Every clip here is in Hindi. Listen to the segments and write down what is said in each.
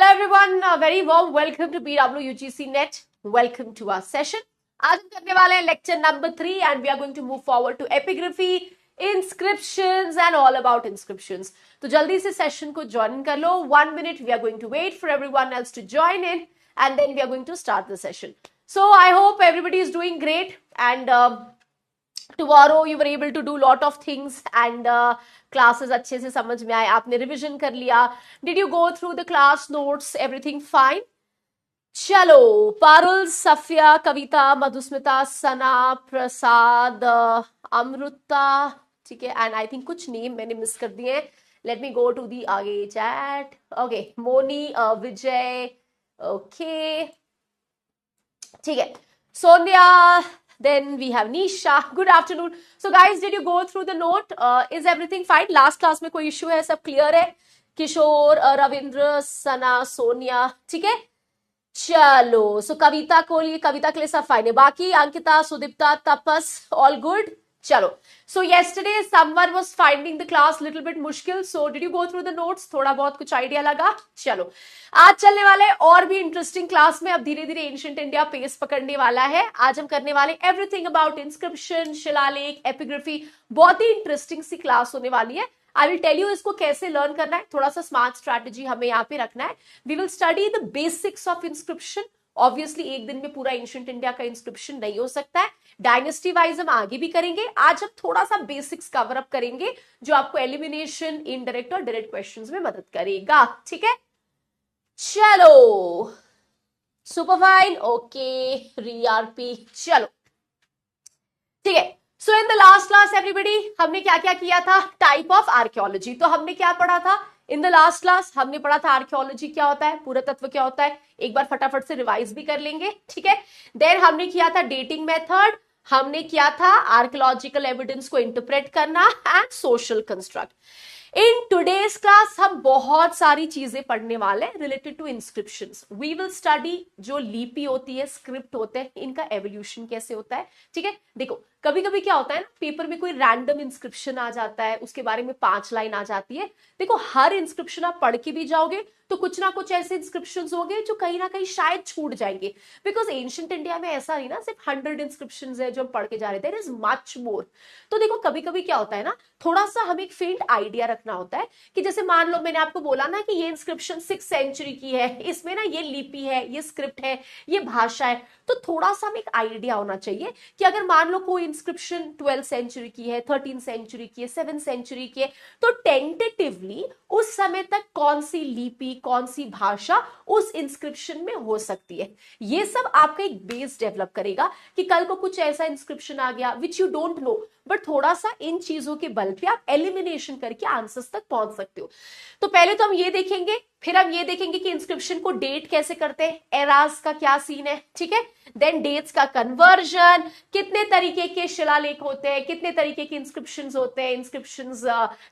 Hello everyone, a very warm welcome to BWUGC Net. Welcome to our session. आज हम करने वाले हैं lecture number 3 and we are going to move forward to epigraphy, inscriptions and all about inscriptions. तो जल्दी से session को join कर लो. 1 minute we are going to wait for everyone else to join in and then we are going to start the session. So I hope everybody is doing great and tomorrow you were able to do lot of things and classes अच्छे से समझ में आए, आपने रिविजन कर लिया. Did you go through the class notes? Everything fine? चलो, पारुल, सफिया, कविता, मधुस्मिता, सना, प्रसाद, अमृता, ठीक है, एंड आई थिंक कुछ नेम मैंने मिस कर दिए हैं. Let me go to the आगे chat. Okay, Moni, Vijay, okay, ठीक है, Sonia. Then we have Nisha. Good afternoon. So guys, did you go through the note? Is everything fine? Last class में कोई issue है? सब clear है? किशोर, रविंद्र, सना, सोनिया, ठीक है? चलो. So कविता के लिए सब fine है. बाकी अंकिता, सुदीप्ता, तपस, all good? चलो. So yesterday someone was finding the class little bit मुश्किल. So did you go through the notes? थोड़ा बहुत कुछ आइडिया लगा? चलो. आज चलने वाले और भी इंटरेस्टिंग क्लास में. अब धीरे धीरे एंशिएंट इंडिया पेस पकड़ने वाला है. आज हम करने वाले एवरीथिंग अबाउट इंस्क्रिप्शन, शिलालेख, एपिग्राफी. बहुत ही इंटरेस्टिंग सी क्लास होने वाली है. आई विल टेल यू इसको कैसे लर्न करना है. थोड़ा सा स्मार्ट स्ट्रैटेजी हमें यहाँ पे रखना है. We will study the basics of inscription. Obviously एक दिन में पूरा एंशिएंट इंडिया का इंस्क्रिप्शन नहीं हो सकता है. डायनेस्टी वाइज हम आगे भी करेंगे. आज हम थोड़ा सा बेसिक्स कवर अप करेंगे जो आपको एलिमिनेशन, इनडायरेक्ट और डायरेक्ट क्वेश्चंस में मदद करेगा. ठीक है, चलो, सुपर फाइन. ओके, रीआरपी. चलो, ठीक है. So in the last class everybody हमने क्या क्या किया था? Type of archaeology. तो हमने क्या पढ़ा था इन द लास्ट क्लास? हमने पढ़ा था आर्कियोलॉजी क्या होता है, पुरातत्व क्या होता है. एक बार फटाफट से रिवाइज भी कर लेंगे. ठीक है. देन हमने किया था डेटिंग मेथड. हमने किया था आर्कियोलॉजिकल एविडेंस को इंटरप्रेट करना and social construct. In today's class हम बहुत सारी चीजें पढ़ने वाले हैं related to inscriptions. We will study जो लिपि होती है, स्क्रिप्ट होते हैं, इनका एवोल्यूशन कैसे होता है. ठीक है. देखो, कभी कभी क्या होता है ना, पेपर में कोई रैंडम इंस्क्रिप्शन आ जाता है, उसके बारे में 5 लाइन आ जाती है. देखो, हर इंस्क्रिप्शन आप पढ़ के भी जाओगे तो कुछ ना कुछ ऐसे इंस्क्रिप्शंस होंगे जो कहीं ना कहीं शायद छूट जाएंगे. बिकॉज एंशिएंट इंडिया में ऐसा नहीं ना सिर्फ 100 इंस्क्रिप्शंस है जो हम पढ़ के जा रहे थे. There is much more. तो देखो, कभी कभी क्या होता है ना, थोड़ा सा हमें एक फेंट आइडिया रखना होता है कि जैसे मान लो मैंने आपको बोला ना कि ये इंस्क्रिप्शन 6th सेंचुरी की है, इसमें ना ये लिपि है, ये स्क्रिप्ट है, ये भाषा है. तो थोड़ा सा हमें एक आइडिया होना चाहिए कि अगर मान लो कोई इंस्क्रिप्शन 12th सेंचुरी की है, 13th सेंचुरी की है, 7th सेंचुरी की है, तो टेंटेटिवली उस समय तक कौन सी लिपि, कौन सी भाषा उस इंस्क्रिप्शन में हो सकती है. ये सब आपका एक बेस डेवलप करेगा कि कल को कुछ ऐसा इंस्क्रिप्शन आ गया which you don't know, but थोड़ा सा इन चीजों के बल पे आप एलिमिनेशन करके आंसर्स तक पहुंच सकते हो. तो पहले तो हम ये देखेंगे, फिर हम ये देखेंगे कि इंस्क्रिप्शन को डेट कैसे करते हैं, एराज का क्या सीन है. ठीक है. देन डेट्स का कन्वर्जन, कितने तरीके के शिलालेख होते हैं, कितने तरीके के इंस्क्रिप्शंस होते हैं, इंस्क्रिप्शंस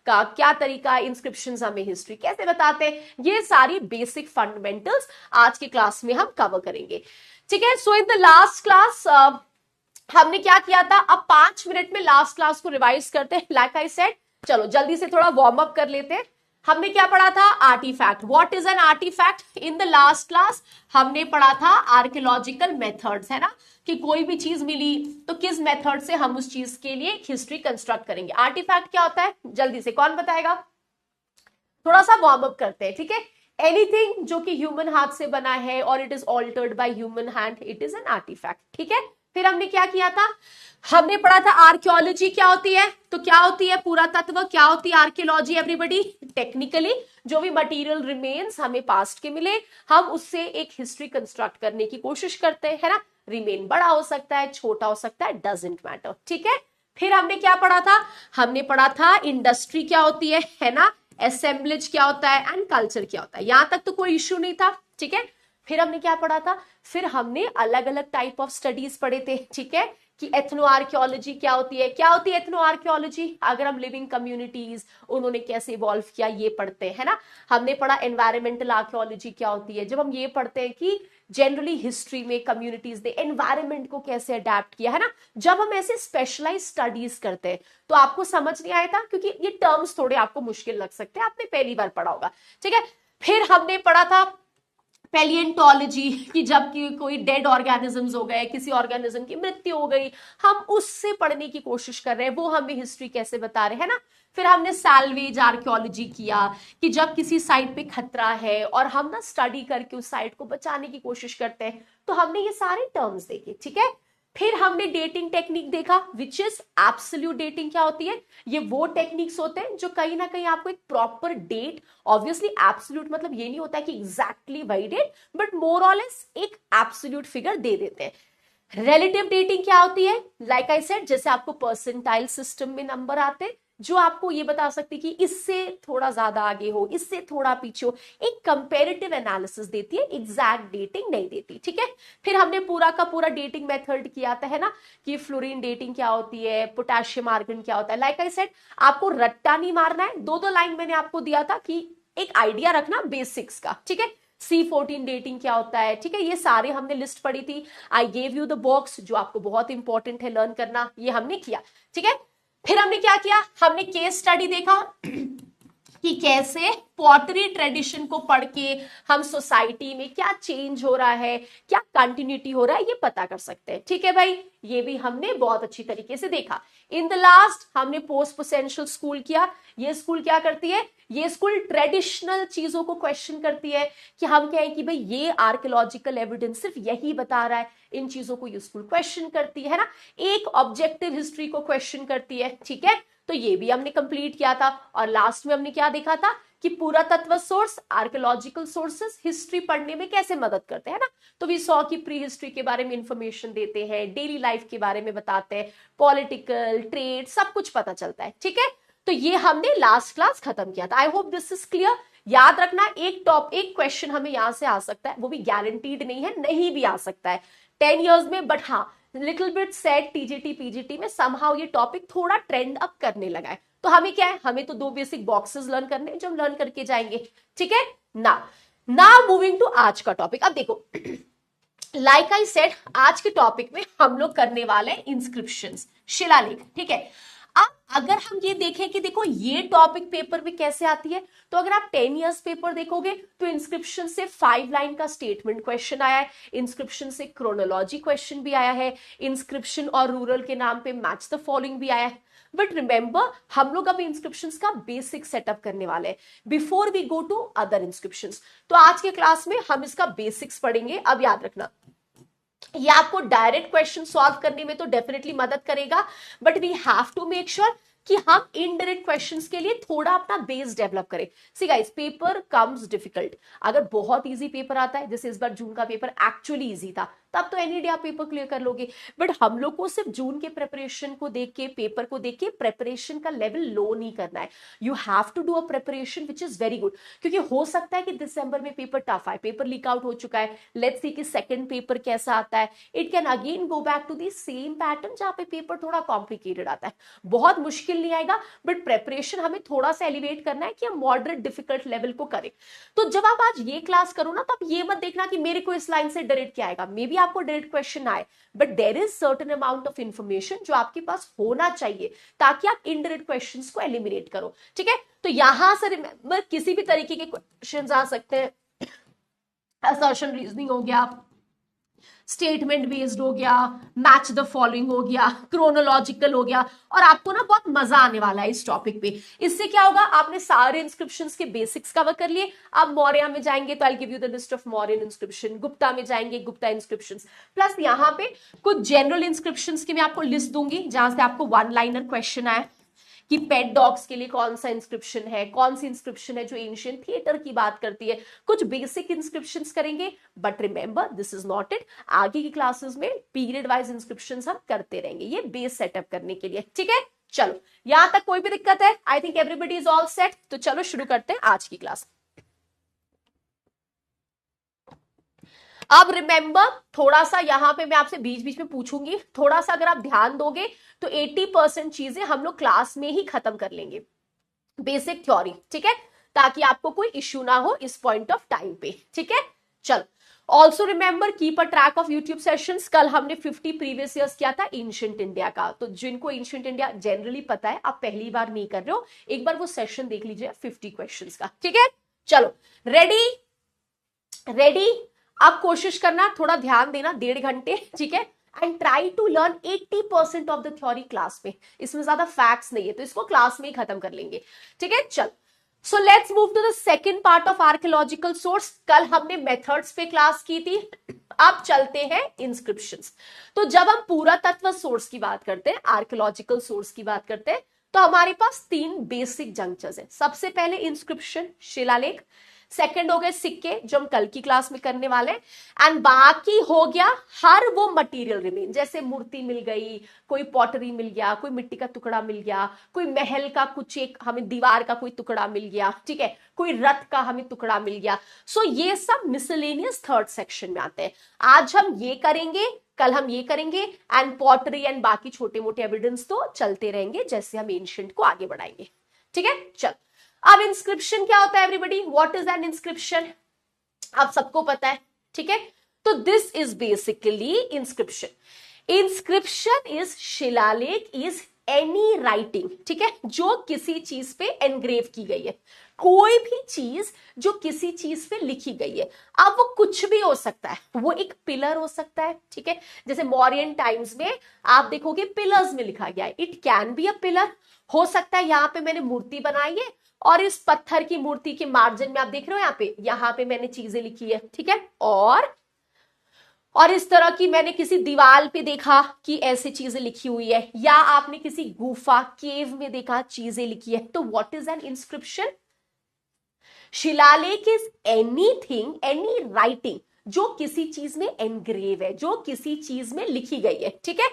का क्या तरीका है, इंस्क्रिप्शंस हमें हिस्ट्री कैसे बताते हैं. ये सारी बेसिक फंडामेंटल्स आज की क्लास में हम कवर करेंगे. ठीक है. So in the last class हमने क्या किया था? अब 5 मिनट में लास्ट क्लास को रिवाइज करते हैं. लाइक आई सेड, चलो जल्दी से थोड़ा वार्म अप कर लेते हैं. हमने क्या पढ़ा था? Artifact. What is an artifact? In the last class हमने पढ़ा था आर्कियोलॉजिकल मेथड्स, है ना, कि कोई भी चीज मिली तो किस मेथड से हम उस चीज के लिए हिस्ट्री कंस्ट्रक्ट करेंगे. आर्टिफैक्ट क्या होता है? जल्दी से कौन बताएगा? थोड़ा सा वार्म अप करते हैं. ठीक है. एनीथिंग जो कि ह्यूमन हाथ से बना है और it is altered by human hand, it is an artifact. ठीक है. फिर हमने क्या किया था? हमने पढ़ा था आर्कियोलॉजी क्या होती है. तो क्या होती है पुरातत्व, क्या होती है आर्कियोलॉजी एवरीबॉडी? टेक्निकली जो भी मटेरियल रिमेन्स हमें पास्ट के मिले, हम उससे एक हिस्ट्री कंस्ट्रक्ट करने की कोशिश करते हैं, है ना. रिमेन बड़ा हो सकता है, छोटा हो सकता है, डजंट मैटर. ठीक है. फिर हमने क्या पढ़ा था? हमने पढ़ा था इंडस्ट्री क्या होती है ना, असेंबलेज क्या होता है एंड कल्चर क्या होता है. यहां तक तो कोई इश्यू नहीं था. ठीक है. फिर हमने क्या पढ़ा था? फिर हमने अलग अलग टाइप ऑफ स्टडीज पढ़े थे. ठीक है, कि एथनो आर्कियोलॉजी क्या होती है. क्या होती है एथनो आर्कियोलॉजी? अगर हम लिविंग कम्युनिटीज, उन्होंने कैसे इवॉल्व किया, ये पढ़ते हैं ना. हमने पढ़ा एनवायरमेंटल आर्कियोलॉजी क्या होती है, जब हम ये पढ़ते हैं कि जनरली हिस्ट्री में कम्युनिटीज ने एनवायरमेंट को कैसे अडेप्ट किया, है ना. जब हम ऐसे स्पेशलाइज स्टडीज करते हैं तो आपको समझ नहीं आया था, क्योंकि ये टर्म्स थोड़े आपको मुश्किल लग सकते हैं, आपने पहली बार पढ़ा होगा. ठीक है. फिर हमने पढ़ा था पैलिएंटोलॉजी कि जब कि कोई डेड ऑर्गेनिजम्स हो गए, किसी ऑर्गेनिज्म की मृत्यु हो गई, हम उससे पढ़ने की कोशिश कर रहे हैं, वो हमें हिस्ट्री कैसे बता रहे हैं ना। फिर हमने सैल्वेज आर्कियोलॉजी किया कि जब किसी साइट पे खतरा है और हम ना स्टडी करके उस साइट को बचाने की कोशिश करते हैं, तो हमने ये सारे टर्म्स देखे, ठीक है। फिर हमने डेटिंग टेक्निक देखा, विच इज एब्सोल्यूट डेटिंग। क्या होती है? ये वो टेक्निक्स होते हैं जो कहीं ना कहीं आपको एक प्रॉपर डेट, ऑब्वियसली एब्सोल्यूट मतलब ये नहीं होता कि एग्जैक्टली वही डेट, बट मोर और लेस एक एब्सोल्यूट फिगर दे देते हैं। रिलेटिव डेटिंग क्या होती है? लाइक आई सेड, जैसे आपको परसेंटाइल सिस्टम में नंबर आते हैं जो आपको ये बता सकते कि इससे थोड़ा ज्यादा आगे हो, इससे थोड़ा पीछे हो, एक कंपेरेटिव एनालिसिस देती है, एग्जैक्ट डेटिंग नहीं देती, ठीक है। फिर हमने पूरा का पूरा डेटिंग मेथड किया था, है ना, कि फ्लोरीन डेटिंग क्या होती है, पोटेशियम आर्गन क्या होता है। लाइक आई सेड, आपको रट्टा नहीं मारना है, दो दो लाइन मैंने आपको दिया था कि एक आइडिया रखना बेसिक्स का, ठीक है। C14 डेटिंग क्या होता है, ठीक है, ये सारे हमने लिस्ट पढ़ी थी। I gave you the box, जो आपको बहुत इंपॉर्टेंट है लर्न करना, ये हमने किया, ठीक है। फिर हमने क्या किया? हमने केस स्टडी देखा कि कैसे पॉटरी ट्रेडिशन को पढ़ के हम सोसाइटी में क्या चेंज हो रहा है, क्या कंटिन्यूटी हो रहा है, ये पता कर सकते हैं, ठीक है भाई। ये भी हमने बहुत अच्छी तरीके से देखा। इन द लास्ट हमने पोस्ट पोटेंशियल स्कूल किया। ये स्कूल क्या करती है? ये स्कूल ट्रेडिशनल चीजों को क्वेश्चन करती है कि हम कहें कि भाई ये आर्कियोलॉजिकल एविडेंस सिर्फ यही बता रहा है, इन चीजों को ये स्कूल क्वेश्चन करती है ना, एक ऑब्जेक्टिव हिस्ट्री को क्वेश्चन करती है, ठीक है। तो ये भी हमने कंप्लीट किया था। और लास्ट में हमने क्या देखा था कि पुरातत्व सोर्स, आर्कियोलॉजिकल सोर्सेस हिस्ट्री पढ़ने में कैसे मदद करते हैं ना। तो वी सॉ कि प्री हिस्ट्री के बारे में इंफॉर्मेशन देते हैं, डेली लाइफ के बारे में बताते हैं, पॉलिटिकल, ट्रेड, सब कुछ पता चलता है, ठीक है। तो ये हमने लास्ट क्लास खत्म किया था। I hope this is clear. याद रखना, एक क्वेश्चन हमें यहां से आ सकता है, वो भी गारंटीड नहीं है, नहीं भी आ सकता है 10 इयर्स में, बट हाँ little bit set TGT PGT में समहाउ ये टॉपिक थोड़ा ट्रेंड अप करने लगा है। तो हमें क्या है, हमें तो दो बेसिक बॉक्सेस लर्न करने जो हम लर्न करके जाएंगे, ठीक है ना मूविंग टू आज का टॉपिक। अब देखो, लाइक आई सेड, आज के टॉपिक में हम लोग करने वाले हैं इंस्क्रिप्शंस, शिलालेख, ठीक है। अब अगर हम ये देखें कि देखो ये टॉपिक पेपर में कैसे आती है, तो अगर आप 10 इयर्स पेपर देखोगे तो इंस्क्रिप्शन से 5 लाइन का स्टेटमेंट क्वेश्चन आया है, इंस्क्रिप्शन से क्रोनोलॉजी क्वेश्चन भी आया है, इंस्क्रिप्शन और रूरल के नाम पे मैच द फॉलोइंग भी आया है। बट रिमेंबर, हम लोग अब इंस्क्रिप्शंस का बेसिक सेटअप करने वाले हैं before we go to other inscriptions. तो आज के क्लास में हम इसका बेसिक्स पढ़ेंगे। अब याद रखना, ये आपको डायरेक्ट क्वेश्चन सॉल्व करने में तो डेफिनेटली मदद करेगा, but we have to make sure कि हम इनडायरेक्ट क्वेश्चंस के लिए थोड़ा अपना बेस डेवलप करें। See guys, paper comes difficult. अगर बहुत इजी पेपर आता है, जैसे इस बार जून का पेपर एक्चुअली इजी था, तब तो एनी डे आप पेपर क्लियर कर लोगे। बट हम लोग को सिर्फ जून के प्रिपरेशन को देख के, पेपर को देख के प्रिपरेशन का लेवल लो नहीं करना है। You have to do a preparation which is very good, क्योंकि हो सकता है कि दिसंबर में पेपर टफ आए, पेपर लीक आउट हो चुका है, लेट्स सी कि सेकंड पेपर कैसा आता है, it can again go back to the same pattern जहां पे पेपर थोड़ा कॉम्प्लिकेटेड आता है। बहुत मुश्किल नहीं आएगा, बट प्रिपरेशन हमें थोड़ा सा एलिवेट करना है कि हम मॉडरेट डिफिकल्ट लेवल को करें। तो जब आप आज ये क्लास करो ना, तब ये मत देखना कि मेरे को इस लाइन से डायरेक्ट क्या आएगा, मे बी आपको डायरेक्ट क्वेश्चन आए, but there is certain amount of information जो आपके पास होना चाहिए ताकि आप इनडायरेक्ट क्वेश्चंस को एलिमिनेट करो, ठीक है। तो यहां से रिमेंबर, किसी भी तरीके के क्वेश्चंस आ सकते हैं, असर्शन रीजनिंग हो गया, स्टेटमेंट बेस्ड हो गया, मैच द फॉलोइंग हो गया, क्रोनोलॉजिकल हो गया, और आपको ना बहुत मजा आने वाला है इस टॉपिक पे। इससे क्या होगा, आपने सारे इंस्क्रिप्शंस के बेसिक्स कवर कर लिए। अब मौर्य में जाएंगे तो I give you the list of Mauryan inscription, Gupta में जाएंगे गुप्ता इंस्क्रिप्शंस, प्लस यहाँ पे कुछ जनरल इंस्क्रिप्शंस की मैं आपको लिस्ट दूंगी जहां से आपको वन लाइनर क्वेश्चन आए कि पेट डॉग्स के लिए कौन सा इंस्क्रिप्शन है, कौन सी इंस्क्रिप्शन है जो एंशिएंट थिएटर की बात करती है, कुछ बेसिक इंस्क्रिप्शंस करेंगे। But remember, this is not it, आगे की क्लासेस में पीरियड वाइज इंस्क्रिप्शंस हम करते रहेंगे, ये बेस सेटअप करने के लिए, ठीक है। चलो, यहां तक कोई भी दिक्कत है? I think everybody is all set. तो चलो शुरू करते हैं आज की क्लास। अब रिमेंबर, थोड़ा सा यहां पे मैं आपसे बीच बीच में पूछूंगी, थोड़ा सा अगर आप ध्यान दोगे तो 80% चीजें हम लोग क्लास में ही खत्म कर लेंगे, बेसिक थ्योरी, ठीक है, ताकि आपको कोई इश्यू ना हो इस पॉइंट ऑफ टाइम पे, ठीक है। चलो, also remember, keep a track of YouTube sessions. कल हमने 50 प्रीवियस ईयर्स किया था एंशिएंट इंडिया का, तो जिनको एंशिएंट इंडिया जनरली पता है, आप पहली बार नहीं कर रहे हो, एक बार वो सेशन देख लीजिए 50 क्वेश्चंस का, ठीक है। चलो, रेडी? रेडी? अब कोशिश करना, थोड़ा ध्यान देना, 1.5 घंटे, ठीक है, and try to learn 80% of the theory class में। इसमें ज्यादा फैक्ट्स नहीं है तो इसको क्लास में ही खत्म कर लेंगे, ठीक है। चल, so let's move to the second part of archaeological source. कल हमने मेथड्स पे क्लास की थी, अब चलते हैं इंस्क्रिप्शंस। तो जब हम पुरातत्व सोर्स की बात करते हैं, आर्कियोलॉजिकल सोर्स की बात करते हैं, तो हमारे पास 3 बेसिक जंक्चर्स हैं। सबसे पहले इंस्क्रिप्शन, शिलालेख, सेकंड हो गए सिक्के जो हम कल की क्लास में करने वाले हैं, एंड बाकी हो गया हर वो मटेरियल रिमेन, जैसे मूर्ति मिल गई, कोई पॉटरी मिल गया, कोई मिट्टी का टुकड़ा मिल गया, कोई महल का कुछ एक हमें दीवार का कोई टुकड़ा मिल गया, ठीक है, कोई रथ का हमें टुकड़ा मिल गया। सो ये सब मिसलेनियस थर्ड सेक्शन में आते हैं। आज हम ये करेंगे, कल हम ये करेंगे, एंड पॉटरी एंड बाकी छोटे मोटे एविडेंस तो चलते रहेंगे जैसे हम एंशिएंट को आगे बढ़ाएंगे, ठीक है। चल, अब इंस्क्रिप्शन क्या होता है everybody? What is N inscription? आप सबको पता है, ठीक है। तो this is basically inscription. Inscription is, शिलालेख इज एनी राइटिंग, ठीक है, जो किसी चीज पे एनग्रेव की गई है, कोई भी चीज जो किसी चीज पे लिखी गई है। अब वो कुछ भी हो सकता है, वो एक पिलर हो सकता है, ठीक है, जैसे मौर्यन टाइम्स में आप देखोगे पिलर्स में लिखा गया है, it can be a pillar. हो सकता है यहाँ पे मैंने मूर्ति बनाई है और इस पत्थर की मूर्ति के मार्जिन में आप देख रहे हो यहाँ पे मैंने चीजें लिखी है, ठीक है, और इस तरह की मैंने किसी दीवार पे देखा कि ऐसी चीजें लिखी हुई है, या आपने किसी गुफा केव में देखा चीजें लिखी है। तो व्हाट इज एन इंस्क्रिप्शन? शिलालेख इज एनीथिंग, एनी राइटिंग जो किसी चीज में एनग्रेव है, जो किसी चीज में लिखी गई है, ठीक है।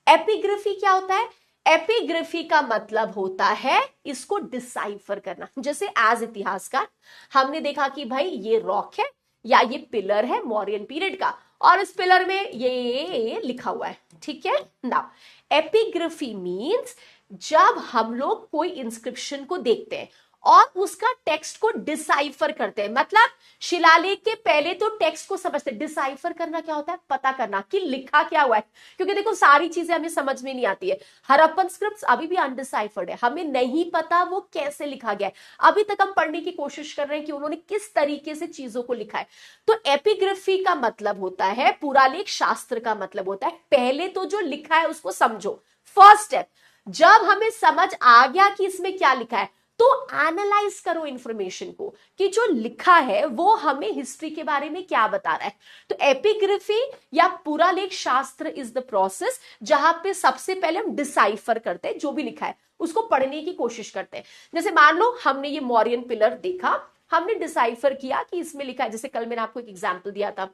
एपिग्राफी क्या होता है? एपिग्राफी का मतलब होता है इसको डिसाइफर करना। जैसे एज इतिहासकार हमने देखा कि भाई ये रॉक है या ये पिलर है मौर्यन पीरियड का, और इस पिलर में ये लिखा हुआ है, ठीक है। नाउ एपिग्राफी मींस जब हम लोग कोई इंस्क्रिप्शन को देखते हैं और उसका टेक्स्ट को डिसाइफर करते हैं, मतलब शिलालेख के पहले तो टेक्स्ट को समझते हैं। डिसाइफर करना क्या होता है? पता करना कि लिखा क्या हुआ है, क्योंकि देखो सारी चीजें हमें समझ में नहीं आती है। हड़प्पन स्क्रिप्ट्स अभी भी अनडिसाइफर्ड है, हमें नहीं पता वो कैसे लिखा गया है। अभी तक हम पढ़ने की कोशिश कर रहे हैं कि उन्होंने किस तरीके से चीजों को लिखा है। तो एपिग्राफी का मतलब होता है, पुरालेख शास्त्र का मतलब होता है पहले तो जो लिखा है उसको समझो। फर्स्ट स्टेप, जब हमें समझ आ गया कि इसमें क्या लिखा है तो एनालाइज करो इंफॉर्मेशन को कि जो लिखा है वो हमें हिस्ट्री के बारे में क्या बता रहा है। तो एपिग्राफी या पुरालेख शास्त्र इज द प्रोसेस जहां पे सबसे पहले हम डिसाइफर करते हैं, जो भी लिखा है उसको पढ़ने की कोशिश करते हैं। जैसे मान लो हमने ये मौर्यन पिलर देखा, हमने डिसाइफर किया कि इसमें लिखा है, जैसे कल मैंने आपको एक एग्जाम्पल दिया था,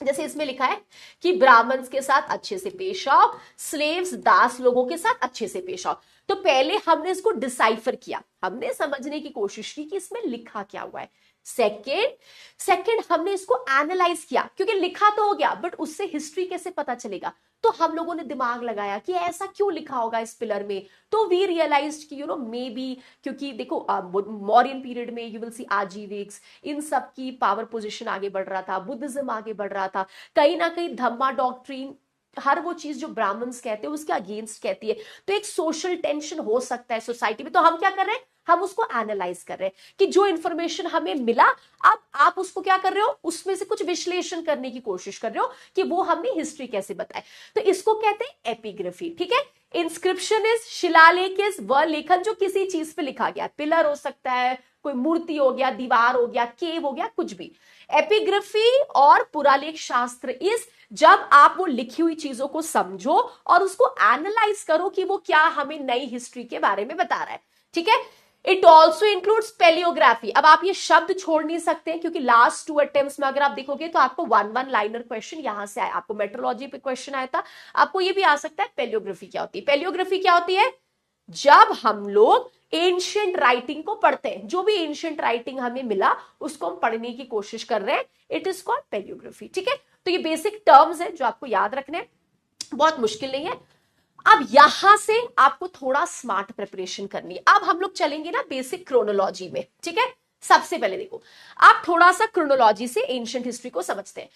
जैसे इसमें लिखा है कि ब्राह्मण्स के साथ अच्छे से पेश आओ, स्लेव्स दास लोगों के साथ अच्छे से पेश आओ। तो पहले हमने डिसाइफर किया, हमने समझने की कोशिश की कि इसमें लिखा क्या हुआ है। सेकंड हमने इसको एनालाइज किया, क्योंकि लिखा तो हो गया बट उससे हिस्ट्री कैसे पता चलेगा। तो हम लोगों ने दिमाग लगाया कि ऐसा क्यों लिखा होगा इस पिलर में। तो वी रियलाइज्ड कि मे बी, क्योंकि देखो मौर्यन पीरियड में यू विल सी आजीविक्स, इन सब की पावर पोजीशन आगे बढ़ रहा था, बुद्धिज्म आगे बढ़ रहा था, कहीं ना कहीं धम्मा डॉक्ट्रिन, हर वो चीज जो ब्राह्मण्स कहते हैं उसके अगेंस्ट कहती है। तो एक सोशल टेंशन हो सकता है सोसाइटी में। तो हम क्या कर रहे हैं, हम उसको एनालाइज कर रहे हैं कि जो इंफॉर्मेशन हमें मिला, अब आप उसको क्या कर रहे हो, उसमें से कुछ विश्लेषण करने की कोशिश कर रहे हो कि वो हमें हिस्ट्री कैसे बताए। तो इसको कहते हैं एपिग्राफी, ठीक है। इंस्क्रिप्शन इज, शिलालेख इज वह लेखन जो किसी चीज पे लिखा गया, पिलर हो सकता है, कोई मूर्ति हो गया, दीवार हो गया, केव हो गया, कुछ भी। एपिग्राफी और पुरालेख शास्त्र इज जब आप वो लिखी हुई चीजों को समझो और उसको एनालाइज करो कि वो क्या हमें नई हिस्ट्री के बारे में बता रहा है, ठीक है। It also includes palaeography. अब आप ये शब्द छोड़ नहीं सकते क्योंकि लास्ट 2 अटेम्प्ट्स में अगर आप देखोगे तो आपको 1 लाइनर क्वेश्चन यहां से आया, आपको मेट्रोलॉजी पे क्वेश्चन आया था, आपको ये भी आ सकता है। पेलियोग्राफी क्या होती है? पेलियोग्राफी क्या होती है? जब हम लोग एंशिएंट राइटिंग को पढ़ते हैं, जो भी एंशिएंट राइटिंग हमें मिला उसको हम पढ़ने की कोशिश कर रहे हैं, इट इज कॉल्ड पेलियोग्राफी, ठीक है। तो ये बेसिक टर्म्स है जो आपको याद रखने, बहुत मुश्किल नहीं है। अब यहां से आपको थोड़ा स्मार्ट प्रिपरेशन करनी है। अब हम लोग चलेंगे ना बेसिक क्रोनोलॉजी में, ठीक है। सबसे पहले देखो, आप थोड़ा सा क्रोनोलॉजी से एंशिएंट हिस्ट्री को समझते हैं।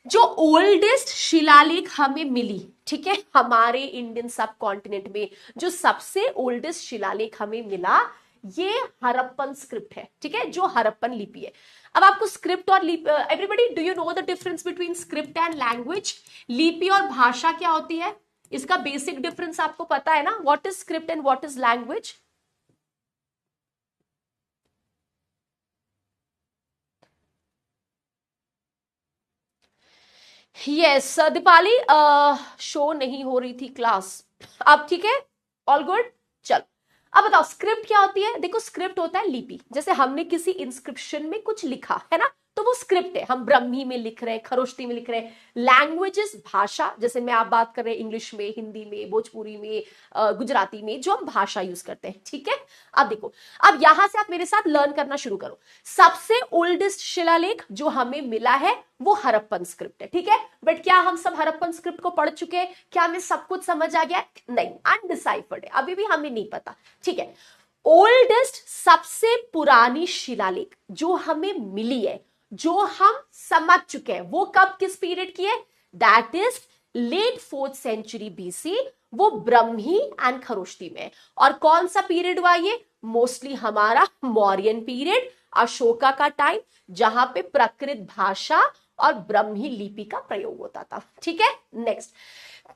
जो ओल्डेस्ट शिलालेख हमें मिली, ठीक है, हमारे इंडियन सब कॉन्टिनेंट में जो सबसे ओल्डेस्ट शिलालेख हमें मिला, ये हड़प्पन स्क्रिप्ट है, ठीक है, जो हड़प्पन लिपि है। अब आपको स्क्रिप्ट और लिपि, everybody do you know the difference between script and language? लिपि और भाषा क्या होती है, इसका बेसिक डिफरेंस आपको पता है ना? What is script and what is language? Yes Deepali, show नहीं हो रही थी क्लास, अब ठीक है, ऑल गुड। चलो अब बताओ स्क्रिप्ट क्या होती है? देखो स्क्रिप्ट होता है लिपि, जैसे हमने किसी इंस्क्रिप्शन में कुछ लिखा है ना, तो वो स्क्रिप्ट है, हम ब्रह्मी में लिख रहे हैं, खरोष्टी में लिख रहे हैं। लैंग्वेजेस भाषा, जैसे मैं आप बात कर रहे हैं इंग्लिश में, हिंदी में, भोजपुरी में, गुजराती में, जो हम भाषा यूज करते हैं, ठीक है। अब देखो, अब यहां से आप मेरे साथ लर्न करना शुरू करो। सबसे ओल्डेस्ट शिलालेख जो हमें मिला है वो हड़प्पन स्क्रिप्ट है, ठीक है। बट क्या हम सब हड़प्पन स्क्रिप्ट को पढ़ चुके हैं? क्या हमें सब कुछ समझ आ गया? नहीं, अनडिसाइफर्ड है, अभी भी हमें नहीं पता, ठीक है। ओल्डेस्ट, सबसे पुरानी शिलालेख जो हमें मिली है, जो हम समझ चुके हैं, वो कब, किस पीरियड की है? That is late 4th century BC, वो ब्रह्मी एंड खरोष्टी में। और कौन सा पीरियड हुआ ये? मोस्टली हमारा मौर्यन पीरियड, अशोका का टाइम, जहां पे प्राकृत भाषा और ब्रह्मी लिपि का प्रयोग होता था, ठीक है। नेक्स्ट,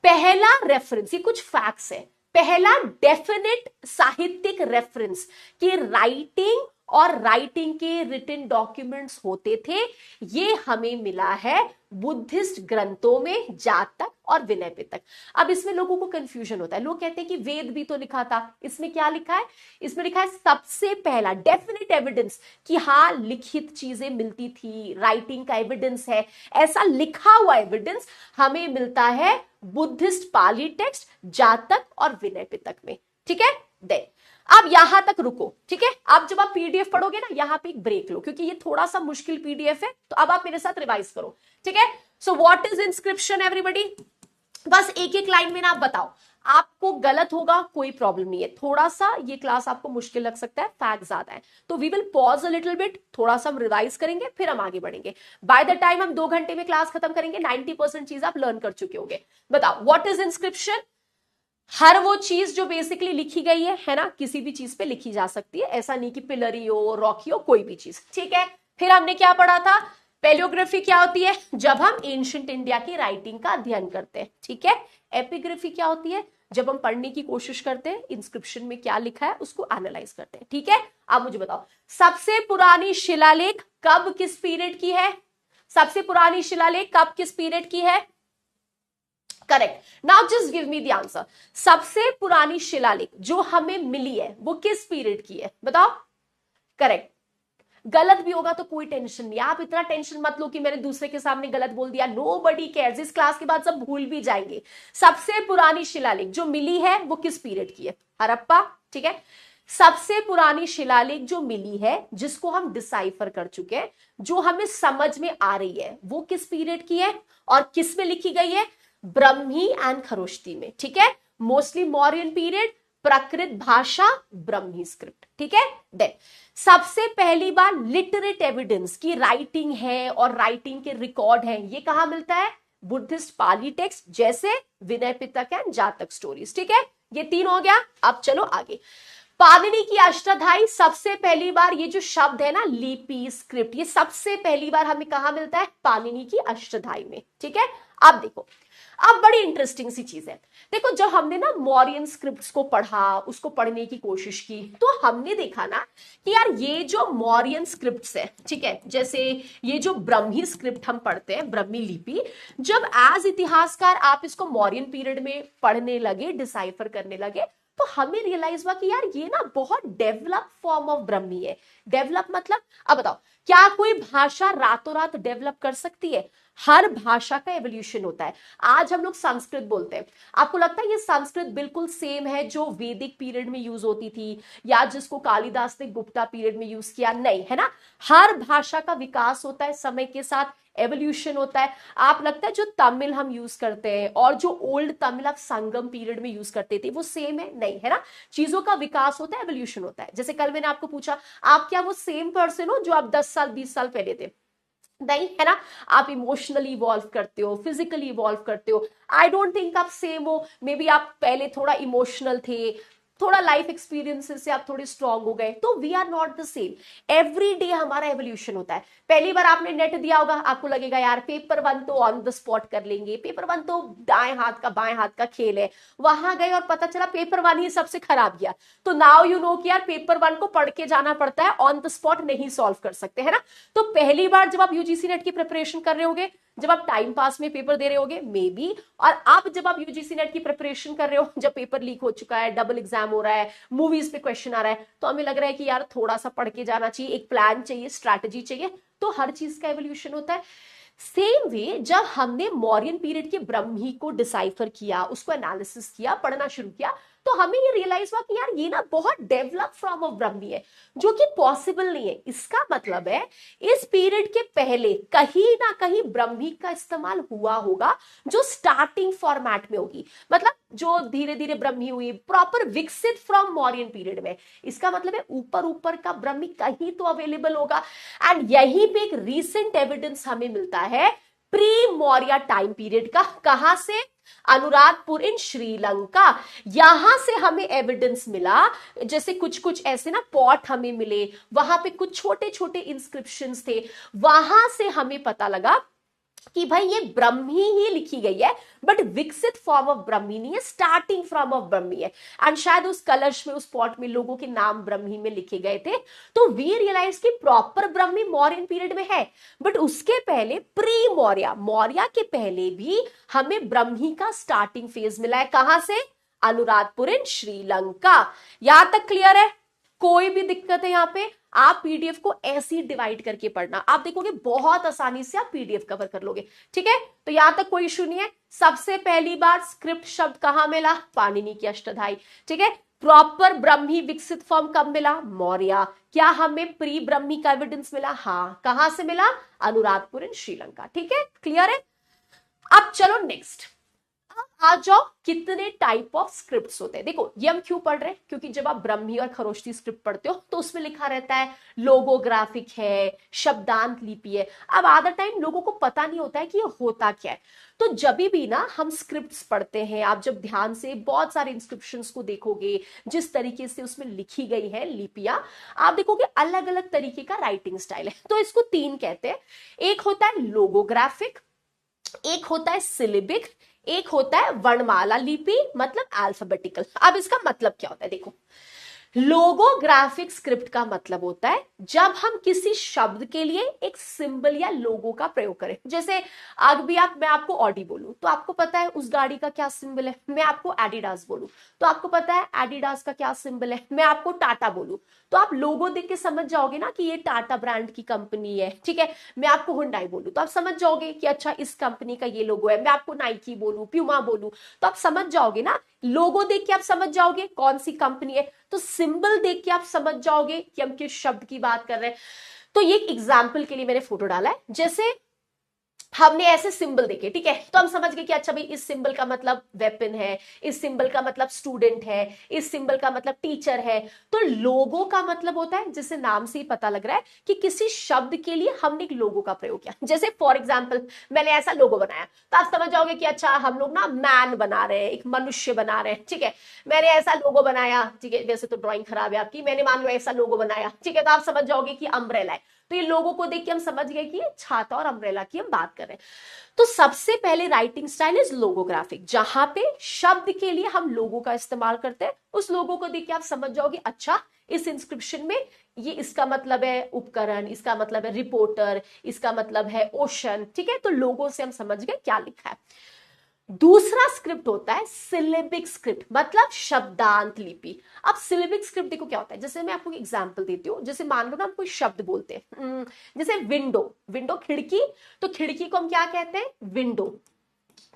पहला रेफरेंस, ये कुछ फैक्ट्स है, पहला डेफिनेट साहित्यिक रेफरेंस कि राइटिंग और राइटिंग के रिटन डॉक्यूमेंट्स होते थे, ये हमें मिला है बुद्धिस्ट ग्रंथों में, जातक और विनय पिटक। अब इसमें लोगों को कंफ्यूजन होता है, लोग कहते हैं कि वेद भी तो लिखा था, इसमें क्या लिखा है? इसमें लिखा है सबसे पहला डेफिनेट एविडेंस कि हाँ लिखित चीजें मिलती थी, राइटिंग का एविडेंस है, ऐसा लिखा हुआ एविडेंस हमें मिलता है बुद्धिस्ट पाली टेक्स्ट, जातक और विनय पिटक में, ठीक है। देन अब यहां तक रुको, ठीक है। अब जब आप पीडीएफ पढ़ोगे ना, यहां पे एक ब्रेक लो, क्योंकि ये थोड़ा सा मुश्किल पीडीएफ है, तो अब आप मेरे साथ रिवाइज करो, ठीक है। So what is inscription everybody? बस एक एक लाइन में ना आप बताओ, आपको गलत होगा कोई प्रॉब्लम नहीं है, थोड़ा सा ये क्लास आपको मुश्किल लग सकता है, फैक्ट ज्यादा है, तो we will pause a little bit, थोड़ा सा हम रिवाइज करेंगे, फिर हम आगे बढ़ेंगे। बाय द टाइम हम 2 घंटे में क्लास खत्म करेंगे, 90% चीज आप लर्न कर चुके होंगे। बताओ व्हाट इज इंस्क्रिप्शन? हर वो चीज जो बेसिकली लिखी गई है ना, किसी भी चीज पे लिखी जा सकती है, ऐसा नहीं कि पिलरी हो, रॉकी हो, कोई भी चीज, ठीक है। फिर हमने क्या पढ़ा था? पैलियोग्राफी क्या होती है? जब हम एंशिएंट इंडिया की राइटिंग का अध्ययन करते हैं, ठीक है। एपिग्राफी क्या होती है? जब हम पढ़ने की कोशिश करते हैं इंस्क्रिप्शन में क्या लिखा है, उसको एनालाइज करते हैं, ठीक है। अब मुझे बताओ सबसे पुरानी शिलालेख कब, किस पीरियड की है? सबसे पुरानी शिलालेख कब, किस पीरियड की है? Correct. Now just give me the answer. सबसे पुरानी शिलालेख जो हमें मिली है वो किस पीरियड की है? बताओ। करेक्ट। गलत भी होगा तो कोई टेंशन नहीं, आप इतना टेंशन मत लो कि मैंने दूसरे के सामने गलत बोल दिया, नोबडी केयर्स, इस क्लास के बाद सब भूल भी जाएंगे। सबसे पुरानी शिलालेख जो मिली है वो किस पीरियड की है? हड़प्पा, ठीक है। सबसे पुरानी शिलालेख जो मिली है, जिसको हम डिसाइफर कर चुके हैं, जो हमें समझ में आ रही है, वो किस पीरियड की है और किस में लिखी गई है? ब्रह्मी एंड खरोष्टी में, ठीक है। मोस्टली मौर्यन पीरियड, प्राकृत भाषा, ब्रह्मी स्क्रिप्ट, ठीक है। देन सबसे पहली बार लिटरेट एविडेंस की राइटिंग है और राइटिंग के रिकॉर्ड है, ये कहां मिलता है? बुद्धिस्ट पाली टेक्स्ट, जैसे विनय पिटक एंड जातक स्टोरीज, ठीक है। ये 3 हो गया। अब चलो आगे। पाणिनि की अष्टाध्यायी, सबसे पहली बार ये जो शब्द है ना लिपि, स्क्रिप्ट, ये सबसे पहली बार हमें कहां मिलता है? पाणिनि की अष्टाध्यायी में, ठीक है। अब देखो, अब बड़ी इंटरेस्टिंग सी चीज है। देखो जब हमने ना मौर्यन स्क्रिप्ट्स को पढ़ा, उसको पढ़ने की कोशिश की, तो हमने देखा ना कि यार ये जो मौर्यन स्क्रिप्ट्स है, ठीक है, जैसे ये जो ब्रह्मी स्क्रिप्ट हम पढ़ते हैं, ब्रह्मी लिपि, जब एज इतिहासकार आप इसको मौर्यन पीरियड में पढ़ने लगे, डिसाइफर करने लगे, तो हमें रियलाइज हुआ कि यार ये ना बहुत डेवलप फॉर्म ऑफ ब्रह्मी है। डेवलप मतलब, अब बताओ क्या कोई भाषा रातों रात डेवलप कर सकती है? हर भाषा का एवोल्यूशन होता है। आज हम लोग संस्कृत बोलते हैं, आपको लगता है ये संस्कृत बिल्कुल सेम है जो वैदिक पीरियड में यूज होती थी या जिसको कालिदास ने गुप्ता पीरियड में यूज किया? नहीं, है ना। हर भाषा का विकास होता है, समय के साथ एवोल्यूशन होता है। आप लगता है जो तमिल हम यूज करते हैं और जो ओल्ड तमिल आप संगम पीरियड में यूज करते थे वो सेम है? नहीं, है ना। चीजों का विकास होता है, एवोल्यूशन होता है। जैसे कल मैंने आपको पूछा, आप क्या वो सेम पर्सन हो जो आप 10 साल 20 साल पहले थे? नहीं, है ना। आप इमोशनली इवॉल्व करते हो, फिजिकली इवॉल्व करते हो। आई डोंट थिंक आप सेम हो, मे बी आप पहले थोड़ा इमोशनल थे, थोड़ा लाइफ एक्सपीरियंसेस से आप थोड़े स्ट्रांग हो गए, तो we are not the same. Every day हमारा एवोल्यूशन होता है। पहली बार आपने नेट दिया होगा, आपको लगेगा यार पेपर 1 तो ऑन द स्पॉट कर लेंगे, पेपर 1 तो दाएं हाथ का बाएं हाथ का खेल है। वहां गए और पता चला पेपर 1 ही सबसे खराब गया, तो नाउ यू नो कि यार पेपर 1 को पढ़ के जाना पड़ता है, ऑन द स्पॉट नहीं सॉल्व कर सकते, है ना। तो पहली बार जब आप यूजीसी नेट की प्रिपरेशन कर रहे होगे, जब आप टाइम पास में पेपर दे रहे होगे मे बी, और अब जब आप यूजीसी नेट की प्रिपरेशन कर रहे हो, जब पेपर लीक हो चुका है, डबल एग्जाम हो रहा है, मूवीज पे क्वेश्चन आ रहा है, तो हमें लग रहा है कि यार थोड़ा सा पढ़ के जाना चाहिए, एक प्लान चाहिए, स्ट्रैटेजी चाहिए। तो हर चीज का एवोल्यूशन होता है। सेम वे जब हमने मौर्यन पीरियड के ब्रह्मी को डिसाइफर किया, उसको एनालिसिस किया, पढ़ना शुरू किया, तो हमें ये रियलाइज हुआ कि यार ये ना बहुत डेवलप फॉर्म ऑफ ब्रह्मी है, जो कि पॉसिबल नहीं है। इसका मतलब है इस पीरियड के पहले कहीं ना कहीं ब्रह्मी का इस्तेमाल हुआ होगा, जो स्टार्टिंग फॉर्मेट में होगी, मतलब जो धीरे धीरे ब्रह्मी हुई, प्रॉपर विकसित फ्रॉम मौर्यन पीरियड में। इसका मतलब है ऊपर ऊपर का ब्रह्मी कहीं तो अवेलेबल होगा। एंड यहीं पे एक रीसेंट एविडेंस हमें मिलता है प्री मौर्य टाइम पीरियड का। कहां से? अनुराधपुर इन श्रीलंका। यहां से हमें एविडेंस मिला, जैसे कुछ कुछ ऐसे ना पॉट हमें मिले, वहां पे कुछ छोटे छोटे इंस्क्रिप्शंस थे, वहां से हमें पता लगा कि भाई ये ब्रह्मी ही लिखी गई है, बट विकसित फॉर्म ऑफ ब्रह्मी नहीं है, स्टार्टिंग फॉर्म ऑफ ब्रह्मी है। एंड शायद उस कलश में, उस पॉट में लोगों के नाम ब्रह्मी में लिखे गए थे। तो वी रियलाइज कि प्रॉपर ब्रह्मी मौर्यन पीरियड में है, बट उसके पहले प्री मौर्य, मौर्य के पहले भी हमें ब्रह्मी का स्टार्टिंग फेज मिला है। कहां से? अनुराधपुर इन श्रीलंका। यहां तक क्लियर है? कोई भी दिक्कत है यहाँ पे? आप पीडीएफ को ऐसे ही डिवाइड करके पढ़ना, आप देखोगे बहुत आसानी से आप पीडीएफ कवर कर लोगे। ठीक है, तो यहां तक कोई इशू नहीं है। सबसे पहली बार स्क्रिप्ट शब्द कहां मिला? पाणिनि की अष्टाध्यायी। ठीक है, प्रॉपर ब्रह्मी विकसित फॉर्म कब मिला? मौर्य। क्या हमें प्री ब्रह्मी का एविडेंस मिला? हाँ। कहां से मिला? अनुराधपुर इन श्रीलंका। ठीक है, क्लियर है? अब चलो नेक्स्ट आ जाओ, कितने टाइप ऑफ स्क्रिप्ट्स होते हैं। देखो ये हम क्यों पढ़ रहे हैं, क्योंकि जब आप ब्रह्मी और खरोष्टी स्क्रिप्ट पढ़ते हो तो उसमें लिखा रहता है लोगोग्राफिक है, शब्दांत लिपि है। अब आधा टाइम लोगों को पता नहीं होता है कि ये होता क्या है। तो जब भी ना हम स्क्रिप्ट्स पढ़ते हैं, आप जब ध्यान से बहुत सारे इंस्क्रिप्शंस को देखोगे, जिस तरीके से उसमें लिखी गई है लिपियां, आप देखोगे अलग अलग तरीके का राइटिंग स्टाइल है। तो इसको 3 कहते हैं। एक होता है लोगोग्राफिक, एक होता है सिलिबिक, एक होता है वर्णमाला लिपि, मतलब अल्फाबेटिकल। अब इसका मतलब क्या होता है? देखो, लोगोग्राफिक स्क्रिप्ट का मतलब होता है जब हम किसी शब्द के लिए एक सिंबल या लोगो का प्रयोग करें। जैसे अभी मैं आपको ऑडी बोलूं तो आपको पता है उस गाड़ी का क्या सिंबल है। मैं आपको एडिडास बोलूं तो आपको पता है एडिडास का क्या सिंबल है। मैं आपको टाटा बोलूं तो आप लोगो देख के समझ जाओगे ना कि ये टाटा ब्रांड की कंपनी है। ठीक है, मैं आपको हुंडई बोलूं तो आप समझ जाओगे कि अच्छा इस कंपनी का ये लोगो है। मैं आपको नाइकी बोलूं, प्यूमा बोलूं तो आप समझ जाओगे ना, लोगो देख के आप समझ जाओगे कौन सी कंपनी है। तो सिंबल देख के आप समझ जाओगे कि हम किस शब्द की बात कर रहे हैं। तो ये एग्जाम्पल के लिए मैंने फोटो डाला है। जैसे हमने ऐसे सिंबल देखे, ठीक है, तो हम समझ गए कि अच्छा भाई इस सिंबल का मतलब वेपन है, इस सिंबल का मतलब स्टूडेंट है, इस सिंबल का मतलब टीचर है। तो लोगो का मतलब होता है, जिसे नाम से ही पता लग रहा है कि किसी शब्द के लिए हमने एक लोगो का प्रयोग किया। जैसे फॉर एग्जाम्पल मैंने ऐसा लोगो बनाया तो आप समझ जाओगे कि अच्छा हम लोग ना मैन बना रहे हैं, एक मनुष्य बना रहे हैं। ठीक है, मैंने ऐसा लोगो बनाया, ठीक है, वैसे तो ड्रॉइंग खराब है आपकी, मैंने मान लो ऐसा लोगो बनाया, ठीक है, तो आप समझ जाओगे कि अम्ब्रेला है। तो ये लोगों को देख के हम समझ गए कि छाता और अम्ब्रेला की हम बात कर रहे हैं। तो सबसे पहले राइटिंग स्टाइल इज लोगोग्राफिक, जहां पे शब्द के लिए हम लोगों का इस्तेमाल करते हैं। उस लोगों को देख के आप समझ जाओगे अच्छा इस इंस्क्रिप्शन में ये इसका मतलब है उपकरण, इसका मतलब है रिपोर्टर, इसका मतलब है ओशन। ठीक है, तो लोगों से हम समझ गए क्या लिखा है। दूसरा स्क्रिप्ट होता है सिलेबिक स्क्रिप्ट, मतलब शब्दांत लिपि। अब सिलेबिक स्क्रिप्ट देखो क्या होता है। जैसे मैं आपको एग्जांपल देती हूँ, जैसे मान लो ना हम कोई शब्द बोलते हैं, जैसे विंडो, विंडो खिड़की, तो खिड़की को हम क्या कहते हैं? विंडो।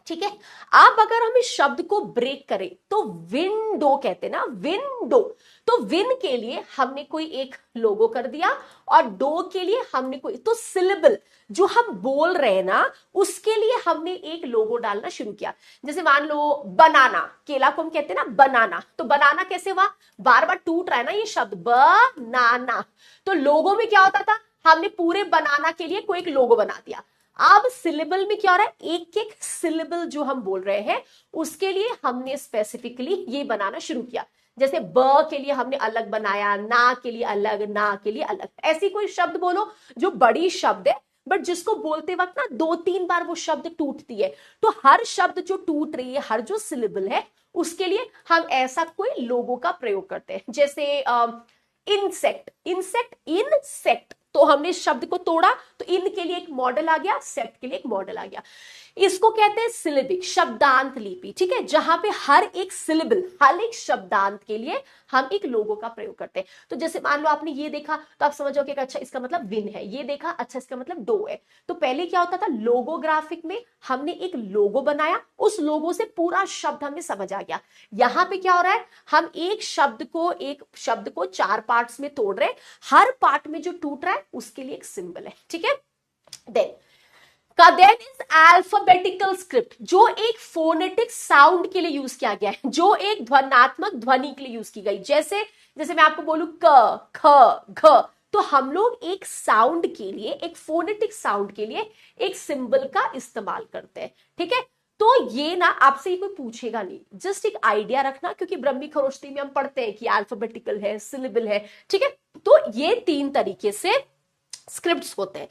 ठीक है, अब अगर हम इस शब्द को ब्रेक करें तो विंडो कहते हैं ना, विंडो। तो विन के लिए हमने कोई एक लोगो कर दिया और डो के लिए हमने कोई, तो सिलेबल जो हम बोल रहे हैं ना उसके लिए हमने एक लोगो डालना शुरू किया। जैसे मान लो बनाना, केला को हम कहते हैं ना बनाना, तो बनाना कैसे हुआ? बार बार टूट रहा है ना ये शब्द, बनाना। तो लोगो में क्या होता था? हमने पूरे बनाना के लिए कोई एक लोगो बना दिया। अब सिलेबल में क्या हो रहा है? एक एक सिलेबल जो हम बोल रहे हैं उसके लिए हमने स्पेसिफिकली ये बनाना शुरू किया। जैसे ब के लिए हमने अलग बनाया, ना के लिए अलग, ना के लिए अलग। ऐसी कोई शब्द बोलो जो बड़ी शब्द है बट जिसको बोलते वक्त ना 2-3 बार वो शब्द टूटती है। तो हर शब्द जो टूट रही है, हर जो सिलेबल है, उसके लिए हम ऐसा कोई लोगो का प्रयोग करते हैं। जैसे इंसेक्ट, इंसेक्ट, इनसेक्ट, तो हमने शब्द को तोड़ा तो इन के लिए एक मॉडल आ गया, सेक्ट के लिए एक मॉडल आ गया। इसको कहते हैं सिलेबिक, शब्दांत लिपि, ठीक है, जहां पे हर एक सिलेबल, हर एक शब्दांत के लिए हम एक लोगो का प्रयोग करते हैं। तो जैसे मान लो आपने ये देखा तो आप समझोगे कि अच्छा इसका मतलब विन है, ये देखा अच्छा इसका मतलब डो है। तो पहले क्या होता था, लोगोग्राफिक में हमने एक लोगो बनाया, उस लोगो से पूरा शब्द हमें समझ आ गया। यहां पे क्या हो रहा है, हम एक शब्द को 4 पार्ट्स में तोड़ रहे हैं, हर पार्ट में जो टूट रहा है उसके लिए एक सिंबल है, ठीक है। Then then is alphabetical script, जो एक फोनेटिक साउंड के लिए यूज किया गया है, जो एक ध्वनात्मक ध्वनि के लिए यूज की गई। जैसे जैसे मैं आपको बोलूं क, ख, घ, तो हम लोग एक साउंड के लिए, एक फोनेटिक साउंड के लिए एक सिंबल का इस्तेमाल करते हैं, ठीक है। तो ये ना आपसे कोई पूछेगा नहीं, जस्ट एक आइडिया रखना, क्योंकि ब्रह्मी खरोष्टी में हम पढ़ते हैं कि अल्फाबेटिकल है, सिलेबल है, ठीक है। तो ये 3 तरीके से स्क्रिप्ट्स होते हैं।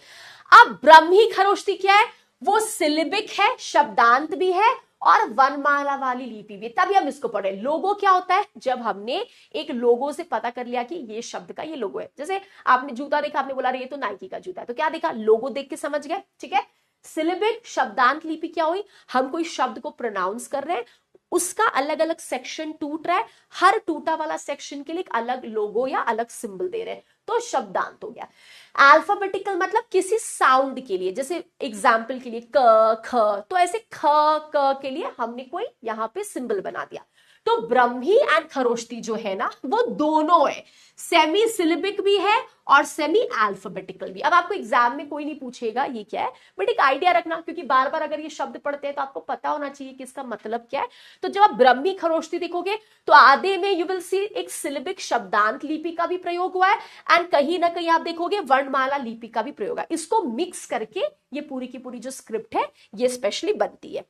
अब ब्रह्मी खरोष्टी क्या है, वो सिलिबिक है, शब्दांत भी है और वर्णमाला वाली लिपि भी। तभी हम इसको पढ़े। लोगो क्या होता है, जब हमने एक लोगो से पता कर लिया कि ये शब्द का ये लोगो है। जैसे आपने जूता देखा, आपने बोला ये तो नाइकी का जूता है, तो क्या देखा, लोगो देख के समझ गए, ठीक है। सिलिबिक शब्दांत लिपि क्या हुई, हम कोई शब्द को प्रोनाउंस कर रहे हैं, उसका अलग अलग सेक्शन टूट रहा है, हर टूटा वाला सेक्शन के लिए एक अलग लोगो या अलग सिंबल दे रहे हैं, तो शब्दांत हो गया। अल्फाबेटिकल मतलब किसी साउंड के लिए, जैसे एग्जाम्पल के लिए क, ख, तो ऐसे ख, क के लिए हमने कोई यहां पे सिंबल बना दिया। तो ब्रह्मी एंड खरोष्टी जो है ना, वो दोनों है, सेमी सिलिबिक भी है और सेमी अल्फाबेटिकल भी। अब आपको एग्जाम में कोई नहीं पूछेगा ये क्या है, बट एक आइडिया रखना, क्योंकि बार बार अगर ये शब्द पढ़ते हैं तो आपको पता होना चाहिए कि इसका मतलब क्या है। तो जब आप ब्रह्मी खरोष्टी देखोगे तो आधे में यू विल सी एक सिलिबिक शब्दांत लिपि का भी प्रयोग हुआ है, एंड कहीं ना कहीं आप देखोगे वर्णमाला लिपि का भी प्रयोग है। इसको मिक्स करके ये पूरी की पूरी जो स्क्रिप्ट है ये स्पेशली बनती है,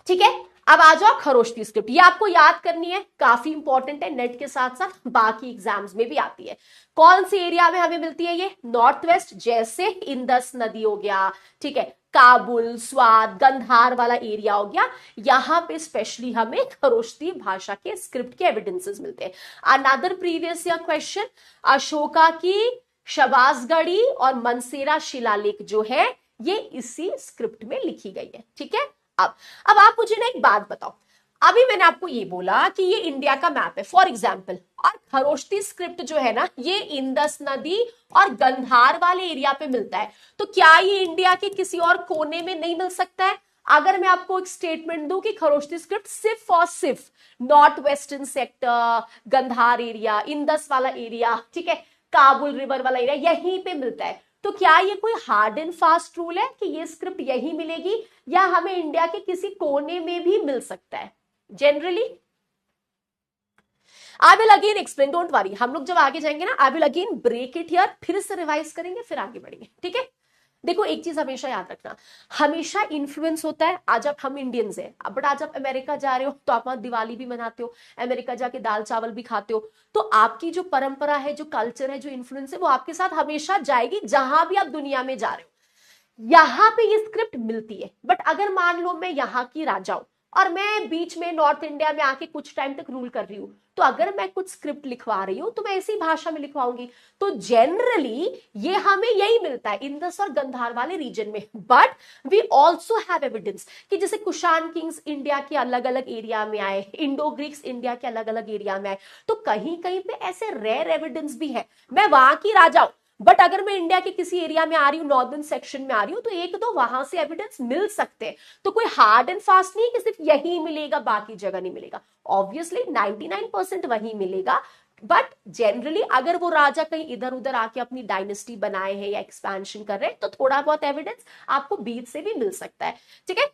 ठीक है। अब आ जाओ खरोष्टी स्क्रिप्ट, ये आपको याद करनी है, काफी इंपॉर्टेंट है, नेट के साथ साथ बाकी एग्जाम्स में भी आती है। कौन से एरिया में हमें मिलती है ये, नॉर्थ वेस्ट, जैसे इंदस नदी हो गया, ठीक है, काबुल, स्वात, गंधार वाला एरिया हो गया, यहां पे स्पेशली हमें खरोष्टी भाषा के स्क्रिप्ट के एविडेंसेस मिलते हैं। Another previous year question, Ashoka की शबासगढ़ी और मनसेरा शिलालेख जो है ये इसी स्क्रिप्ट में लिखी गई है, ठीक है। अब आप मुझे ना एक बात बताओ, अभी मैंने आपको ये बोला कि ये इंडिया का मैप है फॉर एग्जाम्पल, और खरोष्टी स्क्रिप्ट जो है ना ये इंदस नदी और गंधार वाले एरिया पे मिलता है, तो क्या ये इंडिया के किसी और कोने में नहीं मिल सकता है? अगर मैं आपको एक स्टेटमेंट दूं कि खरोष्टी स्क्रिप्ट सिर्फ और सिर्फ north western sector, Gandhar area, Indus वाला एरिया, ठीक है, काबुल रिवर वाला एरिया, यहीं पे मिलता है, तो क्या ये कोई हार्ड एंड फास्ट रूल है कि ये स्क्रिप्ट यही मिलेगी, या हमें इंडिया के किसी कोने में भी मिल सकता है? Generally I will again explain, don't worry, हम लोग जब आगे जाएंगे ना I will again break it here, फिर से रिवाइज करेंगे, फिर आगे बढ़ेंगे, ठीक है। देखो एक चीज हमेशा याद रखना, हमेशा इन्फ्लुएंस होता है। आज आप हम इंडियंस हैं, बट आज आप अमेरिका जा रहे हो तो आप वहां दिवाली भी मनाते हो, अमेरिका जाके दाल चावल भी खाते हो, तो आपकी जो परंपरा है, जो कल्चर है, जो इन्फ्लुएंस है, वो आपके साथ हमेशा जाएगी जहां भी आप दुनिया में जा रहे हो। यहां पे ये स्क्रिप्ट मिलती है, बट अगर मान लो मैं यहाँ की राजा हूं और मैं बीच में नॉर्थ इंडिया में आके कुछ टाइम तक रूल कर रही हूं, तो अगर मैं कुछ स्क्रिप्ट लिखवा रही हूं तो मैं ऐसी भाषा में लिखवाऊंगी। तो जनरली ये हमें यही मिलता है इंदस और गंधार वाले रीजन में, but we also have evidence कि जैसे कुशान किंग्स इंडिया के अलग अलग एरिया में आए, इंडो ग्रीक्स इंडिया के अलग अलग एरिया में आए, तो कहीं कहीं पे ऐसे रेयर एविडेंस भी है। मैं वहां की राजा हूं, बट अगर मैं इंडिया के किसी एरिया में आ रही हूँ, नॉर्दर्न सेक्शन में आ रही हूँ, तो एक दो वहां से एविडेंस मिल सकते हैं। तो कोई हार्ड एंड फास्ट नहीं है कि सिर्फ यही मिलेगा बाकी जगह नहीं मिलेगा, ऑब्वियसली 99% वही मिलेगा, बट जनरली अगर वो राजा कहीं इधर उधर आके अपनी डायनेस्टी बनाए हैं या एक्सपेंशन कर रहे हैं, तो थोड़ा बहुत एविडेंस आपको बीच से भी मिल सकता है, ठीक है।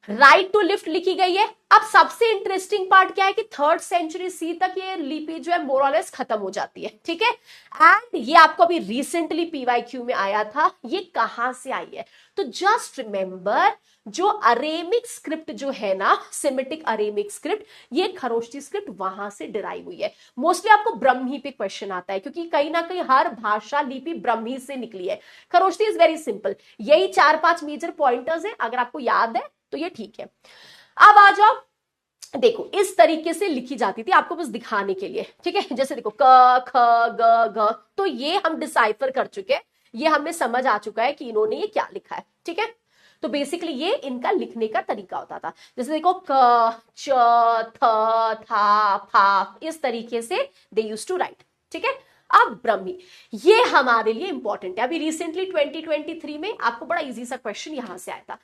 राइट टू लिफ्ट लिखी गई है। अब सबसे इंटरेस्टिंग पार्ट क्या है कि 3rd सेंचुरी सी तक ये लिपि जो है मोर और लेस खत्म हो जाती है, ठीक है। एंड ये आपको अभी रिसेंटली पीवाईक्यू में आया था, ये कहां से आई है? तो जस्ट रिमेंबर, जो अरेमिक स्क्रिप्ट जो है ना, सेमेटिक अरेमिक स्क्रिप्ट, ये खरोष्टी स्क्रिप्ट वहां से डिराइव हुई है। मोस्टली आपको ब्रह्मी पे क्वेश्चन आता है, क्योंकि कहीं ना कहीं हर भाषा लिपि ब्रह्मी से निकली है। खरोष्टी इज वेरी सिंपल, यही 4-5 मेजर पॉइंटर्स हैं, अगर आपको याद है तो ये ठीक है। अब आ जाओ, देखो इस तरीके से लिखी जाती थी, आपको बस दिखाने के लिए, ठीक है। जैसे देखो क ख ग घ, तो ये हम डिसाइफर कर चुके हैं, ये हमें समझ आ चुका है कि इन्होंने ये क्या लिखा है, ठीक है। तो बेसिकली ये इनका लिखने का तरीका होता था। जैसे देखो क च थ था फा, इस तरीके से दे यूज्ड टू राइट, ठीक है। अब ब्रह्मी, ये हमारे लिए इंपॉर्टेंट है, अभी रिसेंटली 2023 में आपको बड़ा इजी सा क्वेश्चन यहां से आया था।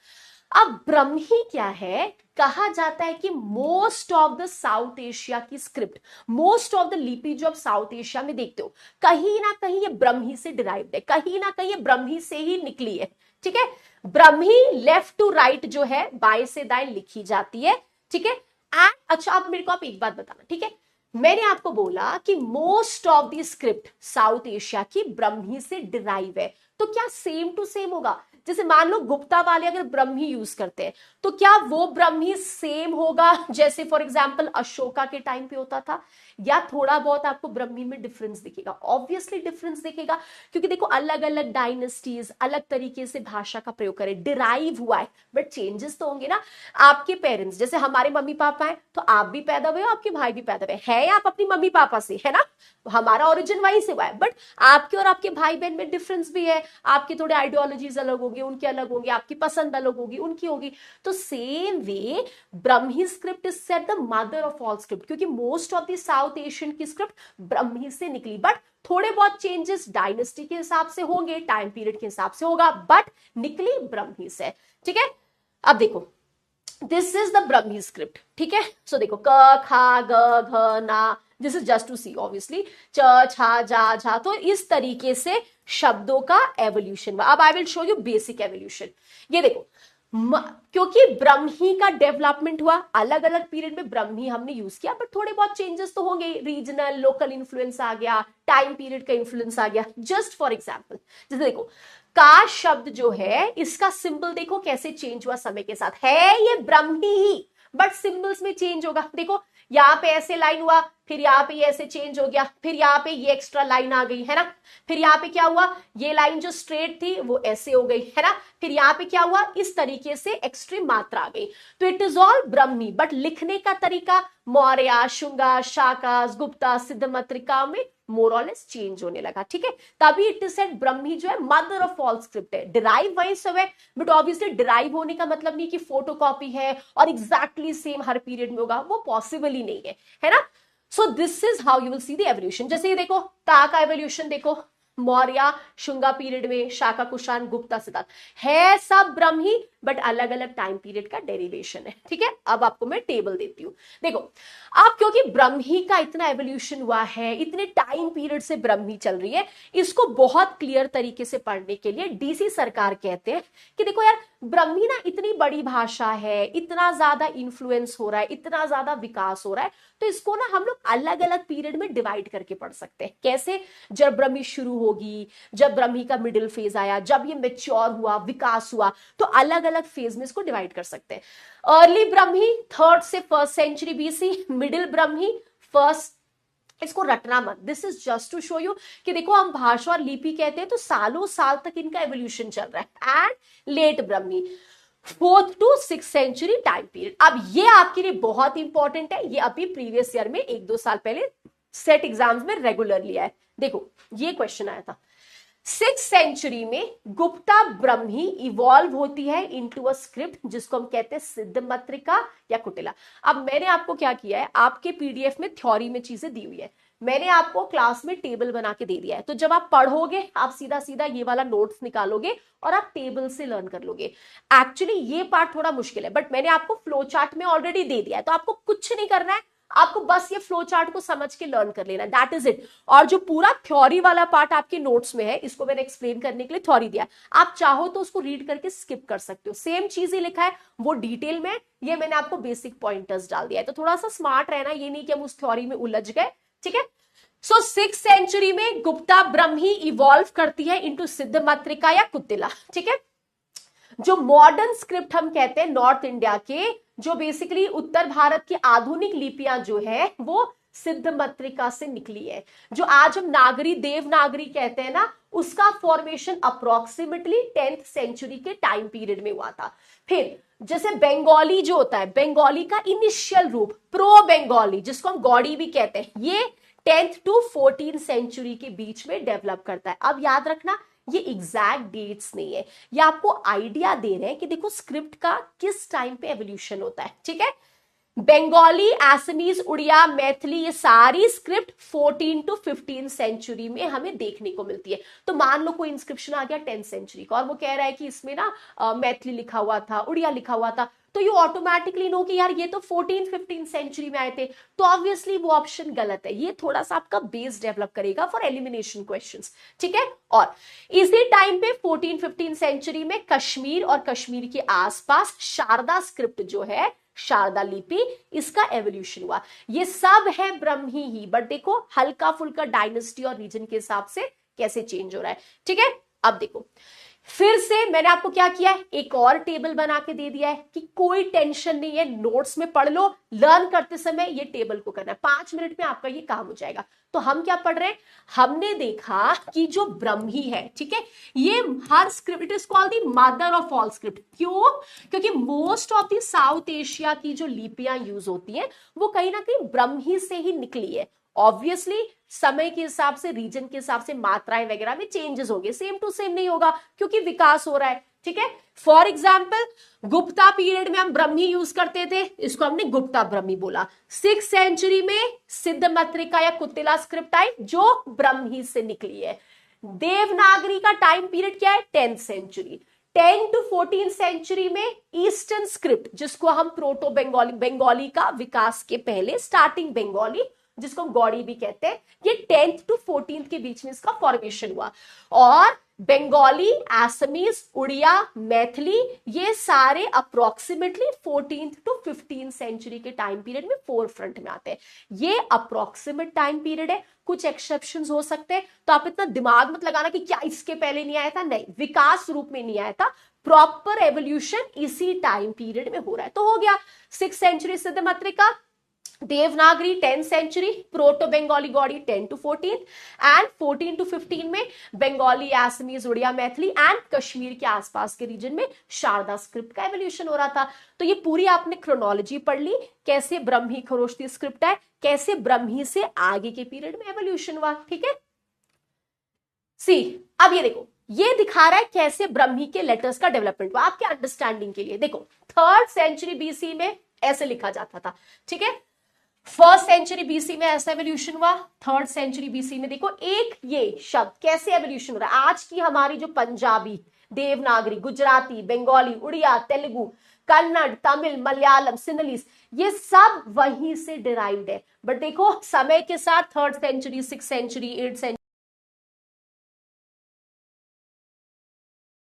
अब ब्रह्मी क्या है? कहा जाता है कि most of the South Asia की स्क्रिप्ट, मोस्ट ऑफ द लिपि जो आप साउथ एशिया में देखते हो, कहीं ना कहीं ये ब्रह्मी से डिराइव्ड है, कहीं ना कहीं ये ब्रह्मी से ही निकली है, ठीक है। ब्रह्मी लेफ्ट टू राइट जो है, बाएं से दाएं लिखी जाती है, ठीक है। एंड अच्छा, अब मेरे को आप एक बात बताना, ठीक है। मैंने आपको बोला कि most of the script south Asia की ब्रह्मी से डिराइव है, तो क्या सेम टू सेम होगा? जैसे मान लो गुप्ता वाले अगर ब्रह्मी यूज करते हैं, तो क्या वो ब्रह्मी सेम होगा जैसे फॉर एग्जांपल अशोका के टाइम पे होता था, या थोड़ा बहुत आपको ब्रह्मी में डिफरेंस दिखेगा? ऑब्वियसली डिफरेंस दिखेगा, क्योंकि देखो अलग अलग डायनेस्टीज अलग तरीके से भाषा का प्रयोग करें, डिराइव हुआ है, बट चेंजेस तो होंगे ना। आपके पेरेंट्स, जैसे हमारे मम्मी पापा हैं, तो आप भी पैदा हुए हो, आपके भाई भी पैदा हुए हैं, आप अपनी मम्मी पापा से, है ना, हमारा ओरिजिन वहीं से हुआ है, बट आपके और आपके भाई बहन में डिफरेंस भी है, आपके थोड़े आइडियोलॉजीज अलग होंगे, उनके अलग होंगे, आपकी पसंद अलग होगी, उनकी होगी। तो same way Brahmi script is said the mother of all script, क्योंकि most of the South Asian की स्क्रिप्ट ब्रह्मी से निकली, बट थोड़े बहुत चेंजेस डायनेस्टी के हिसाब से होंगे, टाइम पीरियड के हिसाब से होगा, बट निकली ब्रह्मी से, ठीक है। अब देखो this is the Brahmi script, ठीक है। सो देखो क खा ग घ ना, this is just to see obviously, च छा जा झा, तो इस तरीके से शब्दों का एवोल्यूशन। अब आई will show you basic evolution. ये देखो क्योंकि ब्रह्मी का डेवलपमेंट हुआ, अलग अलग पीरियड में ब्रह्मी हमने यूज किया, बट थोड़े बहुत चेंजेस तो होंगे, रीजनल लोकल इन्फ्लुएंस आ गया, टाइम पीरियड का इन्फ्लुएंस आ गया। जस्ट फॉर एग्जाम्पल, जैसे देखो का शब्द जो है, इसका सिंबल देखो कैसे चेंज हुआ समय के साथ, है ये ब्रह्मी ही, बट सिंबल्स में चेंज होगा। देखो यहाँ पे ऐसे लाइन हुआ, फिर यहाँ पे ये ऐसे चेंज हो गया, फिर यहाँ पे ये एक्स्ट्रा लाइन आ गई, है ना, फिर यहाँ पे क्या हुआ, ये लाइन जो स्ट्रेट थी वो ऐसे हो गई, है ना, फिर यहाँ पे क्या हुआ, इस तरीके से एक्सट्रीम मात्रा आ गई। तो it is all Brahmi, but लिखने का तरीका मौर्य, शुंगा, शाका, गुप्ता, सिद्धमत्रिका में मोर और लेस चेंज होने लगा, ठीक है। तभी इट इज सेड ब्रह्मी जो है मदर ऑफ ऑल स्क्रिप्ट है, डिराइव वहीं से है, बट ऑब्वियसली डिराइव होने का मतलब नहीं कि फोटोकॉपी है और एग्जैक्टली सेम हर पीरियड में होगा, वो पॉसिबल ही नहीं है ना। सो this is how you will see the evolution. जैसे ये देखो ता का एवोल्यूशन देखो, मौर्य शुंगा पीरियड में, शाका कुषाण गुप्ता सिद्धार्थ, है सब ब्रह्मी, बट अलग अलग टाइम पीरियड का डेरिवेशन है, ठीक है। अब आपको मैं टेबल देती हूँ, देखो अब क्योंकि ब्रह्मी का इतना एवोल्यूशन हुआ है, इतने टाइम पीरियड से ब्रह्मी चल रही है, इसको बहुत क्लियर तरीके से पढ़ने के लिए डीसी सरकार कहते हैं कि देखो यार ब्रह्मी ना इतनी बड़ी भाषा है, इतना ज्यादा इन्फ्लुएंस हो रहा है, इतना ज्यादा विकास हो रहा है, तो इसको ना हम लोग अलग अलग पीरियड में डिवाइड करके पढ़ सकते हैं। कैसे? जब ब्रह्मी शुरू होगी, जब ब्रह्मी का मिडिल फेज आया, जब ये मेच्योर हुआ, विकास हुआ, तो अलग अलग फेज में इसको डिवाइड कर सकते हैं। अर्ली ब्रह्मी 3rd से 1st सेंचुरी बीसी, मिडिल ब्रह्मी 1st, इसको रटना मत, this is just to show you कि देखो हम भाषा और लिपि कहते हैं तो सालों साल तक इनका एवोल्यूशन चल रहा है। And let Brahmi 4th to 6th century time period. अब ये आपके लिए बहुत इंपॉर्टेंट है, ये अभी प्रीवियस ईयर में 1-2 साल पहले सेट एग्जाम्स में रेगुलर लिया है। देखो ये क्वेश्चन आया था, 6th सेंचुरी में गुप्ता ब्रह्मी इवॉल्व होती है इनटू अ स्क्रिप्ट जिसको हम कहते हैं सिद्धमत्रिका या कुटिला। अब मैंने आपको क्या किया है, आपके पीडीएफ में थ्योरी में चीजें दी हुई है, मैंने आपको क्लास में टेबल बना के दे दिया है, तो जब आप पढ़ोगे आप सीधा सीधा ये वाला नोट्स निकालोगे और आप टेबल से लर्न कर लोगे। एक्चुअली ये पार्ट थोड़ा मुश्किल है, बट मैंने आपको फ्लो चार्ट में ऑलरेडी दे दिया है, तो आपको कुछ नहीं करना है, आपको बस ये फ्लो चार्ट को समझ के लर्न कर लेना, दैट इज इट। और जो पूरा थ्योरी वाला पार्ट आपके नोट्स में है, इसको मैंने एक्सप्लेन करने के लिए थ्योरी दिया, आप चाहो तो उसको रीड करके स्किप कर सकते हो, सेम चीज ही लिखा है, वो डिटेल में, ये मैंने आपको बेसिक पॉइंटर्स डाल दिया है। तो थोड़ा सा स्मार्ट रहना, ये नहीं कि हम उस थ्योरी में उलझ गए, ठीक है। सो 6th सेंचुरी में गुप्ता ब्रह्मी इवॉल्व करती है इनटू सिद्धमातृका या कुटिला, ठीक है। जो मॉडर्न स्क्रिप्ट हम कहते हैं नॉर्थ इंडिया के, जो बेसिकली उत्तर भारत की आधुनिक लिपियां जो है वो सिद्धमातृका से निकली है। जो आज हम नागरी देवनागरी कहते हैं ना, उसका फॉर्मेशन अप्रोक्सीमेटली 10th सेंचुरी के टाइम पीरियड में हुआ था। फिर जैसे बंगाली जो होता है, बंगाली का इनिशियल रूप प्रो बंगाली, जिसको हम गौड़ी भी कहते हैं, ये 10th to 14th सेंचुरी के बीच में डेवलप करता है। अब याद रखना, ये एग्जैक्ट डेट्स नहीं है, ये आपको आइडिया दे रहे हैं कि देखो स्क्रिप्ट का किस टाइम पे एवोल्यूशन होता है, ठीक है। बंगाली, असमीज, उड़िया, मैथिली, ये सारी स्क्रिप्ट 14 to 15 सेंचुरी में हमें देखने को मिलती है। तो मान लो कोई इंस्क्रिप्शन आ गया 10th सेंचुरी का और वो कह रहा है कि इसमें ना मैथिली लिखा हुआ था, उड़िया लिखा हुआ था, तो यू ऑटोमेटिकली नो कि यार ये तो 14-15 सेंचुरी में आए थे, तो ऑब्वियसली वो ऑप्शन गलत है। ये थोड़ा सा आपका बेस डेवलप करेगा फॉर एलिमिनेशन क्वेश्चंस, ठीक है। और इसी टाइम पे 14-15 सेंचुरी में कश्मीर और कश्मीर के आसपास शारदा स्क्रिप्ट जो है, शारदा लिपि, इसका एवोल्यूशन हुआ। ये सब है ब्रह्मी ही, बट देखो हल्का फुल्का डायनेस्टी और रीजन के हिसाब से कैसे चेंज हो रहा है, ठीक है। अब देखो फिर से मैंने आपको क्या किया है, एक और टेबल बना के दे दिया है कि कोई टेंशन नहीं है, नोट्स में पढ़ लो, लर्न करते समय ये टेबल को करना है, 5 मिनट में आपका ये काम हो जाएगा। तो हम क्या पढ़ रहे हैं, हमने देखा कि जो ब्रह्मी है, ठीक है, ये हर script, it is called the mother of all script. क्यों? क्योंकि most of the South Asia की जो लिपियां यूज होती हैं वो कहीं ना कहीं ब्रह्मी से ही निकली है। ऑब्वियसली समय के हिसाब से, रीजन के हिसाब से मात्राएं वगैरह में चेंजेस होंगे, सेम टू सेम नहीं होगा क्योंकि विकास हो रहा है, ठीक है। फॉर एग्जाम्पल गुप्ता पीरियड में हम ब्रह्मी यूज करते थे, इसको हमने गुप्ता ब्रह्मी बोला। 6th सेंचुरी में सिद्धमातृका या कुटिला स्क्रिप्ट आई जो ब्रह्मी से निकली है। देवनागरी का टाइम पीरियड क्या है, 10th सेंचुरी। 10 to 14 सेंचुरी में ईस्टर्न स्क्रिप्ट, जिसको हम प्रोटो बंगाली, बंगाली का विकास के पहले स्टार्टिंग बंगाली, जिसको हम गौड़ी भी कहते हैं, ये 10th to 14th के बीच में इसका फॉर्मेशन हुआ। और बंगाली, असमीज, उड़िया, मैथिली, ये सारे approximately 14th to 15th century के टाइम पीरियड में फोर फ्रंट में आते हैं। ये अप्रोक्सीमेट टाइम पीरियड है, कुछ एक्सेप्शंस हो सकते हैं, तो आप इतना दिमाग मत लगाना कि क्या इसके पहले नहीं आया था, नहीं, विकास रूप में नहीं आया था, प्रॉपर एवोल्यूशन इसी टाइम पीरियड में हो रहा है। तो हो गया 6th century Siddhamatrika, Devanagari 10th century, proto Bengali Gaudi 10 to 14 and 14 to 15 में बंगाली, असमीज, उड़िया, मैथिली एंड कश्मीर के आसपास के रीजन में शारदा स्क्रिप्ट का एवोल्यूशन हो रहा था। तो ये पूरी आपने क्रोनोलॉजी पढ़ ली, कैसे ब्रह्मी खरोष्ठी स्क्रिप्ट है, कैसे ब्रह्मी से आगे के पीरियड में एवोल्यूशन हुआ, ठीक है। सी अब ये देखो, ये दिखा रहा है कैसे ब्रह्मी के लेटर्स का डेवलपमेंट हुआ आपके अंडरस्टैंडिंग के लिए। देखो 3rd सेंचुरी बीसी में ऐसे लिखा जाता था, ठीक है। 1st सेंचुरी बीसी में ऐसा एवोल्यूशन हुआ। 3rd सेंचुरी बीसी में देखो एक ये शब्द कैसे एवोल्यूशन हो रहा है। आज की हमारी जो पंजाबी, देवनागरी, गुजराती, बंगाली, उड़िया, तेलुगु, कन्नड़, तमिल, मलयालम, सिंहलीस, ये सब वहीं से डिराइव्ड है। बट देखो समय के साथ 3rd century, 6th century, 8th century,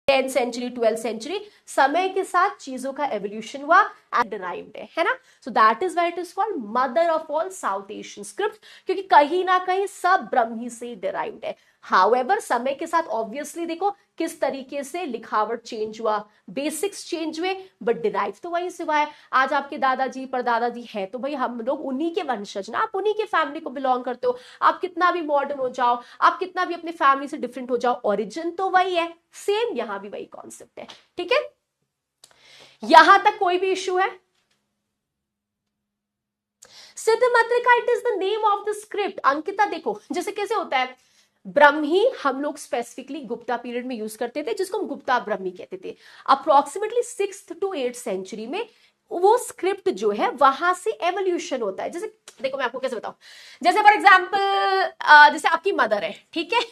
10th century, 12th century, समय के साथ चीजों का एवोल्यूशन हुआ एंड डिराइव्ड है ना। So that is why it is called mother of all south Asian script, क्योंकि कहीं ना कहीं सब ब्रह्मी से डिराइव्ड है। हाउएवर समय के साथ ऑब्वियसली देखो किस तरीके से लिखावट चेंज हुआ, बेसिक्स चेंज हुए, बट डिराइव तो वहीं से हुआ है। आज आपके दादाजी परदादाजी है तो भाई हम लोग उन्हीं के वंशज ना, आप उन्हीं के फैमिली को बिलोंग करते हो। आप कितना भी मॉडर्न हो जाओ, आप कितना भी अपने फैमिली से डिफरेंट हो जाओ, ओरिजिन तो वही है। सेम यहां भी वही कॉन्सेप्ट है, ठीक है। यहां तक कोई भी इश्यू है? Siddhamatrika it is the name of the script. Ankita देखो जैसे कैसे होता है, ब्रह्मी हम लोग स्पेसिफिकली गुप्ता पीरियड में यूज करते थे, जिसको हम गुप्ता ब्रह्मी कहते थे। Approximately 6th to 8th century में वो स्क्रिप्ट जो है वहां से एवोल्यूशन होता है। जैसे देखो मैं आपको कैसे बताऊं, जैसे फॉर एग्जाम्पल जैसे आपकी मदर है, ठीक है,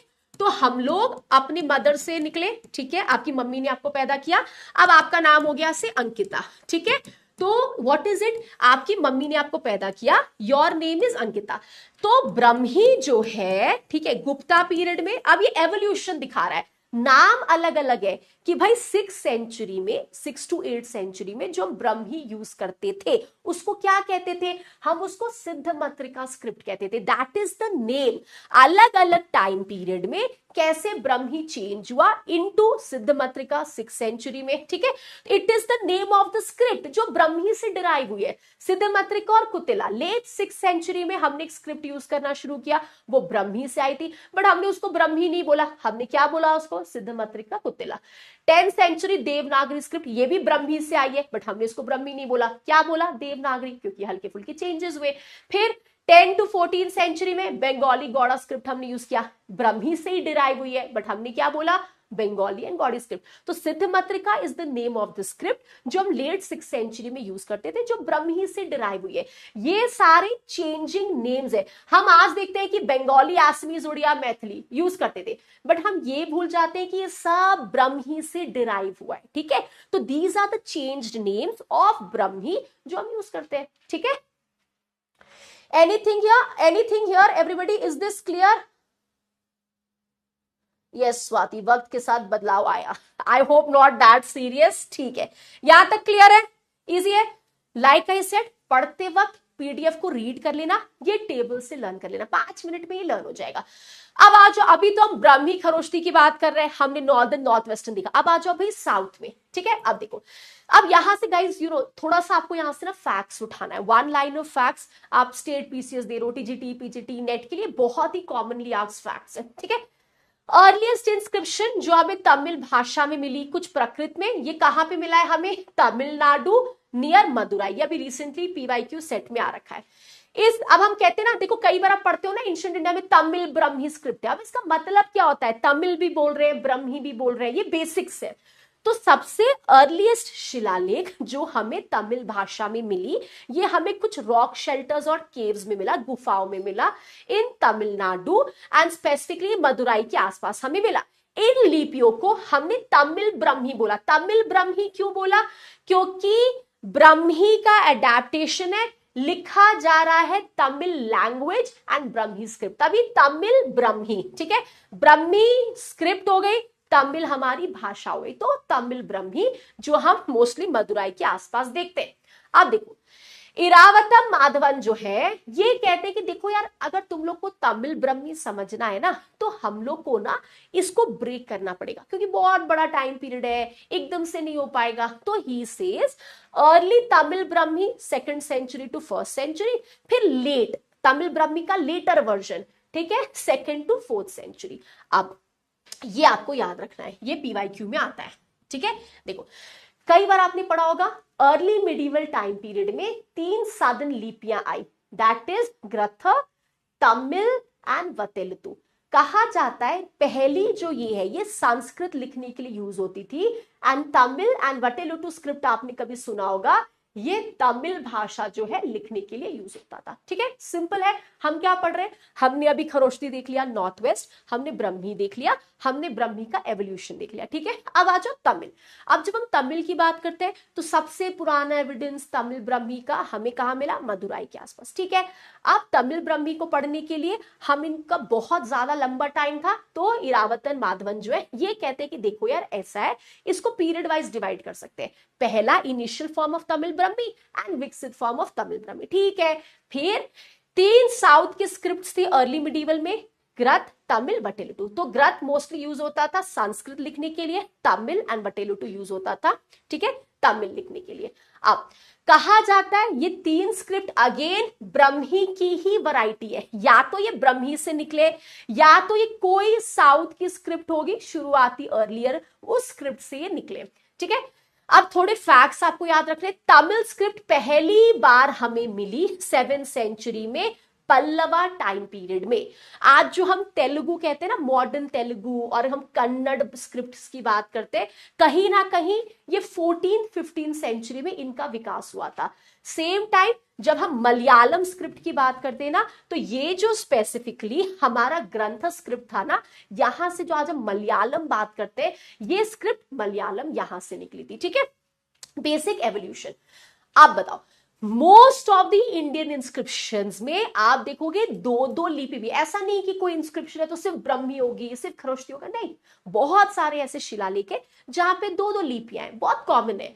तो हम लोग अपनी मदर से निकले, ठीक है, आपकी मम्मी ने आपको पैदा किया, अब आपका नाम हो गया से अंकिता, ठीक है। तो व्हाट इज इट, आपकी मम्मी ने आपको पैदा किया, योर नेम इज अंकिता। तो ब्रह्मी जो है, ठीक है, गुप्ता पीरियड में, अब ये एवोल्यूशन दिखा रहा है, नाम अलग अलग है कि भाई 6 सेंचुरी में, 6 to 8 सेंचुरी में जो हम ब्रह्मी यूज करते थे उसको क्या कहते थे, हम उसको सिद्धमातृका स्क्रिप्ट कहते थे। That is the name. अलग अलग टाइम पीरियड में कैसे ब्रह्मी चेंज हुआ इनटू सिद्धमातृका 6 सेंचुरी में, ठीक है। It is the name of the script जो ब्रह्मी से डिराइव हुई है। सिद्धमातृका और कुटिला लेट 6 सेंचुरी में हमने एक स्क्रिप्ट यूज करना शुरू किया, वो ब्रह्मी से आई थी, बट हमने उसको ब्रह्मी नहीं बोला, हमने क्या बोला उसको, सिद्धमातृका कुटिला। 10th सेंचुरी देवनागरी स्क्रिप्ट, ये भी ब्रह्मी से आई है, बट हमने इसको ब्रह्मी नहीं बोला, क्या बोला, देवनागरी, क्योंकि हल्के फुल्के चेंजेस हुए। फिर 10 to 14 सेंचुरी में बंगाली गौड़ा स्क्रिप्ट हमने यूज किया, ब्रह्मी से ही डिराइव हुई है, बट हमने क्या बोला, बंगाली एंड गौड़ी स्क्रिप्ट। तो Siddhamatrika is the name of the script जो हम लेट 6 सेंचुरी में यूज करते थे, जो ब्रह्मी से डिराइव हुई है। ये सारे चेंजिंग नेम्स है। हम आज देखते हैं कि बंगाली, आसमीज, उड़िया, मैथिली यूज करते थे, बट हम ये भूल जाते हैं कि ये सब ब्रह्मी से डिराइव हुआ है, ठीक है। तो these are the changed names of Brahmi जो हम यूज करते हैं, ठीक है। Anything here everybody, is this clear? Yes Swati, वक्त के साथ बदलाव आया, I hope not that serious, ठीक है। यहां तक क्लियर है, इजी है। लाइक आई सेड, पढ़ते वक्त पीडीएफ को रीड कर लेना, ये टेबल से लर्न कर लेना, 5 मिनट में ही लर्न हो जाएगा। अब आ जाओ, अभी तो हम ब्राह्मी खरोष्टी की बात कर रहे हैं, हमने नॉर्दर्न नॉर्थ वेस्टर्न देखा, अब आ जाओ भाई साउथ में, ठीक है। अब देखो, अब यहां से गाइस थोड़ा सा आपको यहां से ना फैक्ट्स उठाना है, 1 लाइन ऑफ फैक्ट्स। आप स्टेट पीसीएस दे रहे हो, टीजीटी, पीजीटी, नेट के लिए बहुत ही कॉमनली आस्क्ड फैक्ट्स है, ठीक है। अर्लीस्ट इंस्क्रिप्शन जो हमें तमिल भाषा में मिली कुछ प्रकृत में, ये कहां पे मिला है हमें, तमिलनाडु नियर मदुराई। अभी रिसेंटली पीवाईक्यू सेट में आ रखा है। अब हम कहते हैं ना, देखो कई बार आप पढ़ते हो ना एंशिएंट इंडिया में तमिल ब्रह्मी स्क्रिप्ट है, अब इसका मतलब क्या होता है, तमिल भी बोल रहे हैं, ब्रह्मी भी बोल रहे हैं, ये बेसिक्स है। तो सबसे अर्लीस्ट शिलालेख जो हमें तमिल भाषा में मिली, ये हमें कुछ रॉक शेल्टर्स और केव्स में मिला, गुफाओं में मिला, इन तमिलनाडु एंड स्पेसिफिकली मदुराई के आसपास हमें मिला। इन लिपियों को हमने तमिल ब्रह्मी बोला। तमिल ब्रह्मी क्यों बोला, क्योंकि ब्रह्मी का एडेप्टेशन है, लिखा जा रहा है Tamil language and Brahmi script, तभी तमिल ब्रह्मी, ठीक है। ब्रह्मी स्क्रिप्ट हो गई, तमिल हमारी भाषा हो गई, तो तमिल ब्रह्मी जो हम मोस्टली मदुराई के आसपास देखते हैं। अब देखो, इरावतम माधवन जो है, ये कहते हैं कि देखो यार, अगर तुम लोग को तमिल ब्रह्मी समझना है ना, तो हम लोग को ना इसको ब्रेक करना पड़ेगा, क्योंकि बहुत बड़ा टाइम पीरियड है, एकदम से नहीं हो पाएगा। तो he says early Tamil Brahmi 2nd century to 1st century, फिर लेट तमिल ब्रह्मी का लेटर वर्जन, ठीक है, 2nd to 4th सेंचुरी। अब ये आपको याद रखना है, ये पीवाईक्यू में आता है, ठीक है। देखो, कई बार आपने पढ़ा होगा अर्ली मिडिवल टाइम पीरियड में 3 साधन लिपियां आई, that is Grantha, Tamil and Vatteluttu. कहा जाता है पहली जो ये है, ये संस्कृत लिखने के लिए यूज होती थी, एंड तमिल एंड वटेलुतु स्क्रिप्ट आपने कभी सुना होगा, ये तमिल भाषा जो है लिखने के लिए यूज होता था, ठीक है। सिंपल है, हम क्या पढ़ रहे हैं, हमने अभी खरोष्टी देख लिया नॉर्थ वेस्ट, हमने ब्रह्मी देख लिया, हमने ब्रह्मी का एवोल्यूशन देख लिया, ठीक है। अब आ जाओ तमिल। अब जब हम तमिल की बात करते हैं तो सबसे पुराना एविडेंस तमिल ब्रह्मी का हमें कहाँ मिला, मदुराई के आसपास, ठीक है। अब तमिल ब्रह्मी को पढ़ने के लिए हम इनका बहुत ज्यादा लंबा टाइम था, तो इरावतन माधवन जो है ये कहते हैं कि देखो यार ऐसा है, इसको पीरियड वाइज डिवाइड कर सकते हैं, पहला initial form of Tamil Brahmi and विकसित फॉर्म ऑफ तमिल ब्रह्मी, ठीक है। फिर 3 साउथ की स्क्रिप्ट्स थी अर्ली मिडिवल में, ग्रथ, तमिल, वटेलुतु। तो ग्रथ मोस्टली यूज होता था संस्कृत लिखने के लिए, तमिल एंड वटेलुतु यूज होता था, ठीक है, तमिल लिखने के लिए। अब कहा जाता है ये 3 स्क्रिप्ट अगेन ब्रह्मी की ही वैरायटी है, या तो ये ब्रह्मी से निकले, या तो ये कोई साउथ की स्क्रिप्ट होगी शुरुआती अर्लियर, उस स्क्रिप्ट से ये निकले, ठीक है। अब थोड़े फैक्ट्स आपको याद रखने, तमिल स्क्रिप्ट पहली बार हमें मिली 7th सेंचुरी में, पल्लवा टाइम पीरियड में। आज जो हम तेलुगु कहते हैं ना, मॉडर्न तेलुगु, और हम कन्नड़ स्क्रिप्ट्स की बात करते हैं, कहीं ना कहीं ये 14th-15th सेंचुरी में इनका विकास हुआ था। सेम टाइम जब हम मलयालम स्क्रिप्ट की बात करते हैं ना, तो ये जो स्पेसिफिकली हमारा ग्रंथ स्क्रिप्ट था ना, यहां से जो आज हम मलयालम बात करते हैं, ये स्क्रिप्ट मलयालम यहां से निकली थी, ठीक है। Basic evolution. आप बताओ, most of the Indian inscriptions में आप देखोगे दो दो लिपि भी, ऐसा नहीं कि कोई इंस्क्रिप्शन है तो सिर्फ ब्रह्मी होगी, सिर्फ खरोष्टी होगा, नहीं, बहुत सारे ऐसे शिलालेख है जहां पे दो दो लिपियां हैं, बहुत कॉमन है।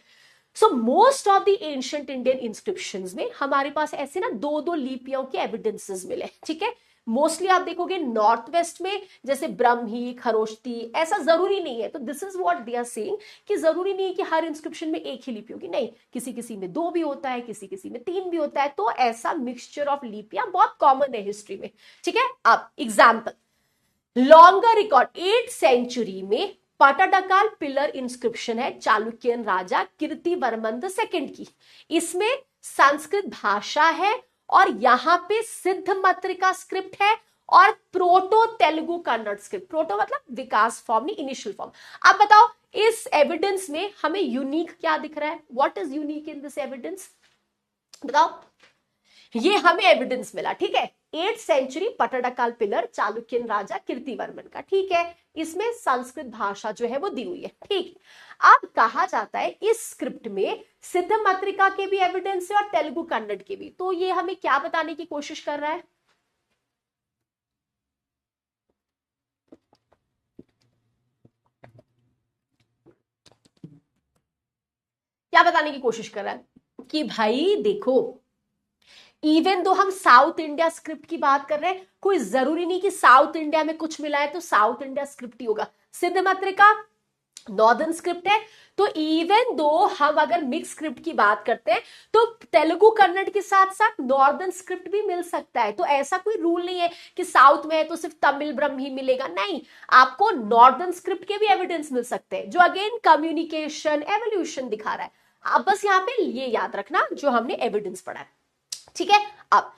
So most of the ancient Indian inscriptions में हमारे पास ऐसे ना दो दो लिपियों के एविडेंसेस मिले, ठीक है। मोस्टली आप देखोगे नॉर्थ वेस्ट में जैसे ब्रह्मी, खरोष्टी, ऐसा जरूरी नहीं है, तो this is what they are saying कि जरूरी नहीं है कि हर इंस्क्रिप्शन में एक ही लिपि होगी, नहीं, किसी किसी में दो भी होता है, किसी किसी में तीन भी होता है, तो ऐसा मिक्सचर ऑफ लिपियां बहुत कॉमन है हिस्ट्री में, ठीक है। अब example, longer record 8th century में पटाडकाल पिलर इंस्क्रिप्शन है चालुक्यन राजा कीर्तिवर्मन II की, इसमें संस्कृत भाषा है और यहां पे सिद्ध मातृका स्क्रिप्ट है और proto Telugu Kannada script, proto मतलब विकास फॉर्म नहीं, इनिशियल फॉर्म। अब बताओ इस एविडेंस में हमें यूनिक क्या दिख रहा है, what is unique in this evidence, बताओ। ये हमें एविडेंस मिला, ठीक है, 8th सेंचुरी पटाडकाल पिलर चालुक्यन राजा कीर्तिवर्मन का, ठीक है, इसमें संस्कृत भाषा जो है वो दी हुई है, ठीक। अब कहा जाता है इस स्क्रिप्ट में सिद्ध मातृका के भी एविडेंस है और तेलुगु कन्नड़ के भी, तो ये हमें क्या बताने की कोशिश कर रहा है, क्या बताने की कोशिश कर रहा है कि भाई देखो, इवन दो हम साउथ इंडिया स्क्रिप्ट की बात कर रहे हैं, कोई जरूरी नहीं कि साउथ इंडिया में कुछ मिला है तो साउथ इंडिया स्क्रिप्ट ही होगा, सिद्ध मातृका नॉर्दर्न स्क्रिप्ट है, तो इवन दो हम अगर मिक्स स्क्रिप्ट की बात करते हैं तो तेलुगु कन्नड़ के साथ साथ नॉर्दर्न स्क्रिप्ट भी मिल सकता है, तो ऐसा कोई रूल नहीं है कि साउथ में है तो सिर्फ तमिल ब्रह्मी मिलेगा, नहीं, आपको नॉर्दर्न स्क्रिप्ट के भी एविडेंस मिल सकते हैं, जो अगेन कम्युनिकेशन एवोल्यूशन दिखा रहा है। आप बस यहाँ पे ये याद रखना जो हमने एविडेंस पढ़ा है, ठीक है। अब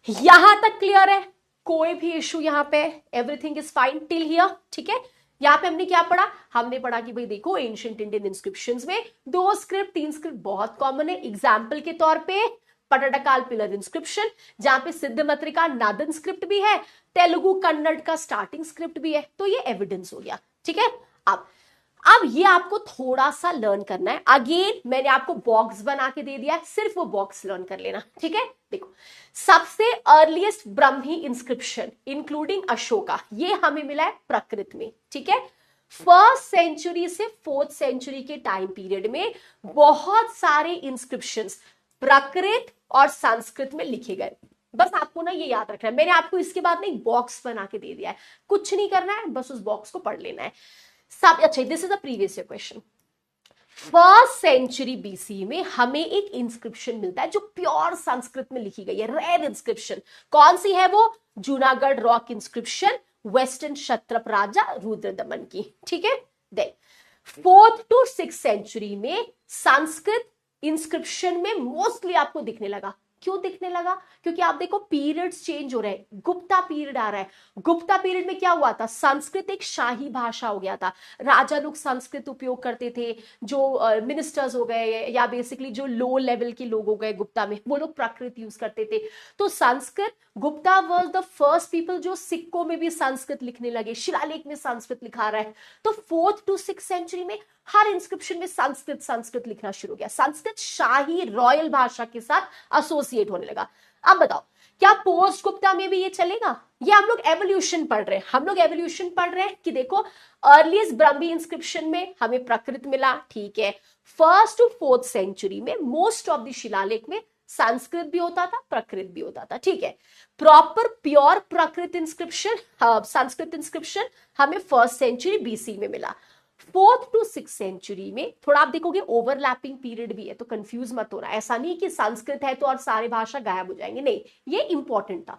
यहां तक क्लियर है, कोई भी इशू यहां पे, everything is fine till here, ठीक है। यहां पे हमने क्या पढ़ा, हमने पढ़ा कि भाई देखो एंशिएंट इंडियन इंस्क्रिप्शंस में 2 स्क्रिप्ट 3 स्क्रिप्ट बहुत कॉमन है, एग्जाम्पल के तौर पे पटाडकाल पिलर इंस्क्रिप्शन जहां पे सिद्ध मातृका नादन स्क्रिप्ट भी है, तेलुगु कन्नड़ का स्टार्टिंग स्क्रिप्ट भी है, तो ये एविडेंस हो गया, ठीक है। अब ये आपको थोड़ा सा लर्न करना है, अगेन मैंने आपको बॉक्स बना के दे दिया है, सिर्फ वो बॉक्स लर्न कर लेना, ठीक है। देखो सबसे अर्लीस्ट ब्रह्मी इंस्क्रिप्शन इंक्लूडिंग अशोका, ये हमें मिला है प्रकृत में, ठीक है। 1st सेंचुरी से 4th सेंचुरी के टाइम पीरियड में बहुत सारे इंस्क्रिप्शंस प्रकृत और संस्कृत में लिखे गए, बस आपको ना ये याद रखना है, मैंने आपको इसके बाद ना एक बॉक्स बना के दे दिया है, कुछ नहीं करना है, बस उस बॉक्स को पढ़ लेना है सब। अच्छा, this is a previous year question. 1st century BC में हमें एक इंस्क्रिप्शन मिलता है जो प्योर संस्कृत में लिखी गई है, रेयर इंस्क्रिप्शन, कौन सी है वो, जूनागढ़ रॉक इंस्क्रिप्शन, वेस्टर्न क्षत्रप राजा रुद्रदमन की, ठीक है। Then 4th to 6th century में संस्कृत इंस्क्रिप्शन में मोस्टली आपको दिखने लगा, क्यों दिखने लगा, क्योंकि आप देखो पीरियड्स चेंज हो रहे हैं, गुप्ता पीरियड आ रहा है, गुप्ता पीरियड में क्या हुआ था, संस्कृत एक शाही भाषा हो गया था, राजा लोग संस्कृत उपयोग करते थे, जो मिनिस्टर्स हो गए या बेसिकली जो लो लेवल के लोग हो गए गुप्ता में, वो लोग प्राकृत यूज करते थे, तो Sanskrit, Gupta was the first people जो सिक्कों में भी संस्कृत लिखने लगे, शिलालेख में संस्कृत लिखा रहा है, तो 4th to 6th सेंचुरी में हर इंस्क्रिप्शन में संस्कृत लिखना शुरू हो गया, संस्कृत शाही रॉयल भाषा के साथ एसोसिएट होने लगा। अब बताओ क्या पोस्ट गुप्ता में भी ये चलेगा, ये हम लोग एवोल्यूशन पढ़ रहे हैं, हम लोग एवोल्यूशन पढ़ रहे हैं कि देखो अर्लीस्ट ब्रह्मी इंस्क्रिप्शन में हमें प्रकृत मिला, ठीक है, 1st to 4th सेंचुरी में मोस्ट ऑफ द शिलालेख में संस्कृत भी होता था, प्रकृत भी होता था, ठीक है। प्रॉपर प्योर प्रकृत इंस्क्रिप्शन, संस्कृत इंस्क्रिप्शन हमें 1st सेंचुरी बीसी में मिला। 4th to 6th सेंचुरी में थोड़ा आप देखोगे ओवरलैपिंग पीरियड भी है, तो कंफ्यूज मत होना, ऐसा नहीं कि संस्कृत है तो और सारे भाषा गायब हो जाएंगे, नहीं, ये इंपॉर्टेंट था।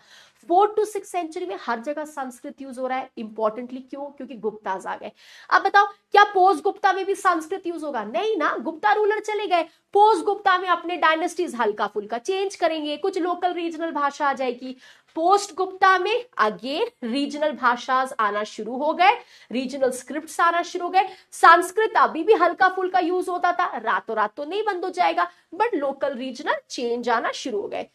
4th to 6th सेंचुरी में हर जगह संस्कृत यूज हो रहा है, इंपॉर्टेंटली क्यों, क्योंकि गुप्ताज आ गए। अब बताओ क्या पोस्ट गुप्ता में भी संस्कृत यूज होगा, नहीं ना, गुप्ता रूलर चले गए, पोस्ट गुप्ता में अपने डायनेस्टीज हल्का फुल्का चेंज करेंगे, कुछ लोकल रीजनल भाषा आ जाएगी। पोस्ट गुप्ता में अगेन रीजनल भाषाज आना शुरू हो गए, रीजनल स्क्रिप्ट्स आना शुरू हो गए, संस्कृत अभी भी हल्का फुल्का यूज होता था, रातों रात तो नहीं बंद हो जाएगा, बट लोकल रीजनल चेंज आना शुरू हो गए।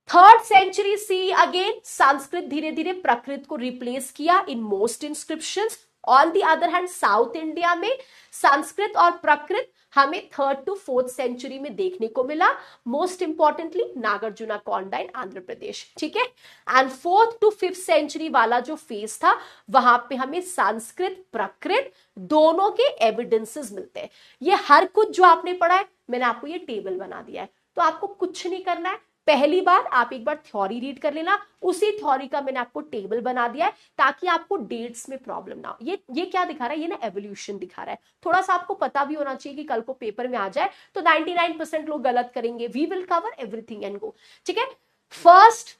3rd century see again Sanskrit धीरे धीरे प्रकृत को रिप्लेस किया in most inscriptions. On the other hand south India में संस्कृत और प्रकृत हमें 3rd to 4th सेंचुरी में देखने को मिला, मोस्ट इंपॉर्टेंटली नागार्जुना कॉन्डाइन आंध्र प्रदेश, ठीक है। And 4th to 5th century वाला जो फेज था वहां पे हमें संस्कृत प्राकृत दोनों के एविडेंसेस मिलते हैं। ये हर कुछ जो आपने पढ़ा है मैंने आपको ये टेबल बना दिया है, तो आपको कुछ नहीं करना है। पहली बार आप एक बार थ्योरी रीड कर लेना, उसी थ्योरी का मैंने आपको टेबल बना दिया है ताकि आपको डेट्स में प्रॉब्लम ना हो। ये क्या दिखा रहा है, ये ना एवोल्यूशन दिखा रहा है। थोड़ा सा आपको पता भी होना चाहिए कि कल को पेपर में आ जाए तो 99% लोग गलत करेंगे। We will cover everything and go, ठीक है। First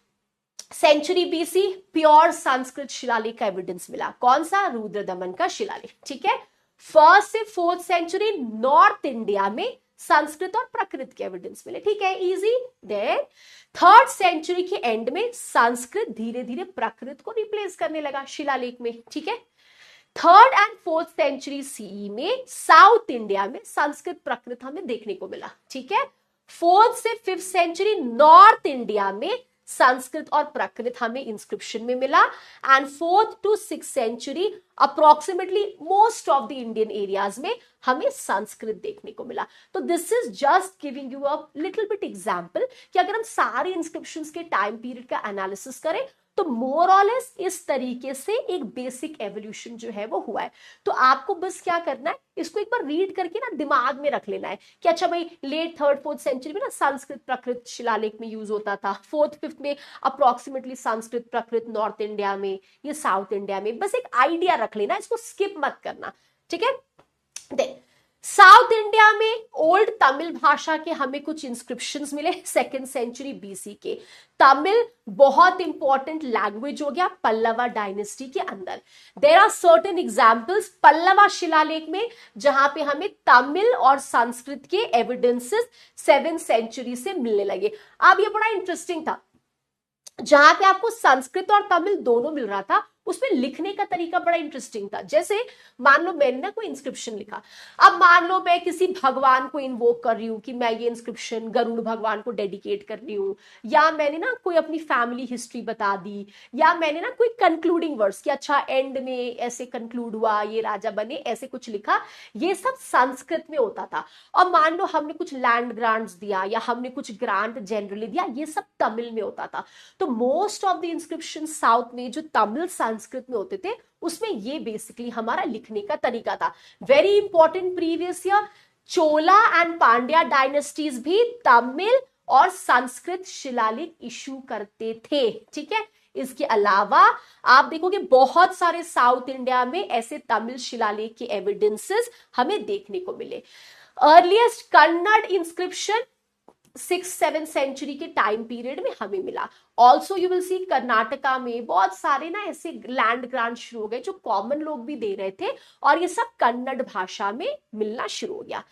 century BC pure Sanskrit शिलालेख का एविडेंस मिला, कौन सा, रुद्र दमन का शिलालेख, ठीक है। 1st से 4th सेंचुरी नॉर्थ इंडिया में संस्कृत और प्राकृत के एविडेंस मिले, ठीक है, इजी। देन 3rd सेंचुरी के एंड में संस्कृत धीरे धीरे प्राकृत को रिप्लेस करने लगा शिलालेख में, ठीक है। 3rd and 4th century CE में साउथ इंडिया में संस्कृत प्राकृत हमें देखने को मिला, ठीक है। 4th से 5th सेंचुरी नॉर्थ इंडिया में संस्कृत और प्राकृत हमें इंस्क्रिप्शन में मिला। And 4th to 6th century approximately most of the Indian areas में हमें संस्कृत देखने को मिला। तो this is just giving you a little bit example कि अगर हम सारे इंस्क्रिप्शंस के टाइम पीरियड का एनालिसिस करें तो मोर और लेस इस तरीके से एक बेसिक एवोल्यूशन जो है वो हुआ है। तो आपको बस क्या करना है, इसको एक बार रीड करके ना दिमाग में रख लेना है कि अच्छा भाई लेट 3rd 4th सेंचुरी में ना संस्कृत प्राकृत शिलालेख में यूज होता था, 4th 5th में approximately Sanskrit Prakrit north India में, ये साउथ इंडिया में, बस एक आइडिया रख लेना, इसको स्किप मत करना, ठीक है। देन साउथ इंडिया में ओल्ड तमिल भाषा के हमें कुछ इंस्क्रिप्शंस मिले 2nd सेंचुरी बीसी के। तमिल बहुत इंपॉर्टेंट लैंग्वेज हो गया पल्लवा डायनेस्टी के अंदर। There are certain examples Pallava शिलालेख में जहां पे हमें तमिल और संस्कृत के एविडेंसेस 7th सेंचुरी से मिलने लगे। अब ये बड़ा इंटरेस्टिंग था, जहां पे आपको संस्कृत और तमिल दोनों मिल रहा था उसमें लिखने का तरीका बड़ा इंटरेस्टिंग था। जैसे मान लो मैंने ना कोई इंस्क्रिप्शन लिखा, अब मान लो मैं किसी भगवान को इन्वोक कर रही हूं कि मैं ये इंस्क्रिप्शन गरुड़ भगवान को डेडिकेट कर रही हूं, या मैंने ना कोई अपनी फैमिली हिस्ट्री बता दी, या मैंने ना कोई कंक्लूडिंग वर्ड्स कि अच्छा एंड में ऐसे कंक्लूड हुआ, ये राजा बने, ऐसे कुछ लिखा, ये सब संस्कृत में होता था। और मान लो हमने कुछ लैंड ग्रांट्स दिया या हमने कुछ ग्रांट जनरली दिया, ये सब तमिल में होता था। तो most of the inscription south में जो तमिल संस्कृत में होते थे उसमें ये बेसिकली हमारा लिखने का तरीका था। Very important previous year, Chola and Pandya dynasties भी तमिल और संस्कृत शिलालेख इशू करते थे, ठीक है। इसके अलावा आप देखोगे बहुत सारे साउथ इंडिया में ऐसे तमिल शिलालेख के एविडेंसेस हमें देखने को मिले। Earliest Kannada inscription 6th-7th century के टाइम पीरियड में हमें मिला। Also you will see Karnataka में बहुत सारे ना ऐसे लैंड ग्रांट शुरू हो गए जो कॉमन लोग भी दे रहे थे और ये सब कन्नड़ भाषा में मिलना शुरू हो गया।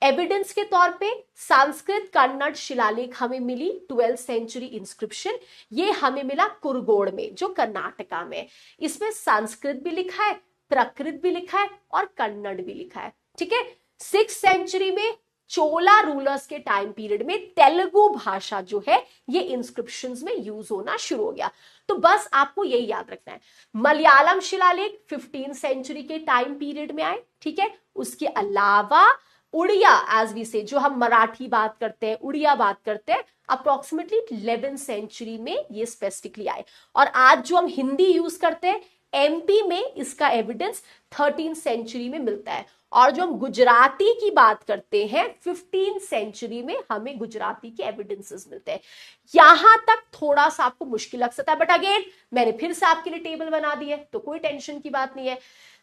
एविडेंस के तौर पे संस्कृत कन्नड़ शिलालेख हमें मिली 12th सेंचुरी इंस्क्रिप्शन, ये हमें मिला कुरगोड़ में जो कर्नाटका में। इसमें संस्कृत भी लिखा है, प्राकृत भी लिखा है और कन्नड़ भी लिखा है, ठीक है। 6th सेंचुरी में चोला रूलर्स के टाइम पीरियड में तेलुगु भाषा जो है ये इंस्क्रिप्शंस में यूज होना शुरू हो गया। तो बस आपको यही याद रखना है। मलयालम शिलालेख 15th सेंचुरी के टाइम पीरियड में आए, ठीक है। उसके अलावा उड़िया एज वी से, जो हम मराठी बात करते हैं, उड़िया बात करते हैं, अप्रोक्सीमेटली 11th सेंचुरी में ये स्पेसिफिकली आए। और आज जो हम हिंदी यूज करते हैं एमपी में इसका एविडेंस 13th सेंचुरी में मिलता है। और जो हम गुजराती की बात करते हैं 15th सेंचुरी में हमें गुजराती के एविडेंसेस मिलते हैं। यहां तक थोड़ा सा आपको मुश्किल लग सकता है, बट अगेन मैंने फिर से आपके लिए टेबल बना दी है तो कोई टेंशन की बात नहीं है।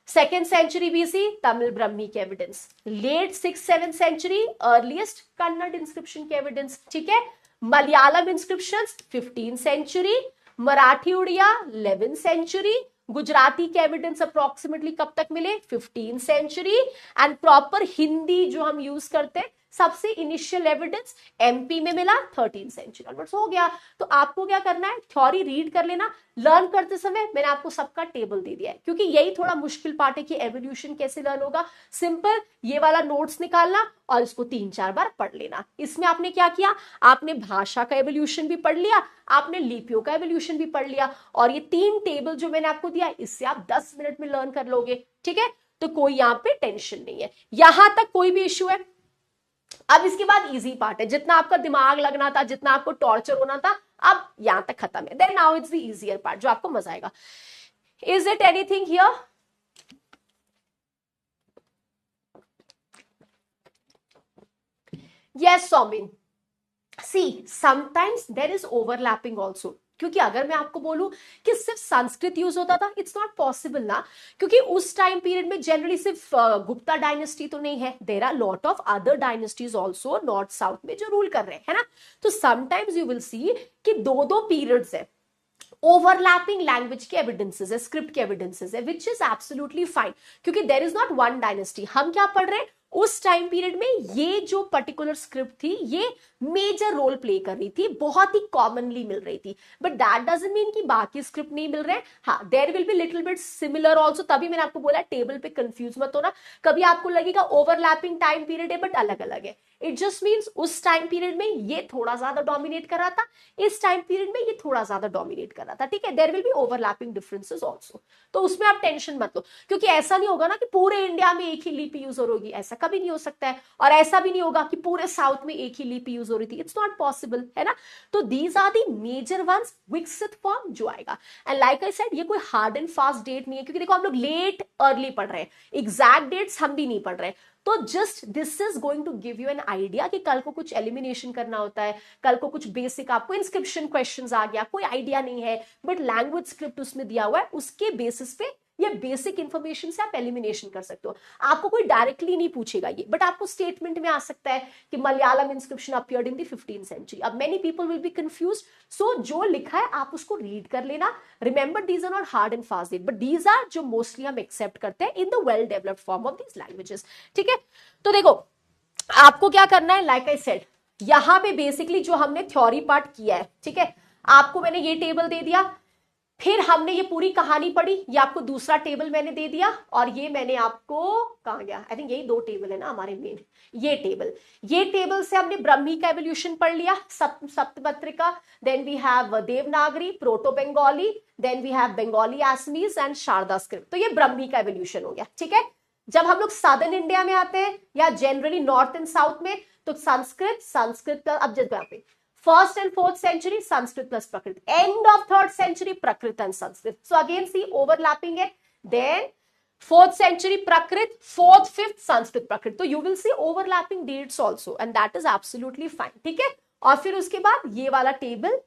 2nd century BC Tamil Brahmi के evidence, late 6th-7th century earliest Kannada inscription के एविडेंस, ठीक है। Malayalam inscriptions 15th century, Marathi Odia 11th century, Gujarati के एविडेंस अप्रोक्सीमेटली कब तक मिले 15th century, and proper Hindi जो हम यूज करते हैं सबसे इनिशियल एविडेंस एमपी में मिला 13th सेंचुरी ऑनवर्ड्स हो गया। तो आपको क्या करना है, थ्योरी रीड कर लेना। लर्न करते समय मैंने आपको सबका टेबल दे दिया है क्योंकि यही थोड़ा मुश्किल पार्ट है कि एवोल्यूशन कैसे लर्न होगा। सिंपल ये वाला नोट्स निकालना और इसको 3-4 बार पढ़ लेना। इसमें आपने क्या किया, आपने भाषा का एवोल्यूशन भी पढ़ लिया, आपने लिपियों का एवोल्यूशन भी पढ़ लिया, और ये 3 टेबल जो मैंने आपको दिया इससे आप 10 मिनट में लर्न कर लोगे, ठीक है। तो कोई यहाँ पे टेंशन नहीं है, यहां तक कोई भी इश्यू है। अब इसके बाद इजी पार्ट है, जितना आपका दिमाग लगना था, जितना आपको टॉर्चर होना था, अब यहां तक खत्म है। Then now it's the easier part, जो आपको मजा आएगा। Is it anything here? Yes Soumin, see sometimes there is overlapping also, क्योंकि अगर मैं आपको बोलूं कि सिर्फ संस्कृत यूज होता था, इट्स नॉट पॉसिबल ना, क्योंकि उस टाइम पीरियड में जनरली सिर्फ गुप्ता डायनेस्टी तो नहीं है, there are lot of other dynasties also north south में जो रूल कर रहे हैं ना। तो समटाइम्स यू विल सी कि दो दो पीरियड्स है, ओवरलैपिंग लैंग्वेज के एविडेंसेस है, स्क्रिप्ट के एविडेंसेस है, विच इज एब्सोल्युटली फाइन, क्योंकि there is not one dynasty. हम क्या पढ़ रहे हैं, उस टाइम पीरियड में ये जो पर्टिकुलर स्क्रिप्ट थी ये मेजर रोल प्ले कर रही थी, बहुत ही कॉमनली मिल रही थी, बट दैट डजंट मीन कि बाकी स्क्रिप्ट नहीं मिल रहे हैं। हाँ, there will be little bit similar also, तभी मैंने आपको बोला टेबल पे कंफ्यूज मत होना, कभी आपको लगेगा ओवरलैपिंग टाइम पीरियड है बट अलग अलग है। इट जस्ट मीन्स उस टाइम पीरियड में ये थोड़ा ज्यादा डोमिनेट कर रहा था, इस टाइम पीरियड में ये थोड़ा ज्यादा डोमिनेट कर रहा था, ठीक है। There will be overlapping differences also, तो उसमें आप टेंशन मत लो, क्योंकि ऐसा नहीं होगा ना कि पूरे इंडिया में एक ही लिपि यूज होगी, ऐसा कभी नहीं हो सकता है, और ऐसा भी नहीं होगा कि पूरे साउथ में एक ही लिपि यूज हो रही थी, इट्स नॉट पॉसिबल, है ना। तो these are the major ones, विकसित फॉर्म जो आएगा। एंड लाइक आई सेड, ये कोई हार्ड एंड फास्ट डेट नहीं है, क्योंकि देखो हम लोग लेट अर्ली पढ़ रहे हैं, एग्जैक्ट डेट्स हम भी नहीं पढ़ रहे हैं, तो just this is going to give you an idea कि कल को कुछ एलिमिनेशन करना होता है, कल को कुछ बेसिक आपको इंस्क्रिप्शन क्वेश्चंस आ गया, कोई आइडिया नहीं है बट लैंग्वेज स्क्रिप्ट उसमें दिया हुआ है, उसके बेसिस पे ये बेसिक इंफॉर्मेशन से आप एलिमिनेशन कर सकते हो। आपको कोई डायरेक्टली नहीं पूछेगा ये, बट आपको स्टेटमेंट में आ सकता है कि Malayalam inscription appeared in the 15th century. अब many people will be confused, so जो लिखा है आप उसको रीड कर लेना। Remember these are not hard and fast date, but these are जो मोस्टली हम एक्सेप्ट करते हैं in the well developed form of these languages, ठीक है। तो देखो आपको क्या करना है, लाइक आई सेड, यहां पे बेसिकली जो हमने थ्योरी पार्ट किया है, ठीक है, आपको मैंने ये टेबल दे दिया, फिर हमने ये पूरी कहानी पढ़ी, ये आपको दूसरा टेबल मैंने दे दिया, और ये मैंने आपको कहां गया, आई थिंक यही दो टेबल है ना हमारे मेन, ये टेबल से हमने ब्रह्मी का एवोल्यूशन पढ़ लिया, Saptapatrika, then we have Devanagari, proto Bengali, then we have Bengali Assamese and Sharada script. तो ये ब्रह्मी का एवोल्यूशन हो गया, ठीक है। जब हम लोग साउदर्न इंडिया में आते हैं या जनरली नॉर्थ एंड साउथ में, तो संस्कृत अब जब यहाँ पे first and fourth century Sanskrit plus Prakrit, end of third century Prakrit and Sanskrit, so again see overlapping है। Then fourth century Prakrit, fourth fifth Sanskrit Prakrit, तो you will see overlapping dates also and that is absolutely fine, ठीक है। और फिर उसके बाद ये वाला टेबल,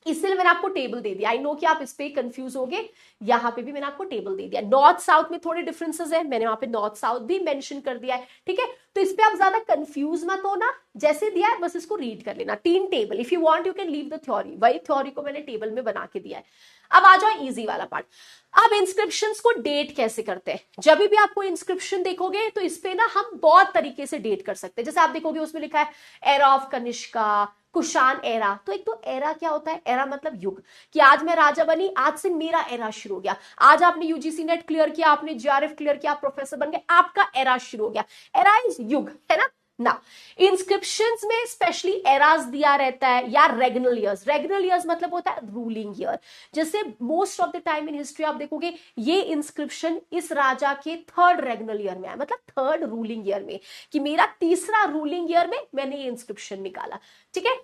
इसलिए मैंने आपको टेबल दे दिया, आई नो कि आप इस पे कंफ्यूज होगे, यहां पे भी मैंने आपको टेबल दे दिया। नॉर्थ साउथ में थोड़े डिफरेंसेस है, मैंने वहां पे नॉर्थ साउथ भी मेंशन कर दिया है, ठीक है। तो इस पे आप ज्यादा कंफ्यूज मत होना, जैसे दिया है बस इसको रीड कर लेना, 3 table, if you want you can leave the theory, वही थ्योरी को मैंने टेबल में बना के दिया है। अब आ जाओ इजी वाला पार्ट। अब इंस्क्रिप्शंस को डेट कैसे करते हैं, जब भी आप कोई इंस्क्रिप्शन देखोगे तो इस पे ना हम बहुत तरीके से डेट कर सकते हैं। जैसे आप देखोगे उसमें लिखा है era of Kanishka, Kushan era, तो एक तो एरा क्या होता है, एरा मतलब युग, कि आज मैं राजा बनी, आज से मेरा एरा शुरू हो गया, आज आपने यूजीसी नेट क्लियर किया, आपने जीआरएफ क्लियर किया, आप प्रोफेसर बन गए, आपका एरा शुरू हो गया, एरा इज युग, है ना। ना इंस्क्रिप्शंस में स्पेशली एरास दिया रहता है या रेगनल ईयर्स मतलब होता है रूलिंग ईयर। जैसे most of the time in history आप देखोगे ये इंस्क्रिप्शन इस राजा के 3rd रेगनल ईयर में है, मतलब 3rd रूलिंग ईयर में, कि मेरा 3रा रूलिंग ईयर में मैंने ये इंस्क्रिप्शन निकाला, ठीक है।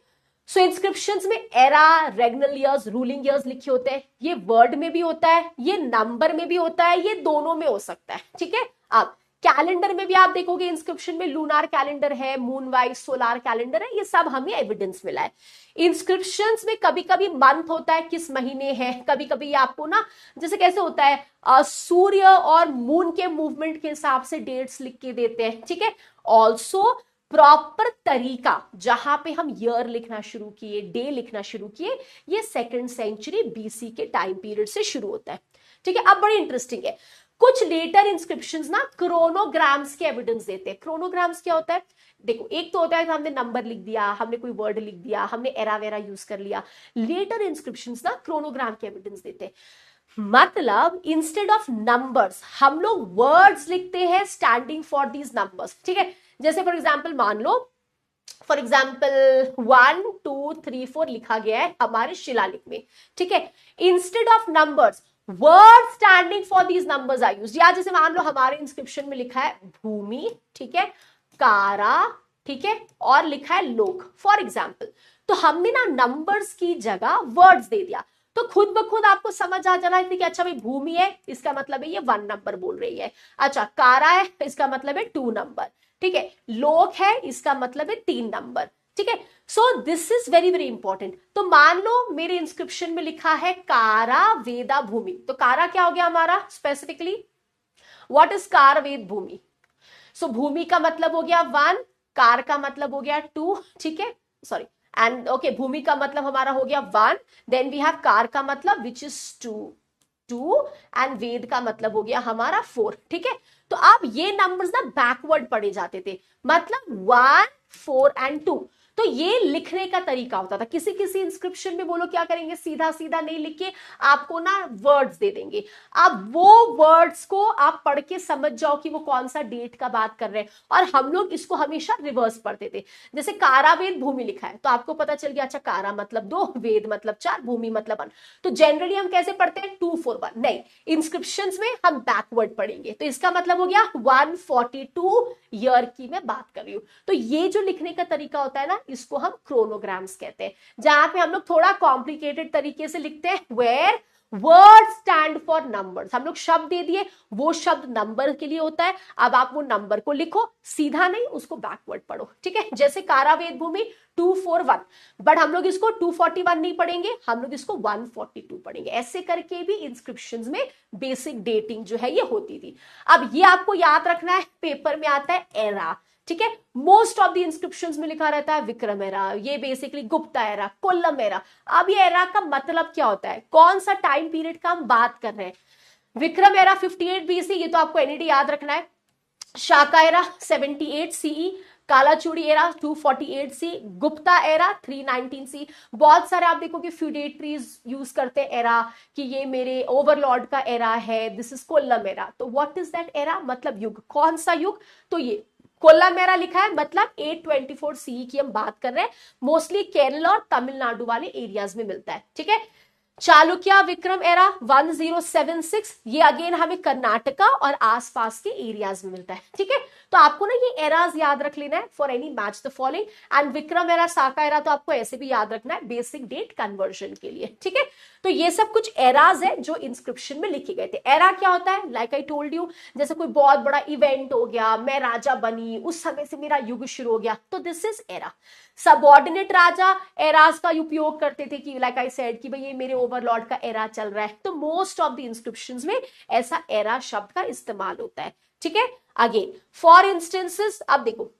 सो इंस्क्रिप्शंस में एरा, रेगनल ईयर्स, रूलिंग ईयर्स लिखे होते हैं, ये वर्ड में भी होता है, ये नंबर में भी होता है, ये दोनों में हो सकता है, ठीक है। अब कैलेंडर में भी आप देखोगे इंस्क्रिप्शन में लूनार कैलेंडर है, मून वाइज सोलार कैलेंडर है, ये सब हमें एविडेंस मिला है। इंस्क्रिप्शंस में कभी कभी मंथ होता है, किस महीने है, कभी कभी आपको ना जैसे कैसे होता है सूर्य और मून के मूवमेंट के हिसाब से डेट्स लिख के देते हैं, ठीक है। ऑल्सो प्रॉपर तरीका जहां पे हम ईयर लिखना शुरू किए, डे लिखना शुरू किए, ये 2nd सेंचुरी बीसी के टाइम पीरियड से शुरू होता है, ठीक है। अब बड़ी इंटरेस्टिंग है, कुछ लेटर इंस्क्रिप्शंस ना क्रोनोग्राम्स के एविडेंस देते हैं। क्रोनोग्राम्स क्या होता है, देखो एक तो होता है कि हमने नंबर लिख दिया, हमने कोई वर्ड लिख दिया, हमने एरा वेरा यूज कर लिया। लेटर इंस्क्रिप्शंस ना क्रोनोग्राम के एविडेंस देते हैं, मतलब इंस्टेड ऑफ नंबर्स हम लोग वर्ड्स लिखते हैं स्टैंडिंग फॉर दीज नंबर्स, ठीक है। जैसे फॉर एग्जाम्पल मान लो, फॉर एग्जाम्पल 1 2 3 4 लिखा गया है हमारे शिलालेख में, ठीक है। Instead of numbers word standing for these numbers are used. या जैसे मान लो हमारे इंस्क्रिप्शन में लिखा है भूमि, ठीक है, कारा, ठीक है, और लिखा है लोक फॉर एग्जाम्पल, तो हमने ना नंबर्स की जगह वर्ड्स दे दिया, तो खुद ब खुद आपको समझ आ जाना है कि अच्छा भाई भूमि है, इसका मतलब है ये 1 नंबर बोल रही है, अच्छा कारा है, इसका मतलब है 2 नंबर, ठीक है, लोक है, इसका मतलब है 3 नंबर, ठीक है। सो this is very very important. तो मान लो मेरे इंस्क्रिप्शन में लिखा है कारा वेदा भूमि, तो कारा क्या हो गया हमारा स्पेसिफिकली, व्हाट इज कार वेद भूमि, सो भूमि का मतलब हो गया 1, कार का मतलब हो गया 2, ठीक है, सॉरी एंड ओके, भूमि का मतलब हमारा हो गया 1, देन वी हैव कार का मतलब विच इज 2 एंड वेद का मतलब हो गया हमारा 4, ठीक है। तो आप ये नंबर्स ना बैकवर्ड पढ़े जाते थे, मतलब 1, 4 एंड 2, तो ये लिखने का तरीका होता था। किसी किसी इंस्क्रिप्शन में बोलो क्या करेंगे, सीधा सीधा नहीं लिख के आपको ना वर्ड्स दे देंगे, अब वो वर्ड्स को आप पढ़ के समझ जाओ कि वो कौन सा डेट का बात कर रहे हैं। और हम लोग इसको हमेशा रिवर्स पढ़ते थे, जैसे कारा वेद भूमि लिखा है तो आपको पता चल गया अच्छा कारा मतलब 2, वेद मतलब 4, भूमि मतलब 1, तो जनरली हम कैसे पढ़ते हैं 2, 4, 1, नहीं, इंस्क्रिप्शंस में हम बैकवर्ड पढ़ेंगे, तो इसका मतलब हो गया 142 ईयर की मैं बात कर रही हूं। तो ये जो लिखने का तरीका होता है ना, इसको हम क्रोनोग्राम्स कहते हैं, जहां पे हम लोग थोड़ा कॉम्प्लिकेटेड तरीके से लिखते हैं, where word stand for numbers, हम लोग शब्द दे दिए, वो शब्द नंबर के लिए होता है, अब आप वो नंबर को लिखो, सीधा नहीं उसको बैकवर्ड पढ़ो, ठीक है। जैसे कारा वेद भूमि 241, बट हम लोग इसको 241 नहीं पढ़ेंगे, हम लोग इसको 142 पढ़ेंगे, ऐसे करके भी इंस्क्रिप्शंस में बेसिक डेटिंग जो है ये होती थी। अब ये आपको याद रखना है, पेपर में आता है एरा, ठीक है, मोस्ट ऑफ द इंस्क्रिप्शंस में लिखा रहता है विक्रम एरा, ये basically Gupta era, Kollam era. अब ये एरा का मतलब क्या होता है, कौन सा टाइम पीरियड का हम बात कर रहे हैं। विक्रम एरा 58 BC, ये तो आपको एनईडी याद रखना है। Shaka era 78 CE, Kalachuri era 248 C, Gupta era 319 C। बहुत सारे आप देखोगे फ्यूडेटरीज यूज करते हैं एरा, कि ये मेरे ओवरलॉर्ड का एरा है, दिस इज कोल्लम एरा। तो व्हाट इज दैट एरा, मतलब युग, कौन सा युग, तो ये कोल्लम एरा लिखा है, मतलब 824 CE की हम बात कर रहे हैं, मोस्टली केरल और तमिलनाडु वाले एरियाज में मिलता है, ठीक है। चालुक्य विक्रम एरा 1076, ये अगेन हमें कर्नाटका और आसपास के एरियाज में मिलता है, ठीक है। तो आपको ना ये एराज याद रख लेना है for any match the following, and Vikram era, Saka era तो आपको ऐसे भी याद रखना है बेसिक डेट कन्वर्जन के लिए, ठीक है। तो ये सब कुछ एराज है जो इंस्क्रिप्शन में लिखे गए थे। एरा क्या होता है, लाइक आई टोल्ड यू, जैसे कोई बहुत बड़ा इवेंट हो गया, मैं राजा बनी, उस समय से मेरा युग शुरू हो गया, तो this is era. Subordinate Raja eras का उपयोग करते थे कि लाइक आई सेड कि भाई ये मेरे ओवरलॉर्ड का एरा चल रहा है, तो मोस्ट ऑफ द इंस्क्रिप्शंस में ऐसा एरा शब्द का इस्तेमाल होता है, ठीक है। अगेन फॉर इंस्टेंसेस, अब देखो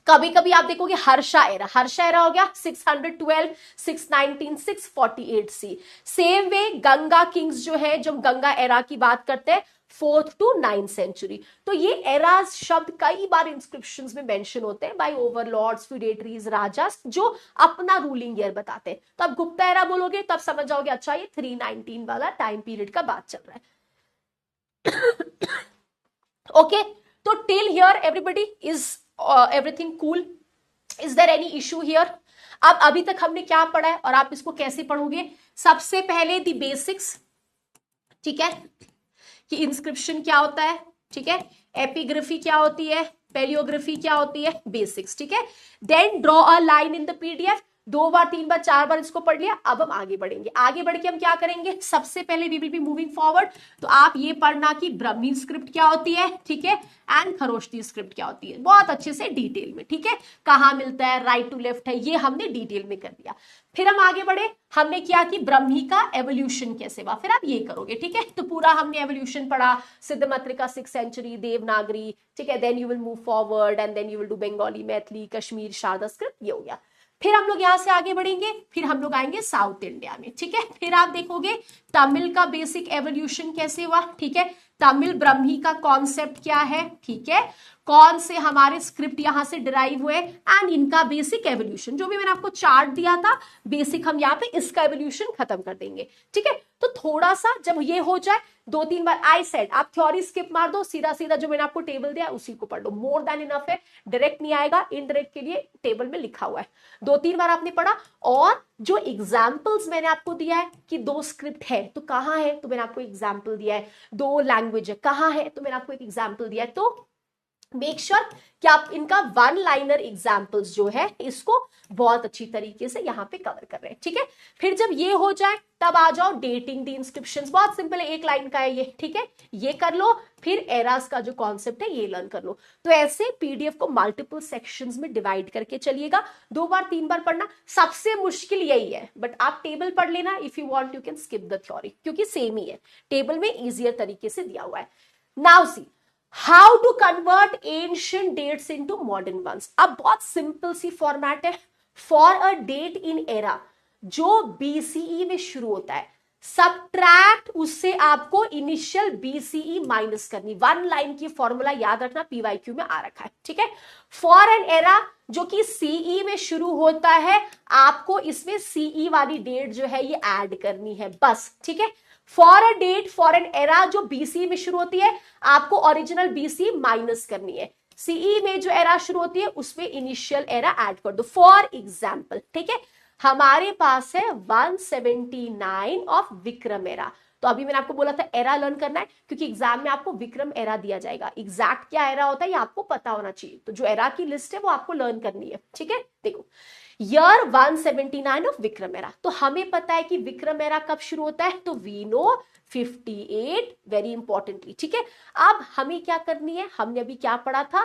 कभी कभी आप देखोगे हर्षा एरा, हर्षा एरा हो गया 612, 619, 648 C। Same way Ganga Kings जो है, जो गंगा एरा की बात करते हैं, 4th to 9th सेंचुरी। तो ये एराज शब्द कई बार इंस्क्रिप्शंस में मेंशन होते हैं बाय ओवरलॉर्ड्स, फ्यूडेटरीज, राजास, जो अपना रूलिंग ईयर बताते हैं। तो अब गुप्ता एरा बोलोगे तब समझ जाओगे अच्छा ये 319 वाला टाइम पीरियड का बात चल रहा है। ओके, तो till here everybody is everything cool, is there any issue here. अब अभी तक हमने क्या पढ़ा है और आप इसको कैसे पढ़ोगे, सबसे पहले द बेसिक्स, ठीक है, कि इंस्क्रिप्शन क्या होता है, ठीक है, एपिग्राफी क्या होती है, पेलियोग्राफी क्या होती है, बेसिक्स, ठीक है। Then draw a line in the PDF, 2 बार 3 बार 4 बार इसको पढ़ लिया। अब हम आगे बढ़ेंगे, आगे बढ़ के हम क्या करेंगे, सबसे पहले we will be moving forward, तो आप ये पढ़ना कि ब्राह्मी स्क्रिप्ट क्या होती है, ठीक है, एंड खरोष्टी स्क्रिप्ट क्या होती है, बहुत अच्छे से डिटेल में, ठीक है, कहाँ मिलता है, राइट टू लेफ्ट है, ये हमने डिटेल में कर दिया। फिर हम आगे बढ़े, हमने क्या कि ब्रह्मी का एवोल्यूशन कैसे हुआ, फिर आप ये करोगे, ठीक है। तो पूरा हमने एवोल्यूशन पढ़ा, सिद्धमातृका 6th सेंचुरी, देवनागरी, ठीक है, then you will move forward and then you will do Bengali, Maithili, Kashmir, Sharada script, ये हो गया। फिर हम लोग यहां से आगे बढ़ेंगे, फिर हम लोग आएंगे साउथ इंडिया में, ठीक है। फिर आप देखोगे तमिल का बेसिक एवोल्यूशन कैसे हुआ, ठीक है, तमिल ब्रह्मी का कॉन्सेप्ट क्या है, ठीक है, कौन से हमारे स्क्रिप्ट यहां से डिराइव हुए एंड इनका बेसिक एवोल्यूशन, जो भी मैंने आपको चार्ट दिया था बेसिक, हम यहाँ पे इसका एवोल्यूशन खत्म कर देंगे। ठीक है, तो थोड़ा सा जब ये हो जाए 2-3 बार, आई सेड आप थ्योरी स्किप मार दो, सीधा सीधा जो मैंने आपको टेबल दिया उसी को पढ़ लो, मोर देन इनफ है। डायरेक्ट नहीं आएगा, इनडायरेक्ट के लिए टेबल में लिखा हुआ है। 2-3 बार आपने पढ़ा, और जो एग्जाम्पल्स मैंने आपको दिया है कि 2 स्क्रिप्ट है तो कहाँ है, तो मैंने आपको एग्जाम्पल दिया है। 2 लैंग्वेज है कहाँ है, तो मैंने आपको एक एग्जाम्पल दिया है। तो मेक श्योर कि आप इनका 1 लाइनर एग्जाम्पल्स जो है इसको बहुत अच्छी तरीके से यहाँ पे कवर कर रहे हैं। ठीक है, फिर जब ये हो जाए तब आ जाओ डेटिंग द इंस्क्रिप्शंस। बहुत सिंपल है, 1 लाइन का है ये। ठीक है, ये कर लो, फिर एरास का जो कॉन्सेप्ट है ये लर्न कर लो। तो ऐसे पीडीएफ को मल्टीपल सेक्शंस में डिवाइड करके चलिएगा। 2 बार 3 बार पढ़ना, सबसे मुश्किल यही है, बट आप टेबल पढ़ लेना। If you want you can skip the theory, क्योंकि सेम ही है, टेबल में इजियर तरीके से दिया हुआ है। Now see how to convert ancient dates into modern ones. अब बहुत सिंपल सी फॉर्मेट है। For a date in era जो बीसीई में शुरू होता है, सबट्रैक्ट उससे आपको इनिशियल बीसीई माइनस करनी। 1 लाइन की फॉर्मूला याद रखना, पीवाईक्यू में आ रखा है। ठीक है, फॉर एन एरा जो कि सीई में शुरू होता है, आपको इसमें सीई वाली डेट जो है ये ऐड करनी है बस। ठीक है, for a date for an era जो बीसी में शुरू होती है, आपको ओरिजिनल बीसी माइनस करनी है। सीई में जो एरा शुरू होती है उसमें इनिशियल एरा ऐड कर दो। फॉर एग्जाम्पल, ठीक है, हमारे पास है 179 ऑफ विक्रम एरा। तो अभी मैंने आपको बोला था एरा लर्न करना है, क्योंकि एग्जाम में आपको विक्रम एरा दिया जाएगा। एग्जैक्ट क्या एरा होता है ये आपको पता होना चाहिए, तो जो एरा की लिस्ट है वो आपको लर्न करनी है। ठीक है, देखो ईयर 179 ऑफ विक्रम एरा, तो हमें पता है कि विक्रम एरा कब शुरू होता है, तो वी नो 58, वेरी इंपॉर्टेंटली। ठीक है, अब हमें क्या करनी है, हमने अभी क्या पढ़ा था,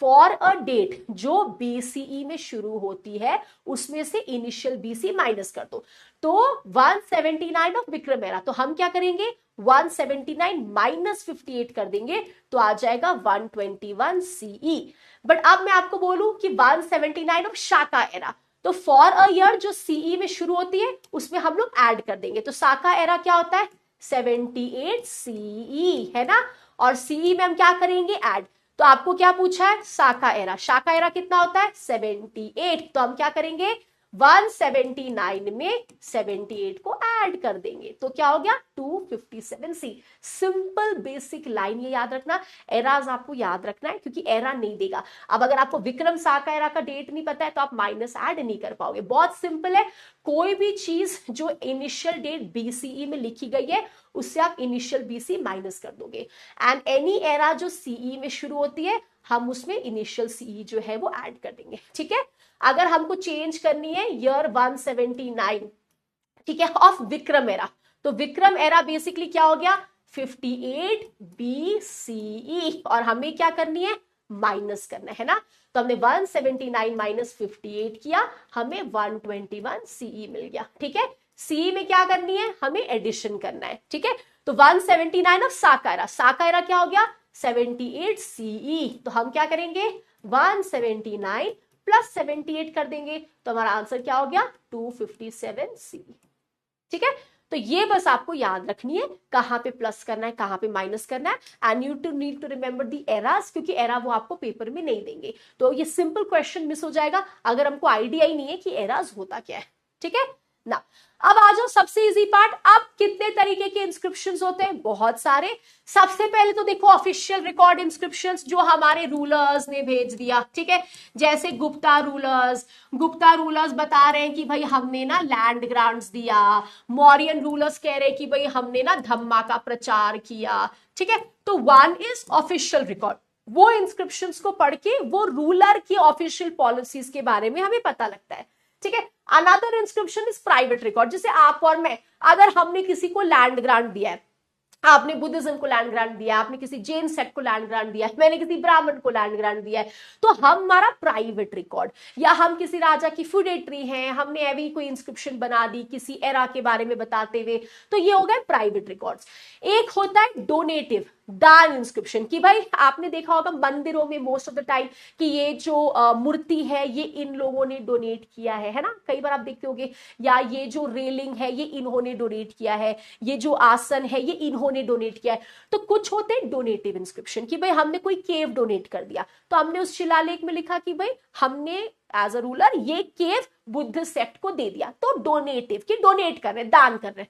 फॉर अ डेट जो बीसीई में शुरू होती है उसमें से इनिशियल बीसी माइनस कर दो। तो 179 ऑफ विक्रम एरा, तो हम क्या करेंगे 179 माइनस 58 कर देंगे, तो आ जाएगा 121 सीई। बट अब मैं आपको बोलूं कि 179 ऑफ शाका एरा, तो फॉर अ ईयर जो सीई में शुरू होती है उसमें हम लोग ऐड कर देंगे। तो शाका एरा क्या होता है 78 सीई, है ना, और सीई में हम क्या करेंगे ऐड। तो आपको क्या पूछा है, शाका एरा, शाका एरा कितना होता है 78, तो हम क्या करेंगे 179 में 78 को ऐड कर देंगे, तो क्या हो गया 257 सी। सिंपल बेसिक लाइन, ये याद रखना। एराज आपको याद रखना है क्योंकि एरा नहीं देगा। अब अगर आपको विक्रम शाका एरा का डेट नहीं पता है तो आप माइनस ऐड नहीं कर पाओगे। बहुत सिंपल है, कोई भी चीज जो इनिशियल डेट बीसीई में लिखी गई है उससे आप इनिशियल बीसी माइनस कर दोगे, एंड एनी एरा जो सीई में शुरू होती है हम उसमें इनिशियल सीई जो है वो ऐड कर देंगे। ठीक है, अगर हमको चेंज करनी है ईयर 179, ठीक है, ऑफ विक्रम एरा, तो विक्रम एरा बेसिकली क्या हो गया 58 BCE, और हमें क्या करनी है माइनस करना है ना। तो हमने 179 माइनस 58 किया, हमें 121 CE मिल गया। ठीक है, CE में क्या करनी है, हमें एडिशन करना है। ठीक है, तो 179 of Shaka era, Shaka era क्या हो गया 78 CE, तो हम क्या करेंगे 179 प्लस 78 कर देंगे, तो हमारा आंसर क्या हो गया 257 CE। ठीक है, तो ये बस आपको याद रखनी है कहां पे प्लस करना है कहां पे माइनस करना है, and you too need to remember the eras, क्योंकि एरा वो आपको पेपर में नहीं देंगे, तो ये सिंपल क्वेश्चन मिस हो जाएगा अगर हमको आइडिया ही नहीं है कि एरास होता क्या है। ठीक है ना, अब आ जाओ सबसे इजी पार्ट। अब कितने तरीके के इंस्क्रिप्शंस होते हैं, बहुत सारे। सबसे पहले तो देखो ऑफिशियल रिकॉर्ड इंस्क्रिप्शंस जो हमारे रूलर्स ने भेज दिया। ठीक है, जैसे गुप्ता रूलर्स बता रहे हैं कि भाई हमने ना लैंड ग्रांट्स दिया। मौर्यन रूलर्स कह रहे हैं कि भाई हमने ना धम्मा का प्रचार किया। ठीक है, तो 1 इज ऑफिशियल रिकॉर्ड, वो इंस्क्रिप्शंस को पढ़ के वो रूलर की ऑफिशियल पॉलिसीज के बारे में हमें पता लगता है। ठीक है, another inscription is private record, जैसे आप और मैं, अगर हमने किसी को लैंड ग्रांट दिया है, आपने बुद्धिज्म को लैंड ग्रांट दिया, आपने किसी जैन सेक्ट को लैंड ग्रांट दिया है, मैंने किसी ब्राह्मण को लैंड ग्रांट दिया है, तो हमारा प्राइवेट रिकॉर्ड, या हम किसी राजा की फुडेटरी हैं, हमने अभी कोई इंस्क्रिप्शन बना दी किसी एरा के बारे में बताते हुए, तो ये हो गए प्राइवेट रिकॉर्ड्स। एक होता है डोनेटिव, दान इंस्क्रिप्शन, कि भाई आपने देखा होगा मंदिरों में मोस्ट ऑफ द टाइम कि ये जो मूर्ति है ये इन लोगों ने डोनेट किया है ना, कई बार आप देखते होंगे, या ये जो रेलिंग है ये इन्होंने डोनेट किया है, ये जो आसन है ये इन्होंने डोनेट किया है। तो कुछ होते हैं डोनेटिव इंस्क्रिप्शन कि भाई हमने कोई केव डोनेट कर दिया, तो हमने उस शिलालेख में लिखा कि भाई हमने एज अ रूलर ये केव बुद्ध सेक्ट को दे दिया, तो डोनेटिव कि डोनेट कर रहे, दान कर रहे।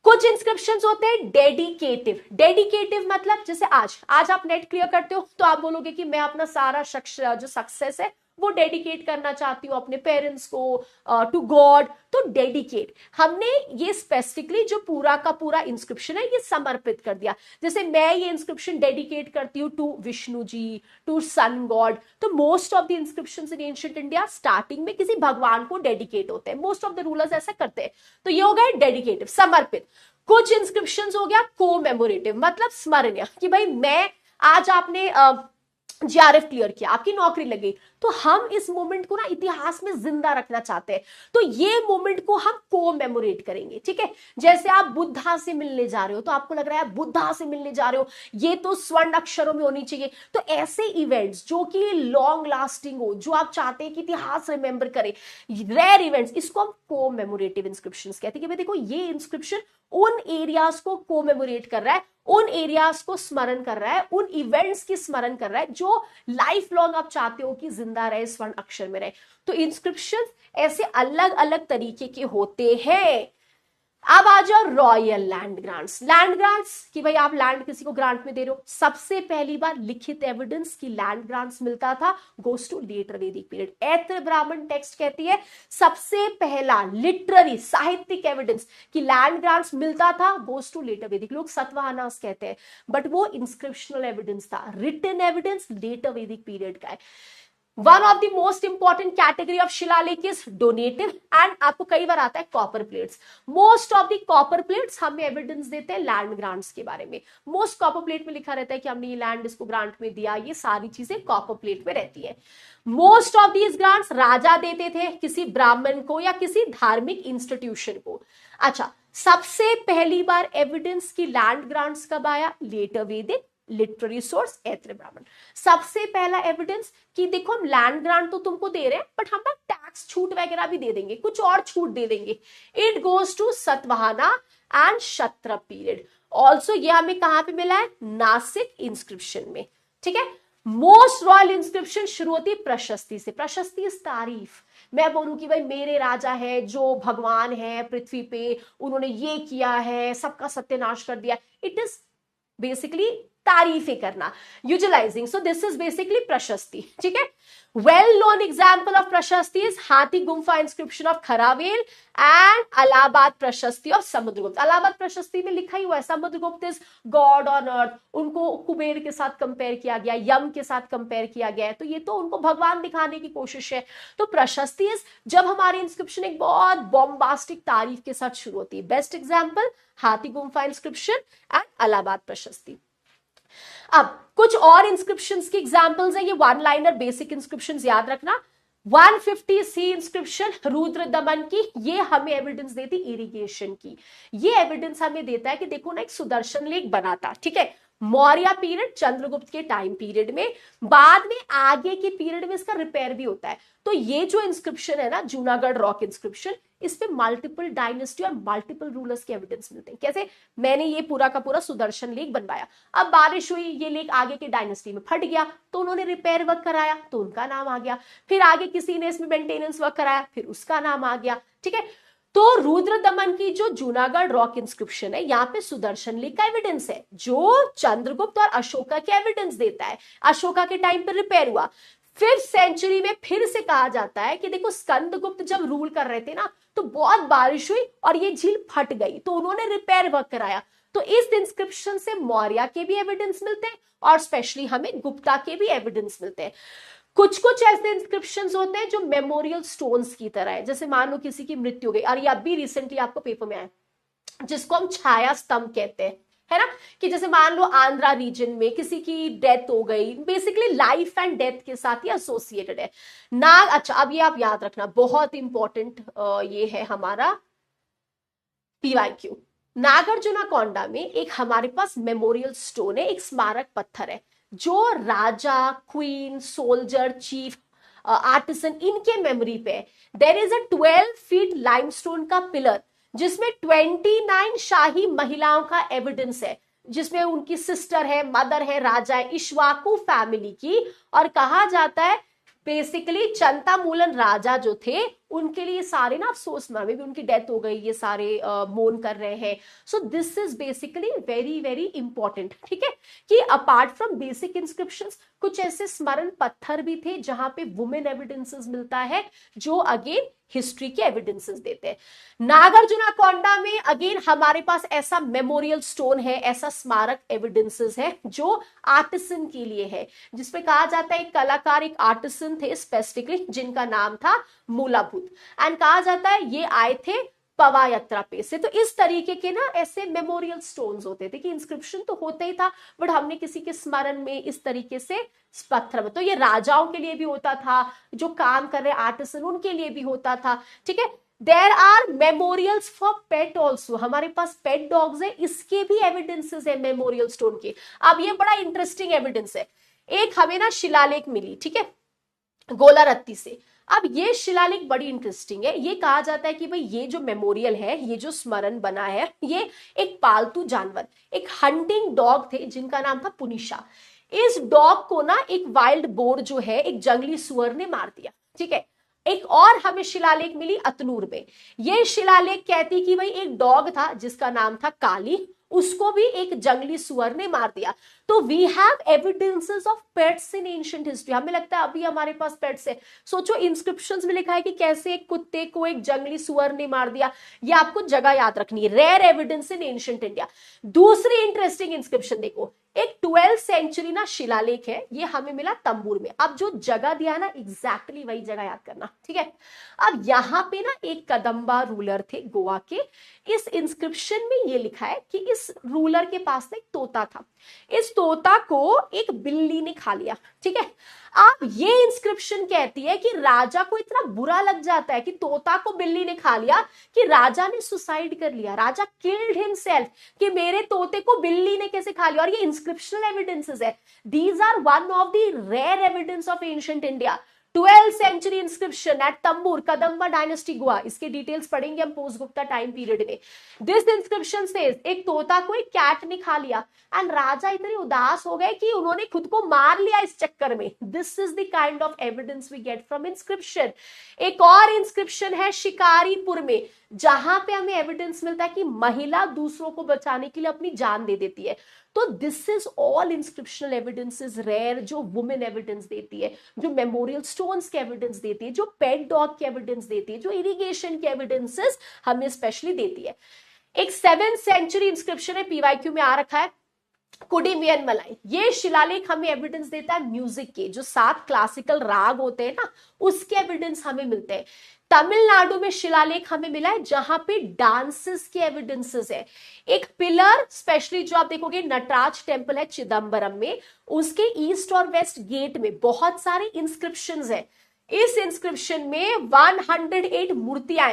कुछ इंस्क्रिप्शंस होते हैं डेडिकेटिव। डेडिकेटिव मतलब जैसे आज आप नेट क्लियर करते हो तो आप बोलोगे कि मैं अपना सारा जो सक्सेस है वो डेडिकेट करना चाहती हूँ अपने पेरेंट्स को, टू गॉड। तो डेडिकेट, हमने ये स्पेसिफिकली जो पूरा का पूरा इंस्क्रिप्शन है ये समर्पित कर दिया। जैसे मैं ये इंस्क्रिप्शन डेडिकेट करती हूँ to Vishnu ji, to sun god. तो most of the inscriptions in ancient India starting में किसी भगवान को डेडिकेट होते हैं, मोस्ट ऑफ द रूलर्स ऐसा करते हैं। तो ये हो गया डेडिकेटिव, समर्पित। कुछ इंस्क्रिप्शंस हो गया कोमेमोरेटिव, मतलब स्मरणीय, कि भाई मैं आज आपने जीआरएफ क्लियर किया, आपकी नौकरी लगी, तो हम इस मोमेंट को ना इतिहास में जिंदा रखना चाहते हैं, तो ये मोमेंट को हम कोमेमोरेट करेंगे। ठीक है, जैसे आप बुद्धा से मिलने जा रहे हो तो आपको लग रहा है बुद्धा से मिलने जा रहे हो, ये तो स्वर्ण अक्षरों में होनी चाहिए। तो ऐसे इवेंट्स जो कि लॉन्ग लास्टिंग हो, जो आप चाहते हैं कि इतिहास रिमेंबर करे, रेयर इवेंट्स, इसको हम कोमेमोरेटिव इंस्क्रिप्शंस कहते हैं कि भाई देखो ये इंस्क्रिप्शन उन एरियाज को कोमेमोरेट कर रहा है, उन एरियाज को स्मरण कर रहा है, उन इवेंट्स की स्मरण कर रहा है जो लाइफ लॉन्ग आप चाहते हो कि जिंदा रहे, स्वर्ण अक्षर में रहे। तो इंस्क्रिप्शन ऐसे अलग अलग तरीके के होते हैं। अब आ जाओ royal land grants. Land grants कि भाई आप लैंड किसी को ग्रांट में दे रहे हो, सबसे पहली बार लिखित एविडेंस की लैंड ग्रांट्स मिलता था गोस टू लेटर वैदिक पीरियड। ऐत्र ब्राह्मण टेक्स्ट कहती है सबसे पहला लिटरेरी साहित्यिक एविडेंस कि लैंड ग्रांट्स मिलता था गोस टू लेटर वैदिक। लोग सतवाहनास कहते हैं बट वो इंस्क्रिप्शनल एविडेंस था, रिटन एविडेंस लेटर वैदिक पीरियड का है। One of the most important category of शिलालेख इज डोनेटिव, एंड आपको कई बार आता है copper plates. Most of the copper plates हमें एविडेंस देते हैं लैंड ग्रांट्स के बारे में। मोस्ट कॉपर प्लेट में लिखा रहता है कि हमने ये लैंड इसको ग्रांट में दिया, ये सारी चीजें कॉपर प्लेट में रहती है। मोस्ट ऑफ दीज ग्रांट्स राजा देते थे किसी ब्राह्मण को या किसी धार्मिक इंस्टीट्यूशन को। अच्छा, सबसे पहली बार एविडेंस की लैंड ग्रांट्स कब आया? लेटर वैदिक लिटरेरी सोर्स ऐत्र ब्राह्मण। सबसे पहला एविडेंस कि देखो हम लैंड ग्रांट तो तुमको दे रहे हैं बट हम ना टैक्स छूट वगैरह भी दे देंगे, कुछ और छूट दे देंगे। It goes to Satavahana and Kshatra period. Also ये हमें कहां पे मिला है? नासिक इंस्क्रिप्शन में। ठीक है, मोस्ट रॉयल इंस्क्रिप्शन शुरू होती है प्रशस्ति से। प्रशस्ति इज तारीफ। मैं बोलूं कि भाई मेरे राजा है जो भगवान है पृथ्वी पे, उन्होंने ये किया है, सबका सत्यानाश कर दिया। इट इज बेसिकली तारीफें करना, utilizing. So this is basically prashasti. ठीक है, well known example of prashasti is Hathi Gumpha inscription of Kharavela and Allahabad prashasti of Samudragupta. Allahabad प्रशस्ति में लिखा ही हुआ है Samudragupta is God on earth. उनको कुबेर के साथ कंपेयर किया गया, यम के साथ कंपेयर किया गया है, तो ये तो उनको भगवान दिखाने की कोशिश है। तो प्रशस्ति इज जब हमारी इंस्क्रिप्शन एक बहुत बॉम्बास्टिक तारीफ के साथ शुरू होती है। बेस्ट एग्जाम्पल हाथी गुम्फा इंस्क्रिप्शन एंड अलाहाबाद प्रशस्ति। अब कुछ और इंस्क्रिप्शंस की एग्जांपल्स हैं, ये वन लाइनर बेसिक इंस्क्रिप्शंस याद रखना। 150 सी इंस्क्रिप्शन रुद्र दमन की, ये हमें एविडेंस देती इरिगेशन की। ये एविडेंस हमें देता है कि देखो ना एक सुदर्शन लेक बना था। ठीक है, मौर्य पीरियड चंद्रगुप्त के टाइम पीरियड में, बाद में आगे के पीरियड में इसका रिपेयर भी होता है। तो ये जो इंस्क्रिप्शन है ना जूनागढ़ रॉक इंस्क्रिप्शन, इस पे मल्टीपल डायनेस्टी और मल्टीपल रूलर्स के एविडेंस मिलते हैं। कैसे? मैंने ये पूरा का पूरा सुदर्शन लेक बनवाया, अब बारिश हुई, ये लेक आगे के डायनेस्टी में फट गया तो उन्होंने रिपेयर वर्क कराया तो उनका नाम आ गया। फिर आगे किसी ने इसमें मेंटेनेंस वर्क कराया, फिर उसका नाम आ गया। ठीक है, तो रुद्र दमन की जो जूनागढ़ रॉक इंस्क्रिप्शन है, यहाँ पे सुदर्शन लेक का एविडेंस है जो चंद्रगुप्त और अशोका के एविडेंस देता है। अशोका के टाइम पर रिपेयर हुआ। 5th सेंचुरी में फिर से कहा जाता है कि देखो स्कंदगुप्त जब रूल कर रहे थे ना तो बहुत बारिश हुई और ये झील फट गई तो उन्होंने रिपेयर वर्क कराया। तो इस इंस्क्रिप्शन से मौर्य के भी एविडेंस मिलते हैं और स्पेशली हमें गुप्ता के भी एविडेंस मिलते हैं। कुछ कुछ ऐसे इंस्क्रिप्शंस होते हैं जो मेमोरियल स्टोन्स की तरह है। जैसे मान लो किसी की मृत्यु हो गई, और ये अभी रिसेंटली आपको पेपर में आया जिसको हम छाया स्तंभ कहते हैं, है ना, कि जैसे मान लो आंध्रा रीजन में किसी की डेथ हो गई, बेसिकली लाइफ एंड डेथ के साथ ही एसोसिएटेड है नाग। अच्छा, अब ये आप याद रखना, बहुत इंपॉर्टेंट ये है हमारा पीवाईक्यू। नागार्जुनाकोंडा में एक हमारे पास मेमोरियल स्टोन है, एक स्मारक पत्थर है जो राजा, क्वीन, सोल्जर, चीफ, आर्टिसन इनके मेमोरी पे है। There is a 12 feet limestone का पिलर जिसमें 29 शाही महिलाओं का एविडेंस है, जिसमें उनकी सिस्टर है, मदर है, राजा है, इश्वाकू फैमिली की। और कहा जाता है बेसिकली चंतामूलन राजा जो थे उनके लिए सारे ना अफसोस में भी उनकी डेथ हो गई, ये सारे मोन कर रहे हैं। सो this is basically very very important, ठीक है, कि अपार्ट फ्रॉम बेसिक इंस्क्रिप्शंस कुछ ऐसे स्मरण पत्थर भी थे जहां पे वुमेन एविडेंसेस मिलता है जो अगेन हिस्ट्री के एविडेंसेस देते हैं। नागार्जुनाकोंडा में अगेन हमारे पास ऐसा मेमोरियल स्टोन है, ऐसा स्मारक एविडेंसेस है जो आर्टिसन के लिए है, जिसपे कहा जाता है एक कलाकार, एक आर्टिसन थे स्पेसिफिकली जिनका नाम था मूलाभूत, एंड कहा जाता है ये आए थे पवा यात्रा पे से। तो इस तरीके के ना ऐसे मेमोरियल स्टोन्स होते थे कि इंस्क्रिप्शन तो होता ही था बट हमने किसी के स्मरण में इस तरीके से पत्थर में, तो ये राजाओं के लिए भी होता था, जो काम कर रहे आर्टिसन उनके लिए भी होता था, ठीक है। There are memorials for pet also, हमारे पास पेट डॉग्स है, इसके भी एविडेंसेस है मेमोरियल स्टोन के। अब ये बड़ा इंटरेस्टिंग एविडेंस है, एक हमें ना शिलालेख मिली, ठीक है, गोलारत्ती से। अब ये शिलालेख बड़ी इंटरेस्टिंग है, ये कहा जाता है कि भाई ये जो मेमोरियल है, ये जो स्मरण बना है, ये एक पालतू जानवर, एक हंटिंग डॉग थे जिनका नाम था पुनिशा। इस डॉग को ना एक वाइल्ड बोर जो है, एक जंगली सुअर ने मार दिया, ठीक है। एक और हमें शिलालेख मिली अतनूर में, ये शिलालेख कहती कि भाई एक डॉग था जिसका नाम था काली, उसको भी एक जंगली सुअर ने मार दिया। तो we have evidences of pets in ancient history. हमें लगता है अभी हमारे पास पेट्स है, सोचो इंस्क्रिप्शंस में लिखा है कि कैसे एक कुत्ते को एक जंगली सुअर ने मार दिया। ये आपको जगह याद रखनी है, rare evidence in ancient India. दूसरी इंटरेस्टिंग इंस्क्रिप्शन देखो, एक 12th सेंचुरी ना शिलालेख है, ये हमें मिला तंबूर में। अब जो जगह दिया ना एग्जैक्टली वही जगह याद करना, ठीक है। अब यहां पे ना एक कदंबा रूलर थे गोवा के, इस इंस्क्रिप्शन में ये लिखा है कि इस रूलर के पास एक तोता था, इस तोता को एक बिल्ली ने खा लिया, ठीक है। अब ये इंस्क्रिप्शन कहती है कि राजा को इतना बुरा लग जाता है कि तोता को बिल्ली ने खा लिया कि राजा ने सुसाइड कर लिया, राजा किल्ड हिमसेल्फ कि मेरे तोते को बिल्ली ने कैसे खा लिया। और ये इंस्क्रिप्शनल एविडेंसेस है, these are one of the rare evidence of ancient India. 12th century inscription at Tambur, Kadamba dynasty Goa, इसके डिटेल्स पढ़ेंगे हम पोस्ट गुप्ता टाइम पीरियड में। दिस इंस्क्रिप्शन सेज एक तोता को एक कैट ने खा लिया एंड राजा इतने उदास हो गए कि उन्होंने खुद को मार लिया इस चक्कर में। This is the kind of evidence we get from inscription. एक और इंस्क्रिप्शन है शिकारीपुर में, जहां पे हमें एविडेंस मिलता है कि महिला दूसरों को बचाने के लिए अपनी जान दे देती है। तो this is all inscriptional evidences rare, जो वुमेन एविडेंस देती है, जो मेमोरियल स्टोन्स के एविडेंस देती है, जो पेट डॉग के एविडेंस देती है, जो इरिगेशन के एविडेंसेस हमें स्पेशली देती है। एक 7th सेंचुरी इंस्क्रिप्शन है, पीवाईक्यू में आ रखा है, कुडिमियन मलाई। ये शिलालेख हमें एविडेंस देता है म्यूजिक के, जो 7 क्लासिकल राग होते हैं ना, उसके एविडेंस हमें मिलते हैं। तमिलनाडु में शिलालेख हमें मिला है जहां पे डांसेस के एविडेंसेस है। एक पिलर स्पेशली जो आप देखोगे नटराज टेम्पल है चिदम्बरम में, उसके ईस्ट और वेस्ट गेट में बहुत सारे इंस्क्रिप्शंस है। इस इंस्क्रिप्शन में 108 मूर्तियां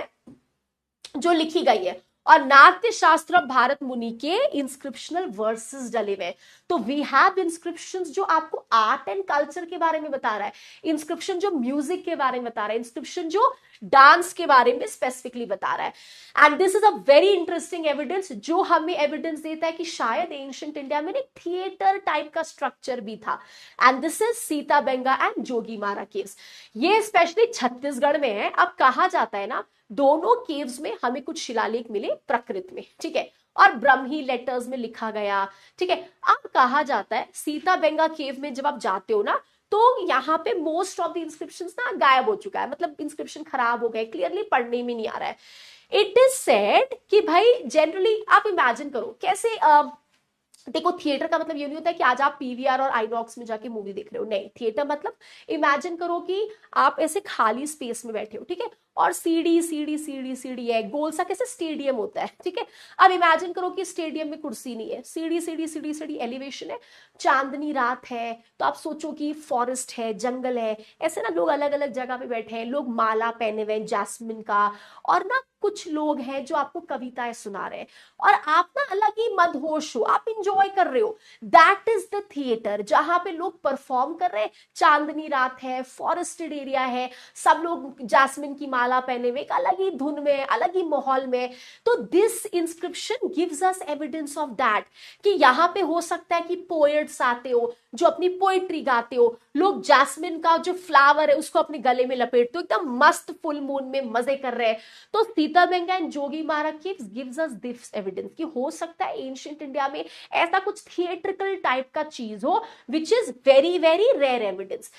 जो लिखी गई है और नाट्य शास्त्र भारत मुनि के इंस्क्रिप्शनल वर्सेस डले हुए। तो वी हैव इंस्क्रिप्शंस जो आपको आर्ट एंड कल्चर के बारे में बता रहा है, इंस्क्रिप्शन जो म्यूजिक के बारे में बता रहा है, इंस्क्रिप्शन जो डांस के बारे में स्पेसिफिकली बता रहा है। And this is a very interesting evidence जो हमें एविडेंस देता है कि शायद एंशिएंट इंडिया में एक थिएटर टाइप का स्ट्रक्चर भी था। And this is Sitabenga and Jogimara caves, ये स्पेशली छत्तीसगढ़ में है। अब कहा जाता है ना दोनों केव्स में हमें कुछ शिलालेख मिले प्रकृत में, ठीक है, और ब्रह्मी लेटर्स में लिखा गया, ठीक है। अब कहा जाता है सीताबेंगा केव में जब आप जाते हो ना तो यहाँ पे मोस्ट ऑफ द इंस्क्रिप्शंस ना गायब हो चुका है, मतलब इंस्क्रिप्शन खराब हो गए, क्लियरली पढ़ने में नहीं आ रहा है। इट इज सेड कि भाई जनरली आप इमेजिन करो कैसे देखो थिएटर का मतलब ये नहीं होता है कि आज आप पीवीआर और आईनॉक्स में जाके मूवी देख रहे हो, नहीं। थिएटर मतलब इमेजिन करो कि आप ऐसे खाली स्पेस में बैठे हो, ठीक है, और सीढ़ी सीढ़ी सीढ़ी सीढ़ी है, गोल सा कैसे स्टेडियम होता है, ठीक है। अब इमेजिन करो कि स्टेडियम में कुर्सी नहीं है, सीढ़ी सीढ़ी सीढ़ी सीढ़ी एलिवेशन है, चांदनी रात है, तो आप सोचो कि फॉरेस्ट है, जंगल है, ऐसे ना लोग अलग अलग जगह पे बैठे हैं, लोग माला पहने हुए हैं जैस्मिन का, और ना कुछ लोग हैं जो आपको कविताएं सुना रहे हैं, और आप ना अलग ही मदहोश हो, आप इंजॉय कर रहे हो। दैट इज द थिएटर, जहां पे लोग परफॉर्म कर रहे हैं, चांदनी रात है, फॉरेस्टेड एरिया है, सब लोग जैस्मिन की माला पहने हुए, एक अलग ही धुन में, अलग ही माहौल में। तो this inscription gives us evidence of that, कि यहाँ पे हो सकता है कि पोएट्स आते हो जो अपनी पोएट्री गाते हो, लोग जैस्मिन का जो फ्लावर है उसको अपने गले में लपेटते हो, एकदम मस्त फुल मून में मजे कर रहे हैं। तो सीता गंगा एंड जोगी मारा caves gives us this evidence कि हो सकता है एंशिएंट इंडिया में ऐसा कुछ थिएट्रिकल टाइप का चीज हो, which is very very rare evidence.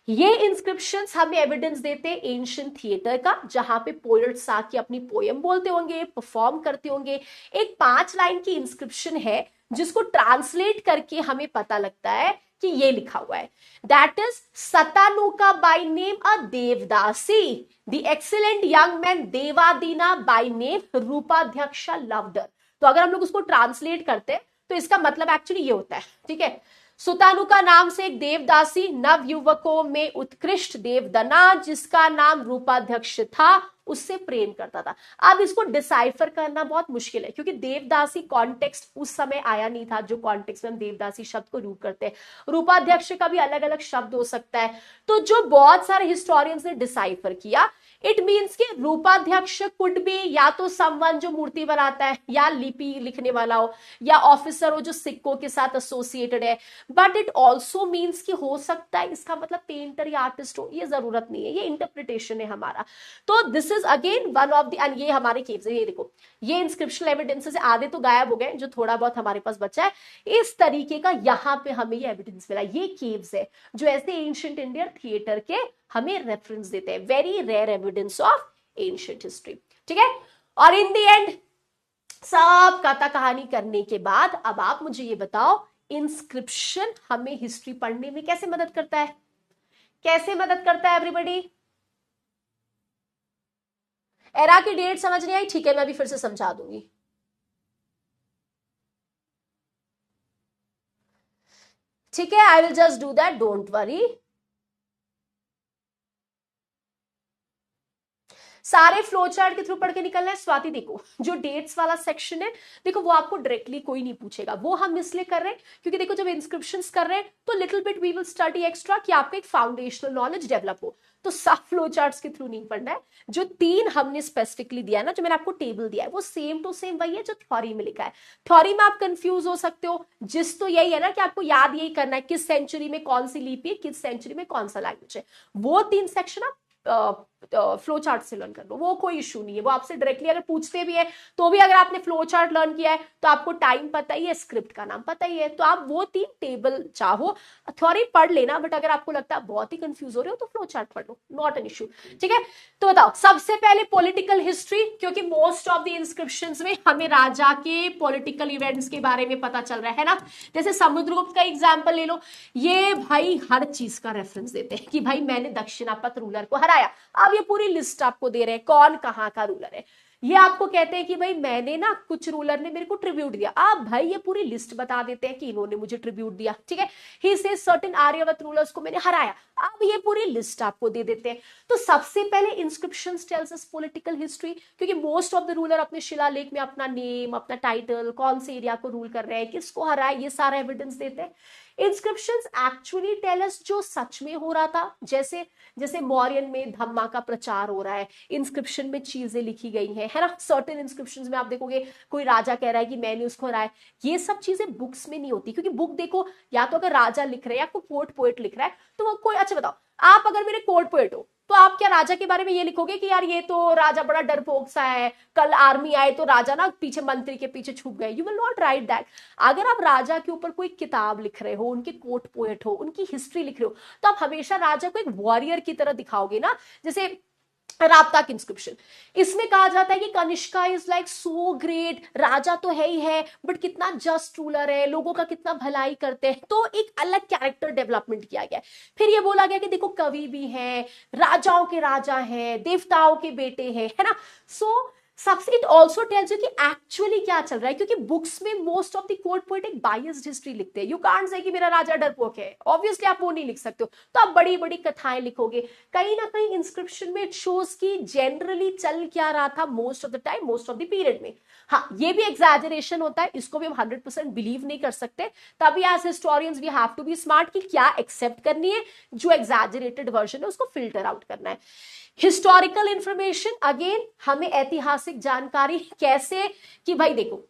ये इंस्क्रिप्शंस हमें एविडेंस देते हैं एंशिएंट थिएटर का, जहां पे पोएट्स आके अपनी पोएम बोलते होंगे, परफॉर्म करते होंगे। एक 5 लाइन की इंस्क्रिप्शन है जिसको ट्रांसलेट करके हमें पता लगता है कि ये लिखा हुआ है, that is Sutanuka by name a devadasi, the excellent young man Devadina by name Rupadaksha loved her. तो अगर हम लोग उसको ट्रांसलेट करते हैं तो इसका मतलब एक्चुअली ये होता है, ठीक है। सुतानुका नाम से एक देवदासी नव युवकों में उत्कृष्ट देवदना, जिसका नाम रूपाध्यक्ष था, उससे प्रेम करता था। अब इसको डिसाइफर करना बहुत मुश्किल है, क्योंकि देवदासी कॉन्टेक्स्ट उस समय आया नहीं था जो कॉन्टेक्स्ट में हम देवदासी शब्द को यूज करते हैं। रूपाध्यक्ष का भी अलग अलग शब्द हो सकता है। तो जो बहुत सारे हिस्टोरियंस ने डिसाइफर किया, इट मीन्स कि रूपाध्यक्ष कुड बी या तो समवन जो मूर्ति बनाता है, या लिपि लिखने वाला हो, या ऑफिसर हो जो सिक्कों के साथ एसोसिएटेड है, बट इट ऑल्सो मीन्स कि हो सकता है इसका मतलब पेंटर या आर्टिस्ट हो। ये जरूरत नहीं है, ये इंटरप्रिटेशन है हमारा। तो this is again one of the, and ये हमारे केव्स है, ये देखो ये इंस्क्रिप्शनल एविडेंसेस आधे तो गायब हो गए, जो थोड़ा बहुत हमारे पास बचा है, इस तरीके का यहाँ पे हमें ये एविडेंस मिला। ये केव्स है जो ऐसे एंशिएंट इंडियन थिएटर के हमें रेफरेंस देते हैं, very rare evidence of ancient history, ठीक है। और इन द एंड सब कथा कहानी करने के बाद अब आप मुझे ये बताओ, इंस्क्रिप्शन हमें हिस्ट्री पढ़ने में कैसे मदद करता है, कैसे मदद करता है एवरीबॉडी? एरा की डेट समझ नहीं आई, ठीक है, मैं भी फिर से समझा दूंगी। ठीक है, I will just do that, don't worry. सारे फ्लो चार्ट के थ्रू पढ़ के निकलना है। स्वाति देखो, जो डेट्स वाला सेक्शन है, देखो वो आपको डायरेक्टली कोई नहीं पूछेगा, वो हम इसलिए कर रहे हैं क्योंकि देखो जब इंस्क्रिप्शंस कर रहे हैं तो little bit we will study extra, कि आपका एक फाउंडेशनल नॉलेज डेवलप हो। तो सब फ्लो चार्ट्स के थ्रू नहीं पढ़ना है। जो 3 हमने स्पेसिफिकली दिया ना, जो मैंने आपको टेबल दिया है, वो सेम टू सेम वही है जो थ्योरी में लिखा है। थ्योरी में आप कंफ्यूज हो सकते हो, जिस तो यही है ना कि आपको याद यही करना है किस सेंचुरी में कौन सी लिपि है, किस सेंचुरी में कौन सा लैंग्वेज है। वो 3 सेक्शन आप फ्लो चार्ट से लर्न कर लो, वो कोई इशू नहीं है। वो आपसे डायरेक्टली अगर पूछते भी है तो भी अगर आपने फ्लो चार्ट लर्न किया है तो आपको टाइम पता ही है, स्क्रिप्ट का नाम पता ही है, तो आप वो 3 टेबल चाहो थ्योरी पढ़ लेना, बट अगर आपको लगता है बहुत ही कंफ्यूज हो रहे हो तो फ्लो चार्ट पढ़ लो, नॉट एन इशू, ठीक है। तो बताओ सबसे पहले पॉलिटिकल हिस्ट्री, क्योंकि मोस्ट ऑफ द इंस्क्रिप्शंस में हमें राजा के पॉलिटिकल इवेंट्स के बारे में पता चल रहा है ना। जैसे समुद्रगुप्त का एग्जाम्पल ले लो, ये भाई हर चीज का रेफरेंस देते हैं कि भाई मैंने दक्षिणापथ रूलर को हराया। अब ये पूरी लिस्ट आपको दे रहे हैं कौन कहां का रूलर है। ये आपको कहते हैं कि भाई मैंने ना कुछ रूलर ने मेरे को ट्रिब्यूट दिया, अब भाई ये पूरी लिस्ट बता देते हैं कि इन्होंने मुझे ट्रिब्यूट दिया, ठीक है। ही से सर्टेन आर्यवत रूलर्स को मैंने हराया, अब ये पूरी लिस्ट आपको दे देते हैं। तो सबसे पहले inscriptions tells us political history, क्योंकि मोस्ट ऑफ द रूलर अपने शिलालेख में अपना नेम, अपना टाइटल, कौन से एरिया को रूल कर रहे हैं, किसको हराया, ये सारा एविडेंस देते हैं। इंस्क्रिप्शंस एक्चुअली टेल अस जो सच में हो रहा था, जैसे जैसे मौर्यन में धम्मा का प्रचार हो रहा है, इंस्क्रिप्शन में चीजें लिखी गई हैं, है ना। सर्टेन इंस्क्रिप्शंस में आप देखोगे कोई राजा कह रहा है कि मैंने उसको हराया, ये सब चीजें बुक्स में नहीं होती, क्योंकि बुक देखो या तो अगर राजा लिख रहे हैं या कोई कोर्ट पोएट लिख रहा है तो वो कोई, अच्छा बताओ आप अगर मेरे कोर्ट पोएट हो तो आप क्या राजा के बारे में ये लिखोगे कि यार ये तो राजा बड़ा डरपोक सा है, कल आर्मी आए तो राजा ना पीछे मंत्री के पीछे छुप गए, you will not right that. अगर आप राजा के ऊपर कोई किताब लिख रहे हो, उनके कोर्ट पोएट हो, उनकी हिस्ट्री लिख रहे हो, तो आप हमेशा राजा को एक वॉरियर की तरह दिखाओगे ना। जैसे राप्ताक इंस्क्रिप्शन, इसमें कहा जाता है कि Kanishka is like so great, राजा तो है ही है बट कितना जस्ट रूलर है, लोगों का कितना भलाई करते हैं, तो एक अलग कैरेक्टर डेवलपमेंट किया गया। फिर ये बोला गया कि देखो कवि भी हैं, राजाओं के राजा हैं, देवताओं के बेटे हैं, है ना। सो सबसे इट ऑल्सो टेल्स यू कि एक्चुअली क्या चल रहा है, क्योंकि बुक्स में most of the court poet एक बायस्ड हिस्ट्री लिखते हैं। यू कांट से कि मेरा राजा डरपोक है, ऑब्वियसली आप वो नहीं लिख सकते हो, तो आप बड़ी बड़ी कथाएं लिखोगे। कहीं ना कहीं इंस्क्रिप्शन में इट शोज की जनरली चल क्या रहा था most of the time, most of the period में। हाँ, ये भी एग्जैजरेशन होता है, इसको भी हम 100% बिलीव नहीं कर सकते, तभी as historians we have to be smart कि क्या एक्सेप्ट करनी है, जो एग्जैजरेटेड वर्जन है उसको फिल्टर आउट करना है। हिस्टोरिकल इंफॉर्मेशन, अगेन हमें ऐतिहासिक जानकारी कैसे, कि भाई देखो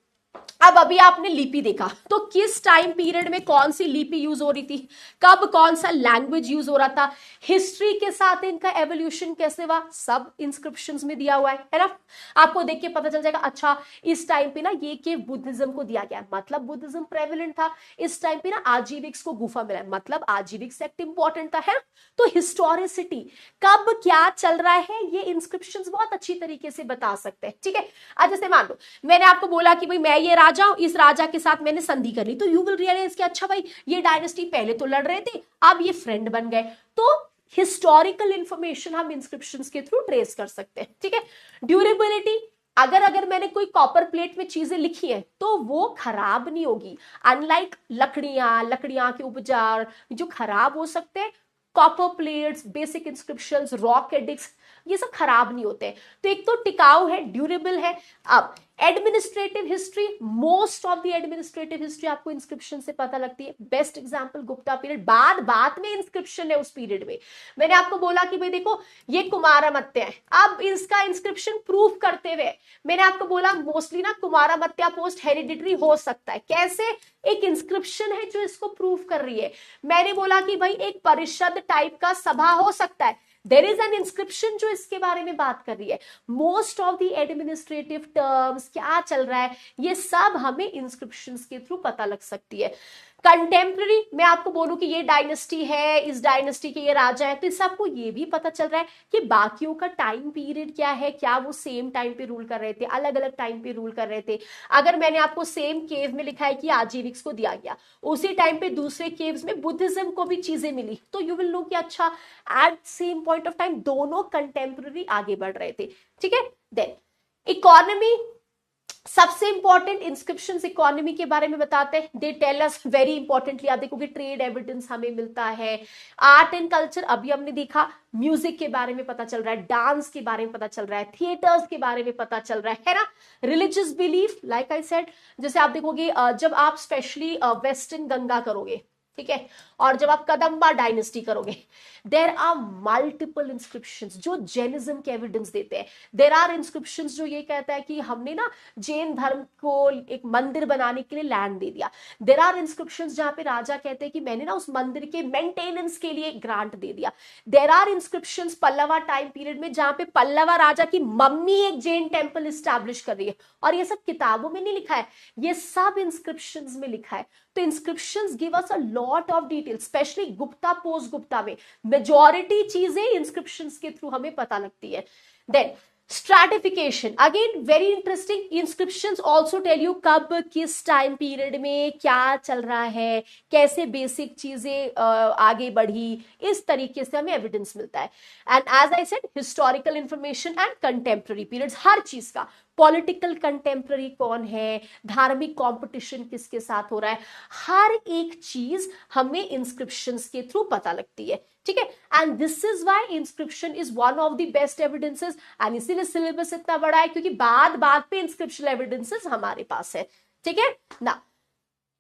अब अभी आपने लिपि देखा, तो किस टाइम पीरियड में कौन सी लिपि यूज हो रही थी, कब कौन सा लैंग्वेज यूज हो रहा था, हिस्ट्री के साथ इनका एवोल्यूशन कैसे हुआ, सब इंस्क्रिप्शंस में दिया हुआ है ना। आपको देख के पता चल जाएगा, अच्छा इस टाइम पे ना ये केव बुद्धिज्म को दिया गया, मतलब बुद्धिज्म प्रेवलेंट था। इस टाइम पे ना आजीविक्स को गुफा मिला, मतलब आजीविक सेक्ट इंपॉर्टेंट था, है। तो हिस्टोरिसिटी, कब क्या चल रहा है, ये इंस्क्रिप्शंस बहुत अच्छी तरीके से बता सकते हैं, ठीक है। आज जैसे मान लो मैंने आपको बोला कि भाई मैं ये राजा हूं, इस राजा के साथ मैंने संधि कर ली, तो यू विल रियलाइज कि अच्छा भाई ये डायनेस्टी पहले तो लड़ रहे थे, अब ये फ्रेंड बन गए। तो हिस्टोरिकल इंफॉर्मेशन हम इंस्क्रिप्शंस के थ्रू ट्रेस कर सकते हैं, ठीक है। ड्यूरेबिलिटी, अगर मैंने कोई कॉपर प्लेट में चीजें लिखी हैं तो वो खराब नहीं होगी, अनलाइक लकड़ियां के उपजार जो खराब हो सकते हैं, copper plates, basic inscriptions, rock addicts, ये सब खराब नहीं होते। तो एक तो टिकाऊ है, ड्यूरेबल है। अब administrative history, most of the administrative history आपको इंस्क्रिप्शन से पता लगती है। बेस्ट एग्जांपल गुप्ता पीरियड, बाद में इंस्क्रिप्शन है उस पीरियड में। मैंने आपको बोला कि भाई देखो ये कुमारामत्य है, अब इसका इंस्क्रिप्शन प्रूफ करते हुए मैंने आपको बोला मोस्टली ना कुमारामत्या पोस्ट हेरिडिटरी हो सकता है। कैसे, एक इंस्क्रिप्शन है जो इसको प्रूफ कर रही है। मैंने बोला कि भाई एक परिषद टाइप का सभा हो सकता है, देयर इज एन इंस्क्रिप्शन जो इसके बारे में बात कर रही है। Most of the administrative terms क्या चल रहा है, ये सब हमें इंस्क्रिप्शंस के थ्रू पता लग सकती है। कंटेम्प्रेरी, मैं आपको बोलूं कि ये डायनेस्टी है, इस डायनेस्टी के ये राजा है, तो इस सबको ये भी पता चल रहा है कि बाकियों का टाइम पीरियड क्या है, क्या वो सेम टाइम पे रूल कर रहे थे, अलग अलग टाइम पे रूल कर रहे थे। अगर मैंने आपको सेम केव में लिखा है कि आजीविक्स को दिया गया, उसी टाइम पे दूसरे केव्स में बुद्धिज्म को भी चीजें मिली, तो यू विल नो कि अच्छा at same point of time दोनों कंटेम्प्रेरी आगे बढ़ रहे थे, ठीक है। देन इकोनॉमी, सबसे इंपॉर्टेंट इंस्क्रिप्शंस इकोनॉमी के बारे में बताते हैं। They tell us very importantly, आप देखोगे ट्रेड एविडेंस हमें मिलता है। आर्ट एंड कल्चर, अभी हमने देखा म्यूजिक के बारे में पता चल रहा है, डांस के बारे में पता चल रहा है, थिएटर्स के बारे में पता चल रहा है ना। Religious belief, like I said, जैसे आप देखोगे जब आप स्पेशली वेस्टर्न गंगा करोगे, ठीक है, और जब आप कदम्बा डायनेस्टी करोगे, देर आर मल्टीपल इंस्क्रिप्शंस जो जैनिज्म के एविडेंस देते हैं। देर आर इंस्क्रिप्शंस जो ये कहता है कि हमने ना जैन धर्म को एक मंदिर बनाने के लिए लैंड दे दिया। देर आर इंस्क्रिप्शंस जहां पे राजा कहते हैं कि मैंने ना उस मंदिर के मेंटेनेंस के लिए ग्रांट दे दिया। There are inscriptions Pallava time period में जहां पे पल्लवा राजा की मम्मी एक जैन टेम्पल स्टैब्लिश कर रही है, और ये सब किताबों में नहीं लिखा है, ये सब इंस्क्रिप्शंस में लिखा है। तो inscriptions give us a lot of detail, specially Gupta post Gupta में मेजॉरिटी चीजें इंस्क्रिप्शंस के थ्रू हमें पता लगती है। Then stratification, again very interesting, inscriptions also tell you कब किस टाइम पीरियड में क्या चल रहा है, कैसे बेसिक चीजें आगे बढ़ी, इस तरीके से हमें एविडेंस मिलता है। And as I said historical information and contemporary periods, हर चीज का, पॉलिटिकल कंटेम्प्रेरी कौन है, धार्मिक कंपटीशन किसके साथ हो रहा है, हर एक चीज हमें इंस्क्रिप्शंस के थ्रू पता लगती है, ठीक है। And this is why inscription is one of the best evidences, and इसीलिए सिलेबस इतना बड़ा है क्योंकि बाद पे इंस्क्रिप्शन एविडेंसेस हमारे पास है, ठीक है ना।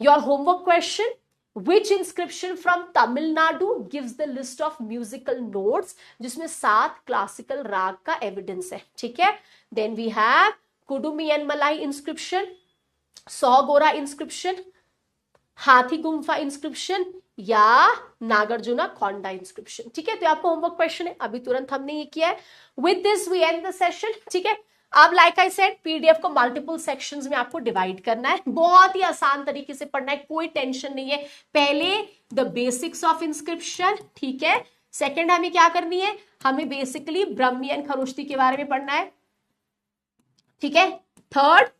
Your homework question, which inscription from Tamil Nadu gives the list of musical notes, जिसमें 7 क्लासिकल राग का एविडेंस है, ठीक है। Then we have कुडुमियन मलाई इंस्क्रिप्शन, सौगोरा इंस्क्रिप्शन, हाथी गुम्फा इंस्क्रिप्शन या नागार्जुना कोंडा इंस्क्रिप्शन, ठीक है। तो आपको होमवर्क क्वेश्चन है, अभी तुरंत हमने ये किया है। With this we end the session, ठीक है। अब लाइक आई सेड पीडीएफ को मल्टीपल सेक्शंस में आपको डिवाइड करना है, बहुत ही आसान तरीके से पढ़ना है, कोई टेंशन नहीं है। पहले द बेसिक्स ऑफ इंस्क्रिप्शन, ठीक है, सेकंड हमें क्या करनी है, हमें बेसिकली ब्रह्मी एंड खरोष्टी के बारे में पढ़ना है, ठीक है। थर्ड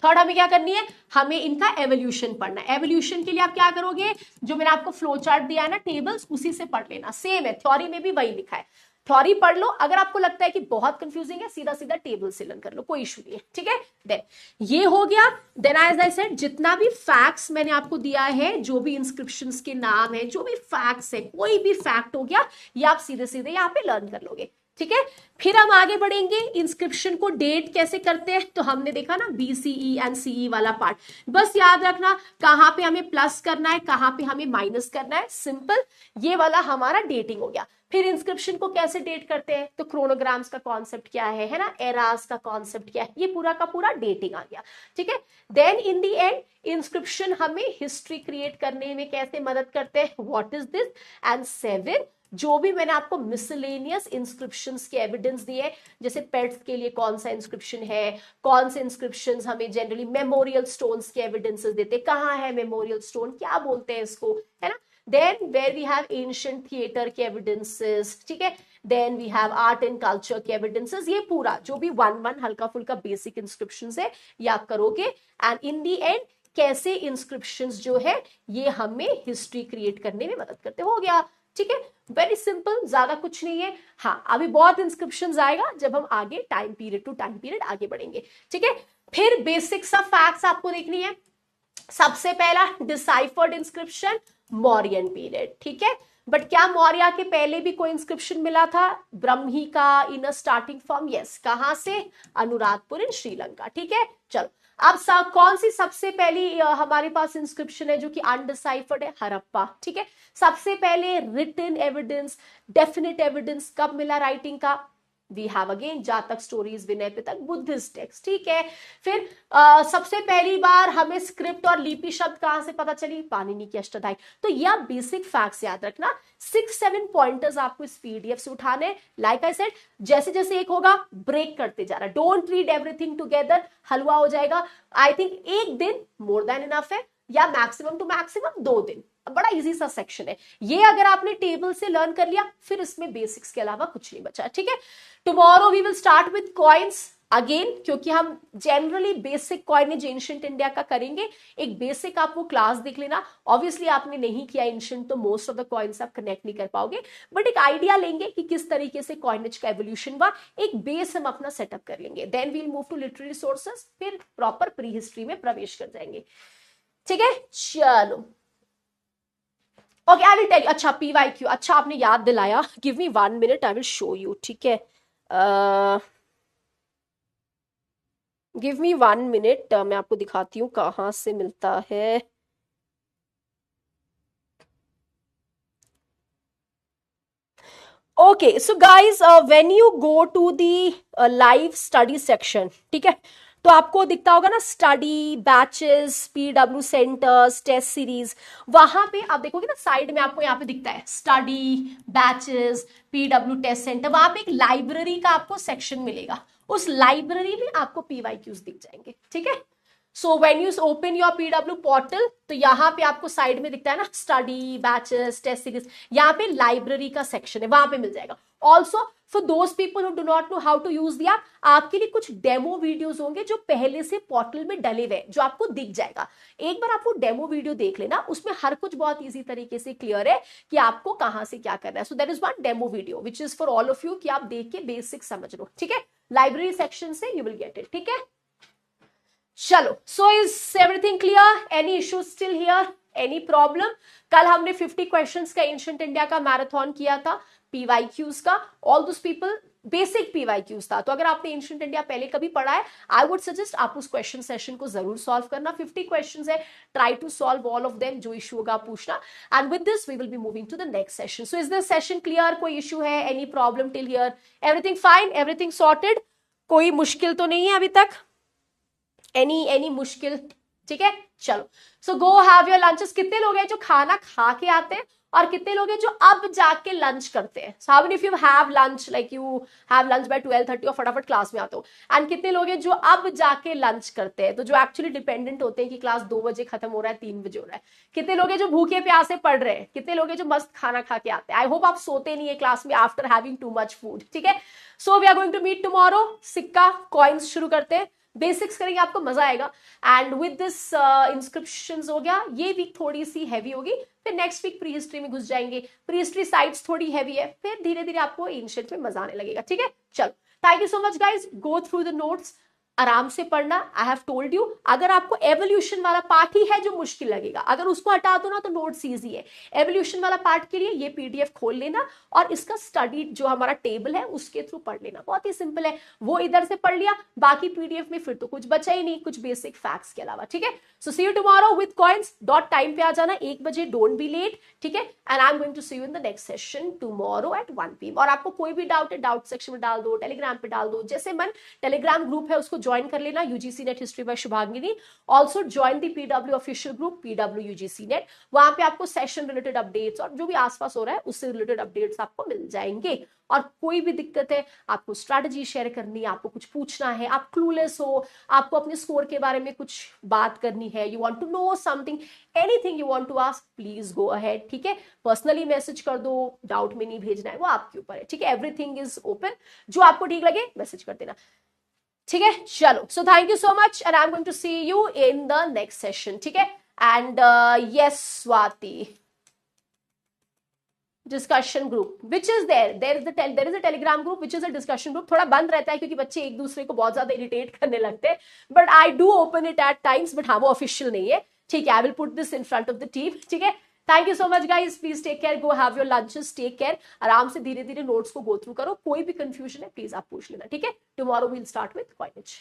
हमें क्या करनी है, हमें इनका एवोल्यूशन पढ़ना है। एवोल्यूशन के लिए आप क्या करोगे, जो मैंने आपको फ्लो चार्ट दिया है ना, टेबल्स, उसी से पढ़ लेना, सेम है, थ्योरी में भी वही लिखा है। थ्योरी पढ़ लो, अगर आपको लगता है कि बहुत कंफ्यूजिंग है, सीधा सीधा टेबल से लर्न कर लो, कोई इशू नहीं है, ठीक है। देन ये हो गया। देन एज आई सेड, जितना भी फैक्ट्स मैंने आपको दिया है, जो भी इंस्क्रिप्शंस के नाम है, जो भी फैक्ट्स है, कोई भी फैक्ट हो गया, ये आप सीधे सीधे यहाँ पे लर्न कर लोगे, ठीक है। फिर हम आगे बढ़ेंगे, इंस्क्रिप्शन को डेट कैसे करते हैं, तो हमने देखा ना BCE एंड CE वाला पार्ट, बस याद रखना कहां पे हमें प्लस करना है, कहां पे हमें माइनस करना है, सिंपल, ये वाला हमारा डेटिंग हो गया। फिर इंस्क्रिप्शन को कैसे डेट करते हैं, तो क्रोनोग्राम्स का कॉन्सेप्ट क्या है ना, एरास का कॉन्सेप्ट क्या है, ये पूरा का पूरा डेटिंग आ गया, ठीक है। Then in the end inscription हमें हिस्ट्री क्रिएट करने में कैसे मदद करते हैं, व्हाट इज दिस, एंड 7 जो भी मैंने आपको मिसलेनियस इंस्क्रिप्शंस के एविडेंस दिए, जैसे पेट्स के लिए कौन सा इंस्क्रिप्शन है, कौन से इंस्क्रिप्शंस हमें जनरली मेमोरियल स्टोन्स के एविडेंसेस देते, कहाँ है मेमोरियल स्टोन, क्या बोलते हैं इसको, है ना। Then where we have ancient theatre के एविडेंसेस, ठीक है। Then we have art and culture के एविडेंसेस, ये पूरा जो भी 1 हल्का फुल्का बेसिक इंस्क्रिप्शंस है ये आप करोगे। एंड इन दी एंड कैसे इंस्क्रिप्शंस जो है ये हमें हिस्ट्री क्रिएट करने में मदद करते, हो गया, ठीक है। वेरी सिंपल, ज्यादा कुछ नहीं है। हाँ, अभी बहुत इंस्क्रिप्शंस आएगा जब हम आगे time period to time period आगे बढ़ेंगे, ठीक है। फिर बेसिक्स ऑफ फैक्ट्स आपको देखनी है। सबसे पहला डिसाइफर्ड इंस्क्रिप्शन, मौर्यन पीरियड, ठीक है। बट क्या मौर्य के पहले भी कोई इंस्क्रिप्शन मिला था, ब्रह्मी का इन अ स्टार्टिंग फॉर्म, यस, कहां से, अनुराधपुर इन श्रीलंका, ठीक है। चलो, अब कौन सी सबसे पहली हमारे पास इंस्क्रिप्शन है जो कि अनडिसाइफर्ड है, हड़प्पा, ठीक है। सबसे पहले रिटन एविडेंस, डेफिनेट एविडेंस कब मिला राइटिंग का, वी हैव अगेन जातक stories, Vinaya Pitaka, Buddhist text, ठीक है। फिर सबसे पहली बार हमें स्क्रिप्ट और लिपि शब्द कहां से पता चली, पाणिनि की अष्टाध्यायी। तो ये आप बेसिक फैक्ट्स याद रखना, 6-7 पॉइंटर्स आपको इस PDF से उठाने। लाइक आई सेड, जैसे जैसे एक होगा ब्रेक करते जा रहा, डोंट रीड एवरीथिंग टुगेदर, हलवा हो जाएगा। आई थिंक एक दिन मोर देन इनफ है, या मैक्सिमम टू मैक्सिमम 2 दिन, बड़ा इजी सा सेक्शन है ये। अगर आपने टेबल से लर्न कर लिया, फिर इसमें बेसिक्स के अलावा कुछ नहीं बचा, ठीक है। Tomorrow we will start with coins again, क्योंकि हम generally basic coinage ancient India का करेंगे। एक बेसिक आप वो क्लास देख लेना, ऑब्वियसली आपने नहीं किया एंशिएंट तो मोस्ट ऑफ द कॉइन्स आप कनेक्ट नहीं कर पाओगे, बट एक आइडिया लेंगे कि किस तरीके से कॉइनेज का एवोल्यूशन हुआ, एक बेस हम अपना सेटअप कर लेंगे। Then we'll move to literary sources, फिर प्रॉपर प्री हिस्ट्री में प्रवेश कर जाएंगे, ठीक है। चलो, okay, I will tell you. अच्छा, PYQ, अच्छा आपने याद दिलाया, give me 1 minute, I will show you, ठीक है। गिव मी 1 मिनट, मैं आपको दिखाती हूँ कहाँ से मिलता है। Okay, so guys, when you go to the live study section, ठीक है, तो आपको दिखता होगा ना study batches, PW centres, test series, वहां पे आप देखोगे ना साइड में आपको यहाँ पे दिखता है study batches, PW test centre, वहां पे एक लाइब्रेरी का आपको सेक्शन मिलेगा, उस लाइब्रेरी में आपको PYQs दिख जाएंगे, ठीक है। So when you open your PW portal, तो यहाँ पे आपको साइड में दिखता है ना स्टडी बैचेस, टेस्ट सीरीज, यहाँ पे लाइब्रेरी का सेक्शन है, वहां पे मिल जाएगा। Also for those people who do not know how to use the app, आपके लिए कुछ डेमो वीडियोस होंगे जो पहले से पोर्टल में डले हुए, जो आपको दिख जाएगा। एक बार आप वो डेमो वीडियो देख लेना, उसमें हर कुछ बहुत इजी तरीके से क्लियर है कि आपको कहां से क्या करना है। So that is one demo video which is for all of you, कि आप देख के बेसिक समझ लो, ठीक है। लाइब्रेरी सेक्शन से यू विल गेट इट, ठीक है। चलो, so is everything clear, any issue still here, any problem? कल हमने 50 क्वेश्चंस का एंशिएंट इंडिया का मैराथन किया था, PYQs का, all those people basic PYQs था। तो अगर आपने एंशिएंट इंडिया पहले कभी पढ़ा है, आई वुड सजेस्ट आप उस क्वेश्चन सेशन को जरूर सॉल्व करना। 50 क्वेश्चंस है, try to solve all of them, जो इशू होगा पूछना। And with this we will be moving to the next session. So is this session clear? कोई इशू है, any problem till here? Everything fine, everything sorted, कोई मुश्किल तो नहीं है अभी तक? एनी मुश्किल? ठीक है, चलो सो गो हैव योर लंचेस। कितने लोग हैं जो खाना खा के आते हैं और कितने लोग हैं जो अब जाके लंच करते हैं? So how many if you have lunch, like you have lunch by 12:30 और फटाफट क्लास में आते हो, एंड कितने लोग हैं जो अब जाके लंच करते हैं, तो जो एक्चुअली डिपेंडेंट होते हैं कि क्लास 2 बजे खत्म हो रहा है, 3 बजे हो रहा है। कितने लोग हैं जो भूखे प्यासे पढ़ रहे हैं, कितने लोग हैं जो मस्त खाना खा के आते हैं। आई होप आप सोते नहीं है क्लास में after having too much food, ठीक है। So we are going to meet tomorrow. सिक्का कॉइन्स शुरू करते हैं, बेसिक्स करेंगे, आपको मजा आएगा। एंड विद दिस इंस्क्रिप्शंस हो गया, ये वीक थोड़ी सी हैवी होगी, फिर नेक्स्ट वीक प्री हिस्ट्री में घुस जाएंगे। प्री हिस्ट्री साइट्स थोड़ी हैवी है, फिर धीरे धीरे आपको एंशिएंट में मजा आने लगेगा, ठीक है। चलो, thank you so much guys, go through the notes, आराम से पढ़ना। आई हैव टोल्ड यू, अगर आपको एवोल्यूशन वाला पार्ट ही है जो मुश्किल लगेगा, अगर उसको हटा दो ना तो नोट्स इजी है। एवोल्यूशन वाला पार्ट के लिए ये पीडीएफ खोल लेना और इसका स्टडी जो हमारा टेबल है उसके थ्रू पढ़ लेना, बहुत ही सिंपल है। वो इधर से पढ़ लिया, बाकी पीडीएफ में फिर तो कुछ बचा ही नहीं, कुछ बेसिक फैक्ट्स के अलावा, ठीक है। So see you tomorrow with coins. Dot time पे आ जाना 1 बजे, डोंट बी लेट, ठीक है। And I am going to see you in the next session tomorrow at 1 PM। और आपको कोई भी डाउट है, डाउट सेक्शन में डाल दो, टेलीग्राम पे डाल दो, जैसे मन। टेलीग्राम ग्रुप है उसको ज्वाइन कर लेना, UGC Net History by Shubhangini. Also join the PW official group, PW UGC Net। वहां पे आपको सेशन रिलेटेड अपडेट्स और जो भी आसपास हो रहा है उससे रिलेटेड अपडेट्स आपको मिल जाएंगे। और कोई भी दिक्कत है, आपको स्ट्रैटेजी शेयर करनी है, आपको कुछ पूछना है, आप क्लूलेस हो, आपको अपने स्कोर के बारे में कुछ बात करनी है, you want to know something, anything you want to ask, please go ahead, ठीक है। पर्सनली मैसेज कर दो, डाउट में नहीं भेजना है, वो आपके ऊपर है, ठीक है। एवरीथिंग इज ओपन, जो आपको ठीक लगे मैसेज कर देना, ठीक है। चलो, so thank you so much and I am going to see you in the next session, ठीक है। And yes Swati, discussion group which is there is a Telegram group which is a discussion group. थोड़ा बंद रहता है क्योंकि बच्चे एक दूसरे को बहुत ज्यादा इरिटेट करने लगते हैं, but I do open it at times, but हाँ वो ऑफिशियल नहीं है, ठीक है। I will put this in front of the team, ठीक है। Thank you so much guys, please take care, go have your lunches, take care, आराम से धीरे धीरे नोट्स को गो थ्रू करो। कोई भी कंफ्यूजन है प्लीज आप पूछ लेना, ठीक है। Tomorrow we'll start with coinage.